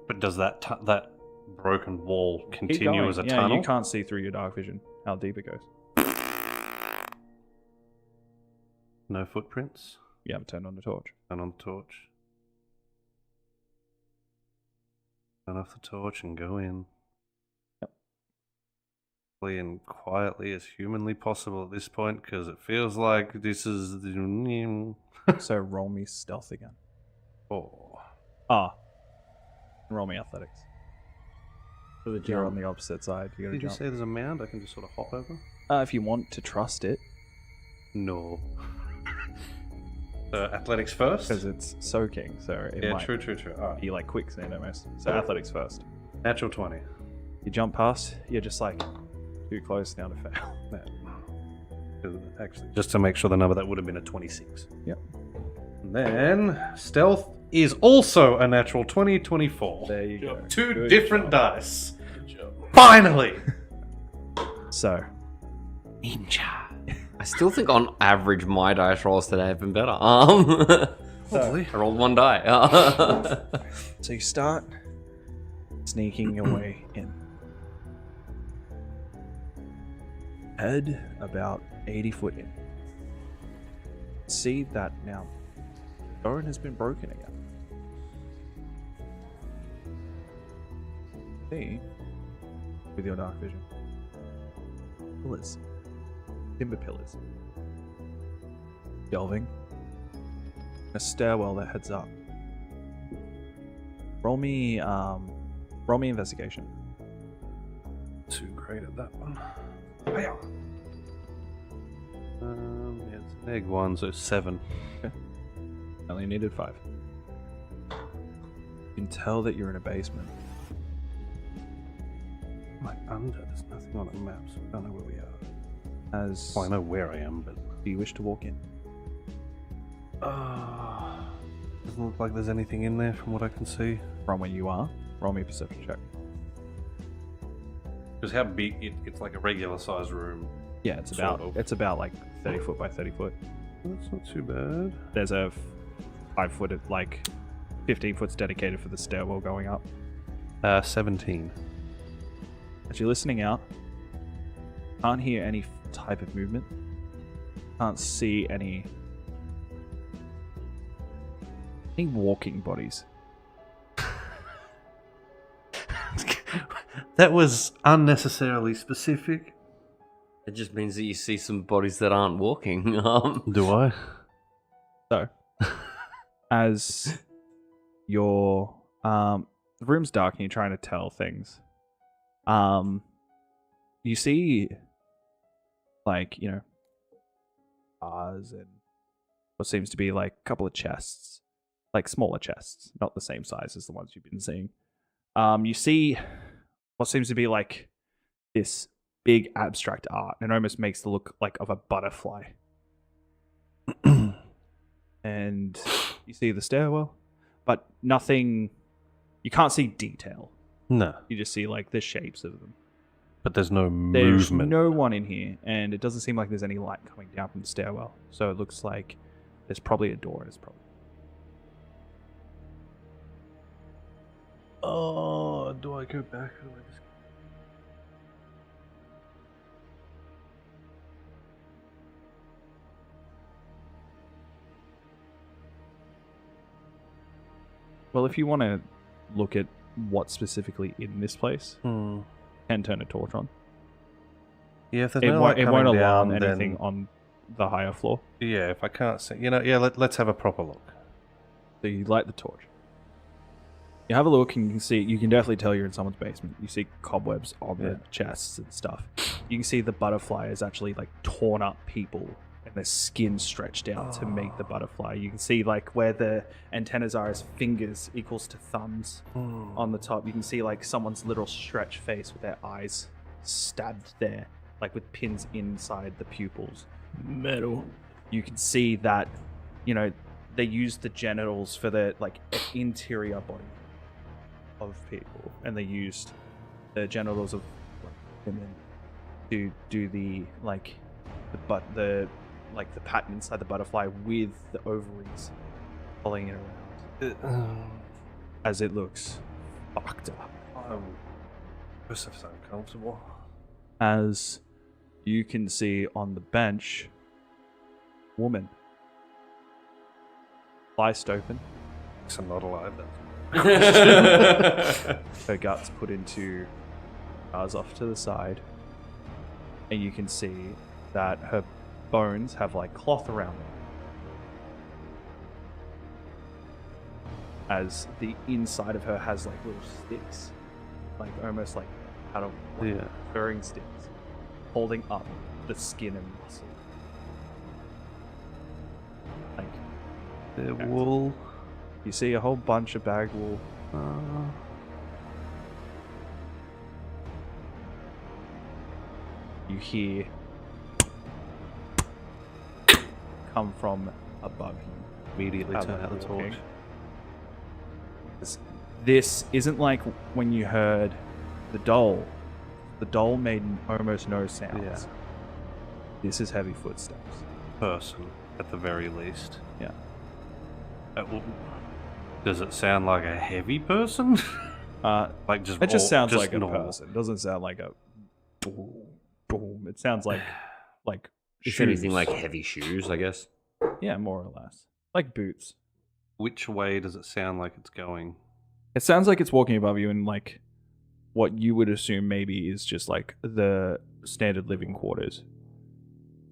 But does that broken wall Keep continue going. as a yeah, tunnel? you can't see through your dark vision how deep it goes. No footprints? You haven't turned on the torch. Turn on the torch. Turn off the torch and go in. Yep. And quietly as humanly possible at this point, because it feels like this is the... So roll me stealth again. Oh. Roll me athletics. For the You're on jump. the opposite side. You gotta Did you jump. say there's a mound I can just sort of hop over? If you want to trust it, No. Athletics first? because it's soaking, so it Yeah, might true. Alright. be quicksand almost. So athletics first. Natural 20. You jump past, you're just too close now to fail. Actually, just to make sure the number, that would have been a 26. Yep. And then, stealth is also a natural 20, 24. There you go. Two Good different job. dice. Finally! So, Ninja. I still think on average my dice rolls today have been better. Probably. I rolled 1 die. So you start sneaking your way in. Head about 80 foot in. See that now. The door has been broken again. See, with your dark vision, pillars, timber pillars, delving, a stairwell that heads up. Roll me investigation. Too great at that one. Yeah, it's an egg one, so 7. Only needed 5. You can tell that you're in a basement. Like under, there's nothing on the map, so I don't know where we are. As Well, I know where I am, but do you wish to walk in? doesn't look like there's anything in there from what I can see. From where you are, roll me a perception check. Because how big it's like a regular sized room. Yeah, it's Sort about of. like 30 foot by 30 foot. That's not too bad. There's a 5 foot, like 15 foot's dedicated for the stairwell going up. 17. As you're listening out, can't hear any type of movement. Can't see any walking bodies. That was unnecessarily specific. It just means that you see some bodies that aren't walking. Do I? So, as your the room's dark and you're trying to tell things, you see, like, you know, bars and what seems to be like a couple of chests, like smaller chests, not the same size as the ones you've been seeing. You see what seems to be like this big abstract art, and it almost makes the look like of a butterfly. And you see the stairwell, but nothing. You can't see detail. No. You just see like the shapes of them. But there's no There's movement. no one in here, and it doesn't seem like there's any light coming down from the stairwell. So it looks like there's probably a door. It's probably. Oh, do I go back or do I just... Well, if you want to look at what's specifically in this place, you can turn a torch on. Yeah, if there's It no won't, light it won't coming alarm down, anything then... on the higher floor. Yeah, if I can't see... let's have a proper look. So you light the torch. You have a look and you can see, you can definitely tell you're in someone's basement. You see cobwebs on the chests and stuff. You can see the butterfly is actually like torn up people and their skin stretched out to make the butterfly. You can see like where the antennas are as fingers equals to thumbs on the top. You can see like someone's little stretched face with their eyes stabbed there, like with pins inside the pupils. Metal. You can see that, you know, they use the genitals for the like interior body of people, and they used the genitals of women to do the like the pattern inside the butterfly with the ovaries following it around as it looks fucked up. This is uncomfortable. As you can see on the bench, woman sliced open, I'm not alive. her guts put into jars off to the side, and you can see that her bones have like cloth around them, as the inside of her has like little sticks, like almost like out of burring sticks, holding up the skin and muscle. Like The wool. you see a whole bunch of bag wool. You hear come from above you. Immediately As turn they're out the walking. torch. This isn't like when you heard the doll. The doll made almost no sounds. This is heavy footsteps. Person, at the very least. Yeah. Does it sound like a heavy person? Like just It just sounds just like a normal. person. It doesn't sound like a boom, boom. It sounds like If shoes. anything, like heavy shoes, I guess. Yeah, more or less. Like boots. Which way does it sound like it's going? It sounds like it's walking above you in like what you would assume maybe is just like the standard living quarters.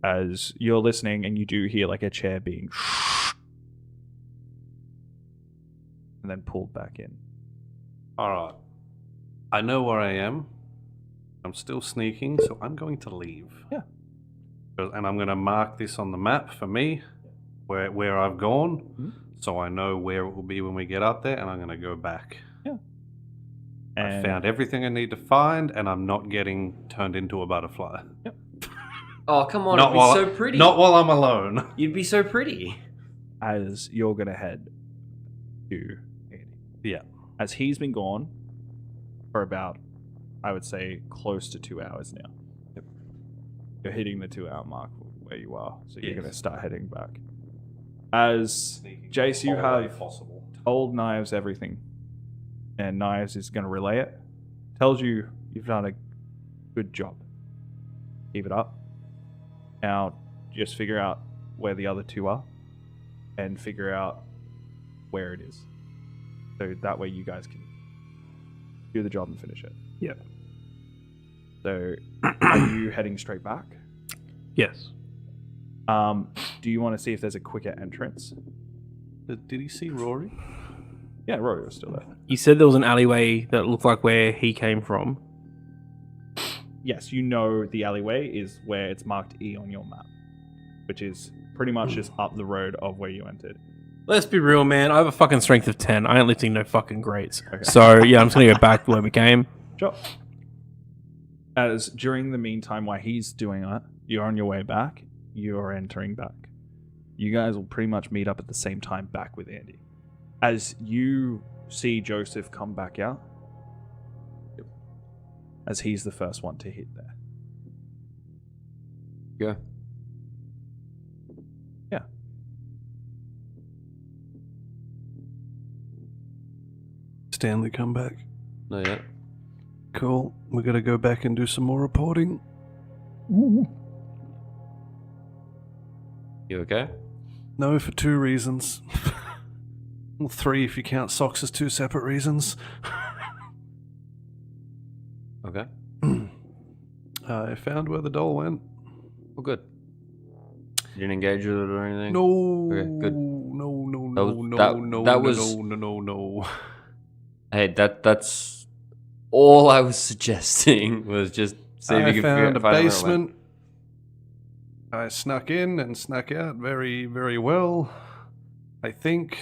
As you're listening and you do hear like a chair being and then pulled back in. Alright. I know where I am. I'm still sneaking, so I'm going to leave. Yeah. And I'm going to mark this on the map for me, where I've gone, so I know where it will be when we get up there, and I'm going to go back. Yeah. I found everything I need to find, and I'm not getting turned into a butterfly. Yep. Oh, come on, Not it'd be while so pretty. Not while I'm alone. You'd be so pretty. As you're gonna head to Andy. Yeah. As he's been gone for about, I would say, close to 2 hours now. Yep. You're hitting the 2 hour mark where you are, so you're Yes. gonna start heading back. As Jace, you have told Knives everything, and Knives is gonna relay it. Tells you you've done a good job. Keep it up. Now, just figure out where the other two are, and figure out where it is. So that way you guys can do the job and finish it. Yep. So, are you heading straight back? Yes. Do you want to see if there's a quicker entrance? Did he see Rory? Yeah, Rory was still there. You said there was an alleyway that looked like where he came from. Yes, you know the alleyway is where it's marked E on your map, which is pretty much just up the road of where you entered. Let's be real, man. I have a fucking strength of 10. I ain't lifting no fucking greats. Okay. So, yeah, I'm just going to go back to where we came. Sure. As during the meantime, while he's doing that, you're on your way back, you're entering back. You guys will pretty much meet up at the same time back with Andy. As you see Joseph come back out, as he's the first one to hit there. Yeah. Yeah. Stanley come back. Not yet. Cool. We gotta go back and do some more reporting. You okay? No, for 2 reasons. Well, 3 if you count socks as 2 separate reasons. Okay. I found where the doll went. Well, good. You didn't engage with it or anything? No. Okay, good. No. That was- No. Hey, that's all I was suggesting was just see if I you could found a find where it went. basement. I snuck in and snuck out very, very well. I think.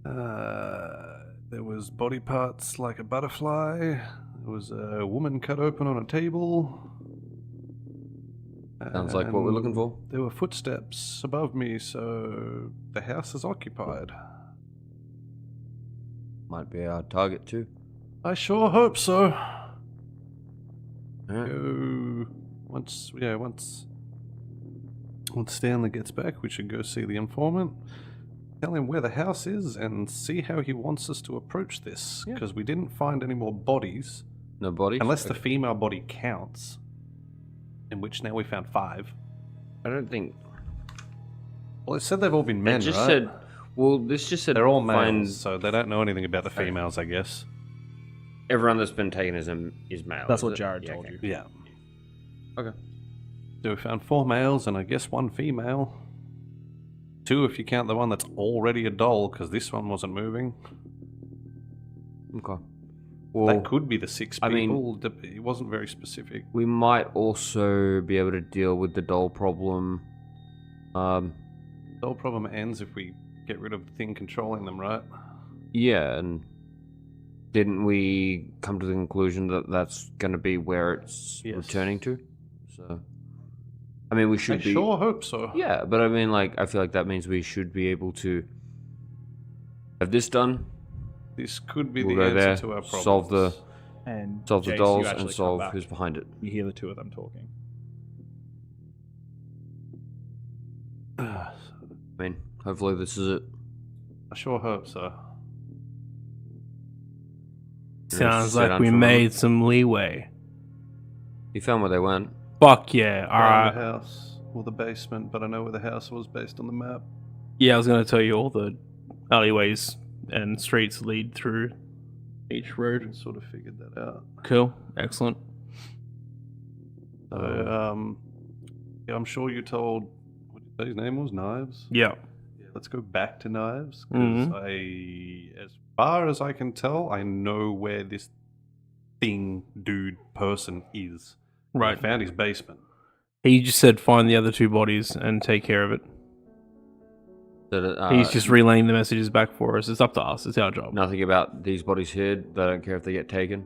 There was body parts like a butterfly. There was a woman cut open on a table. Sounds like what we're looking for. There were footsteps above me, so the house is occupied. Might be our target too. I sure hope so. Alright. Go once Stanley gets back, we should go see the informant. Tell him where the house is and see how he wants us to approach this. Because we didn't find any more bodies. No body? Unless the female body counts. In which now we found 5. I don't think. Well, it said they've all been men, It just right? said. Well, this just said They're all find males, so they don't know anything about the females, I guess. everyone that's been taken is male. That's is what it? Jared Yeah, told okay. you. Yeah. Okay. So we found 4 males and I guess 1 female. 2 if you count the one that's already a doll, because this one wasn't moving. Okay. Well, That could be the 6 I mean- people. It wasn't very specific. we might also be able to deal with the doll problem. The whole problem ends if we get rid of the thing controlling them, right? Yeah, and didn't we come to the conclusion that that's going to be where it's Yes. returning to? So, I mean, we should I be. sure hope so. Yeah, but I mean, like, I feel like that means we should be able to have this done, This could be We'll the go answer there, to our problems. solve the And Solve the Jace, you dolls actually and come solve back. who's behind it. You hear the two of them talking. I mean, hopefully this is it. I sure hope so. Sounds Sit like down we for a made moment. some leeway. You found where they went. Fuck yeah. Around the Alright. house or the basement, but I know where the house was based on the map. Yeah, I was going to tell you all the alleyways and streets lead through each road. I sort of figured that out. Cool. Excellent. So, yeah, I'm sure you told what did you say his name was? Knives. Yeah. Yeah, let's go back to Knives because as far as I can tell, I know where this thing, dude, person is. Right. I found his basement. He just said find the other two bodies and take care of it. He's just relaying the messages back for us. It's up to us. It's our job. Nothing about these bodies here. They don't care if they get taken.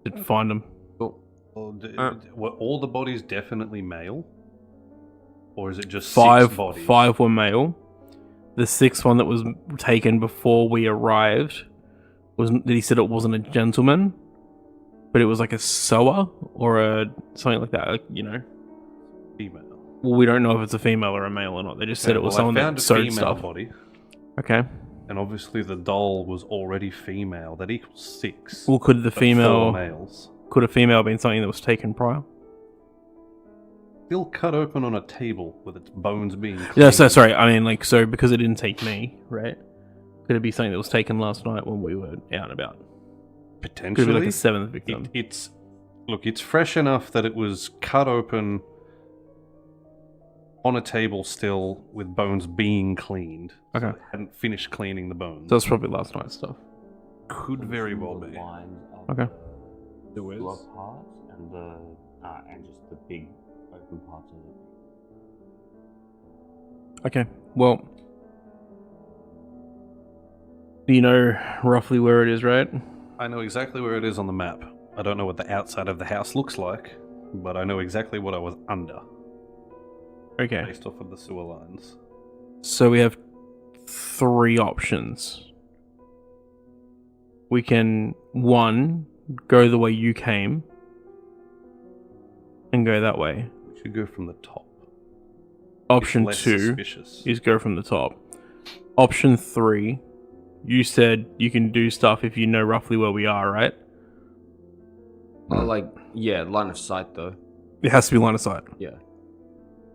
To find them. Cool. Well, were all the bodies definitely male, or is it just Five 6 bodies? were male. The sixth one that was taken before we arrived he said it wasn't a gentleman, but it was like a sewer or a something like that. You know. Female. Well, we don't know if it's a female or a male or not. They just said it was I someone found that a sewed female stuff. body, Okay. and obviously the doll was already female. That equals 6. Well, could the but 4 female males could a female been something that was taken prior? still cut open on a table with its bones being cleaned? Yeah, so sorry. I mean, like, so because it didn't take me, right? Could it be something that was taken last night when we were out and about? Could it Potentially, be like a seventh victim? it's fresh enough that it was cut open on a table still with bones being cleaned. Okay. So they hadn't finished cleaning the bones. So it's probably last night's stuff. Could very well be. Lines of Okay. the lower parts and the and just the big open parts of it. Okay. Well, do you know roughly where it is, right? I know exactly where it is on the map. I don't know what the outside of the house looks like, but I know exactly what I was under Okay. based off of the sewer lines. So we have 3 options. We can, 1, go the way you came and go that way. We should go from the top. Option Less 2 suspicious. is go from the top. Option 3, you said you can do stuff if you know roughly where we are, right? Like, yeah, line of sight though. It has to be line of sight. Yeah.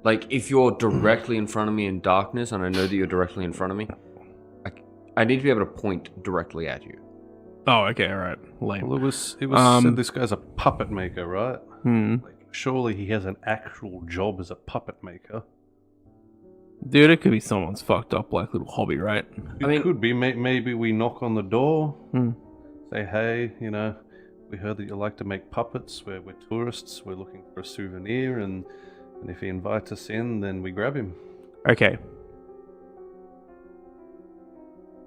Like, if you're directly in front of me in darkness, and I know that you're directly in front of me, I need to be able to point directly at you. Oh, okay, alright. Lame. Well, it was Um, said this guy's a puppet maker, right? Hmm. Like, surely he has an actual job as a puppet maker. Dude, it could be someone's fucked up like little hobby, right? It I mean- could be. Maybe we knock on the door, Hmm. say, hey, you know, we heard that you like to make puppets. We're tourists. We're looking for a souvenir, and if he invites us in, then we grab him. Okay.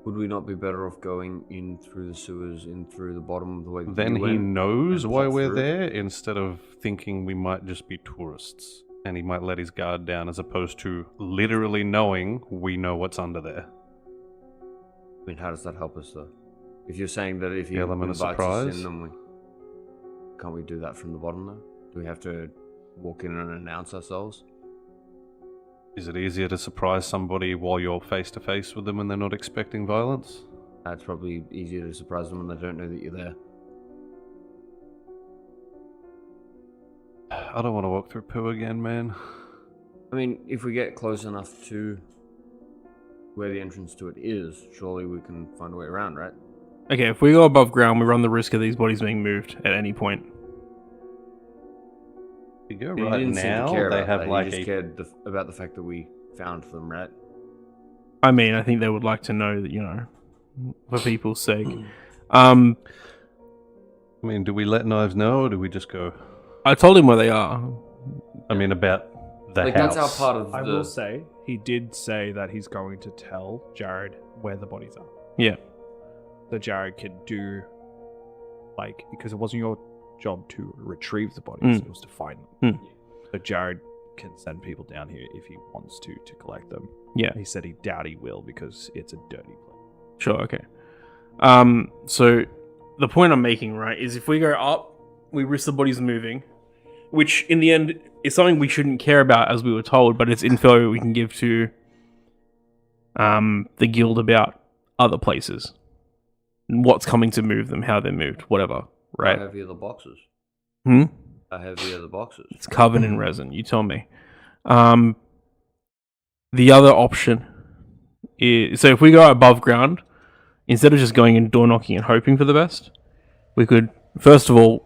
Would we not be better off going in through the sewers, in through the bottom of the way that Then you he went, knows and why pop we're through? there instead of thinking we might just be tourists. And he might let his guard down as opposed to literally knowing we know what's under there. I mean, how does that help us though? If you're saying that if The he element of invites us surprise? in, then can't we do that from the bottom though? Do we have to walk in and announce ourselves? Is it easier to surprise somebody while you're face to face with them and they're not expecting violence? It's probably easier to surprise them when they don't know that you're there. I don't want to walk through poo again, man. I mean, if we get close enough to where the entrance to it is, surely we can find a way around, right? Okay, if we go above ground, we run the risk of these bodies being moved at any point. If you go You right didn't seem to now, care they about have that. like You just a... cared about the fact that we found them, right? I mean, I think they would like to know that, you know, for people's sake. I mean, do we let Knives know, or do we just go... I told him where they are. I mean, about the Like, house. that's our part of I the... will say, he did say that he's going to tell Jared where the bodies are. Yeah. So Jared can do, like, because it wasn't your job to retrieve the bodies, it was to find them. So Jared can send people down here if he wants to collect them. Yeah. He said he doubt he will because it's a dirty place. Sure, okay. So the point I'm making, right, is if we go up, we risk the bodies moving, which in the end it's something we shouldn't care about, as we were told, but it's info we can give to the guild about other places. And what's coming to move them, how they're moved, whatever. Right? How heavy are the boxes? Hmm? How heavy are the boxes? It's covered in resin, you tell me. The other option is, so if we go above ground, instead of just going and door knocking and hoping for the best, we could, first of all,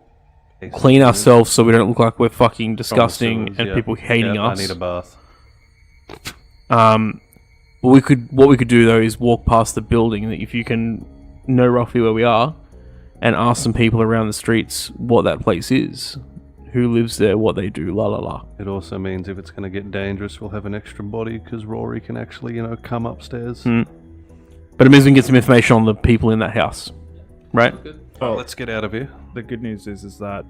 clean ourselves so we don't look like we're fucking disgusting and people hating us. I need a bath. What we could do though is walk past the building, if you can know roughly where we are, and ask some people around the streets what that place is, who lives there, what they do, la la la. It also means if it's going to get dangerous, we'll have an extra body because Rory can actually, come upstairs. But it means we can get some information on the people in that house, right? Oh, let's get out of here. The good news is that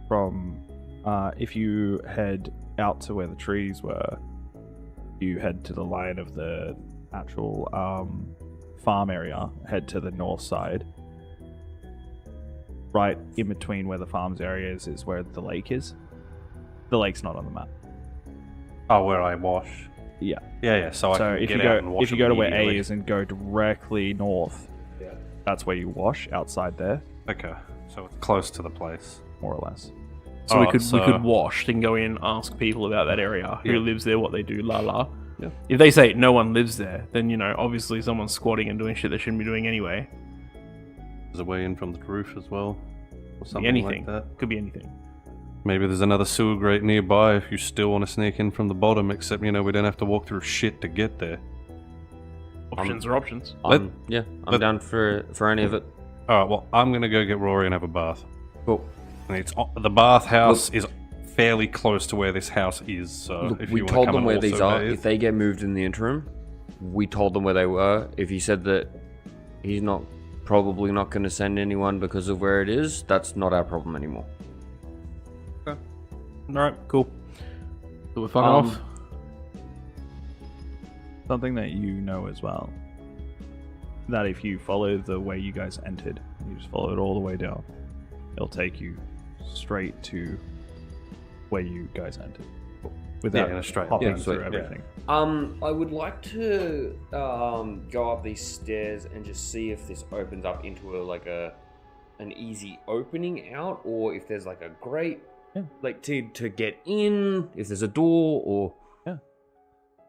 from if you head out to where the trees were, you head to the line of the actual farm area, head to the north side. Right in between where the farms area is where the lake is. The lake's not on the map. Oh, where I wash. Yeah. Yeah. So I can if get you out and wash if you go to where A immediately. is and go directly north, that's where you wash, outside there, Okay, so it's close to the place. more or less. So we Alright, could wash, then go in, ask people about that area, who Yeah. lives there, what they do, la la. Yeah. If they say no one lives there, then obviously someone's squatting and doing shit they shouldn't be doing anyway. There's a way in from the roof as well, or Could something be anything. like that. Could be anything. Maybe there's another sewer grate nearby if you still want to sneak in from the bottom, except, we don't have to walk through shit to get there. Options are options. I'm let- down for any of it. Alright, well, I'm going to go get Rory and have a bath. Cool. And the bath house is fairly close to where this house is, so Look, if we you want to told come them and where also these are. bathe- If they get moved in the interim, we told them where they were. If he said that he's probably not going to send anyone because of where it is, that's not our problem anymore. Alright, cool. So we're fucking off. Something that you know as well, that if you follow the way you guys entered, you just follow it all the way down, it'll take you straight to where you guys entered. Without in a straight- hopping yeah, through sweet, yeah. everything. I would like to go up these stairs and just see if this opens up into an easy opening out, or if there's like a grate, to get in. If there's a door, or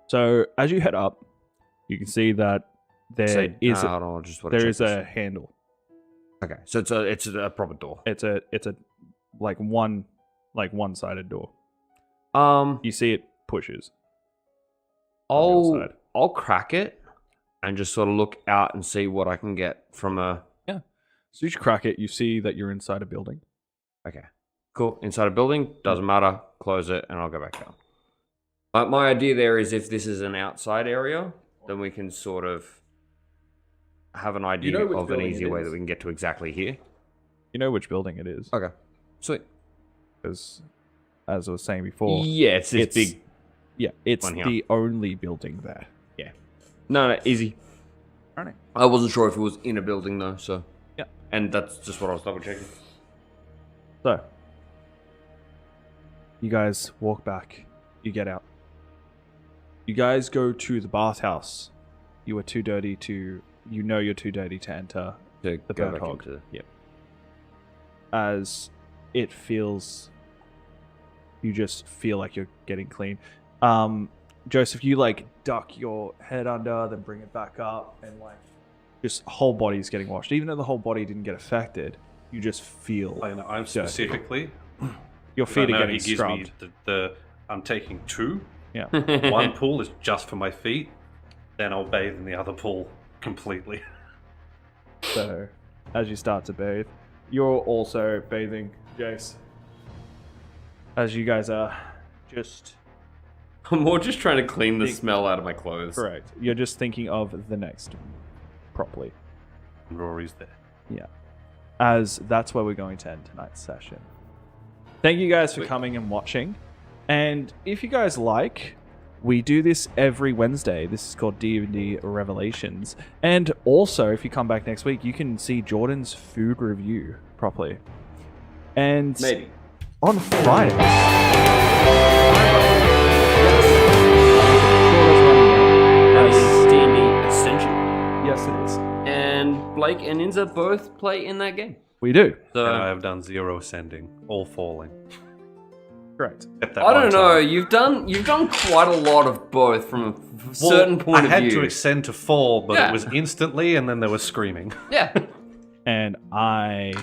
So as you head up, you can see that there is a handle. Okay, so it's a proper door. It's a one-sided door. You see it pushes. on the other side. I'll crack it and just sort of look out and see what I can get from a. So you crack it, you see that you're inside a building. Okay, cool. Inside a building, doesn't matter. Close it, and I'll go back down. My idea there is if this is an outside area, then we can sort of have an idea know which of an building easier it way is? that we can get to exactly here. You know which building it is. Okay, sweet. Because, as I was saying before, Yeah, it's this big. Yeah, it's one here. the only building there. No, easy. Alright. I wasn't sure if it was in a building though, so. Yeah. And that's just what I was double checking. So, you guys walk back. You get out. You guys go to the bathhouse. You are too dirty to. You know you're too dirty to enter. To The go bird back hog. into. As it feels. You just feel like you're getting clean. Joseph, you duck your head under, then bring it back up, and just whole body's getting washed. Even though the whole body didn't get affected, you just feel I'm dirty. specifically. Your feet are getting he gives scrubbed. me I'm taking two. Yeah. One pool is just for my feet. Then I'll bathe in the other pool completely. So, as you start to bathe, you're also bathing, Jace. As you guys are just I'm more just trying to clean the smell out of my clothes. correct. You're just thinking of the next properly. Rory's there. Yeah. As that's where we're going to end tonight's session. Thank you guys for coming and watching. And if you guys like, we do this every Wednesday. This is called D&D Revelations. And also, if you come back next week, you can see Jordan's food review properly. And Maybe. on Friday. That is D&D Ascension. Yes, it is. And Blake and Inza both play in that game. We do. So And I have done 0 ascending, all falling. Correct. Except that I one don't know. time. You've done quite a lot of both from a certain point I of had view. to ascend to fall, but Yeah. it was instantly, and then there was screaming. Yeah, And I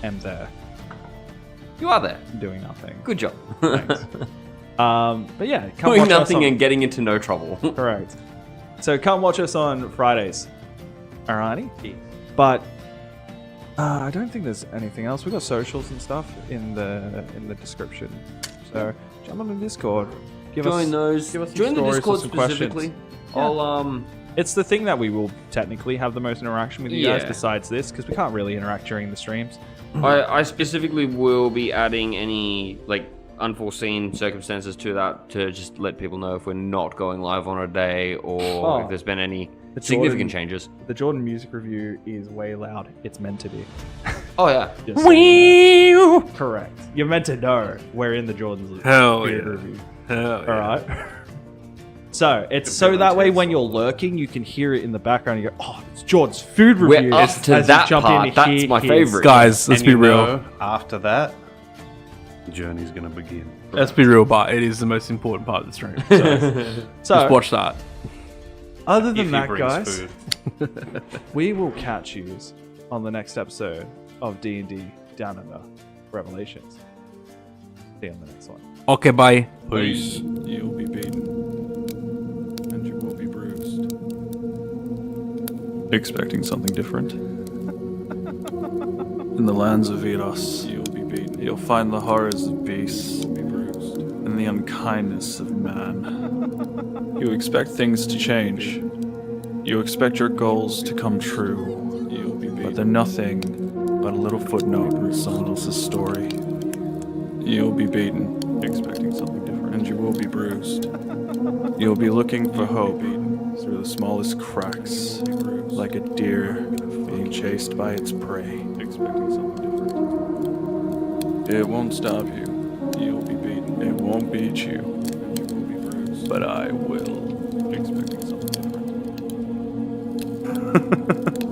am there you are there. doing nothing. Good job. Thanks. But yeah, come Doing watch us nothing on- and getting into no trouble. Correct. So come watch us on Fridays. Alrighty? But I don't think there's anything else. We've got socials and stuff in the description. So jump on the Discord. Join those. give us some Join the stories or Discord some questions. specifically. Yeah. I'll It's the thing that we will technically have the most interaction with you guys Yeah. besides this, because we can't really interact during the streams. I specifically will be adding any like unforeseen circumstances to that to just let people know if we're not going live on a day or if there's been any The significant Jordan- changes. The Jordan music review is way loud. It's meant to be. Oh yeah. Just so you know. Correct. You're meant to know we're in the Jordan's Hell music yeah. review. Hell All right. So it's so that way when you're lurking, you can hear it in the background. And you go, "Oh, it's Jordan's food We're review." up to As you that jump in part. and That's hear my his. favorite. Guys, let's And be you real. know, after that, the journey's gonna begin. Let's be real, but it is the most important part of the stream. So So just watch that. other If than he that, brings guys, food. we will catch you on the next episode of D&D Down Under Revelations. See you on the next one. Okay, bye. Peace. You'll be beaten, and you will be bruised. Expecting something different? In the lands of Eros, you'll be beaten. You'll find the horrors of beasts, be bruised, and the unkindness of man. You expect things to change. You expect your goals to come true. You'll be beaten. But they're nothing but a little footnote in someone else's story. You'll be beaten, expecting something different, and you will be bruised. You'll be looking for hope through the smallest cracks, like a deer being chased by its prey, expecting something different. It won't stop you. You'll be beaten. It won't beat you, and you will be bruised. But I will, expecting something different.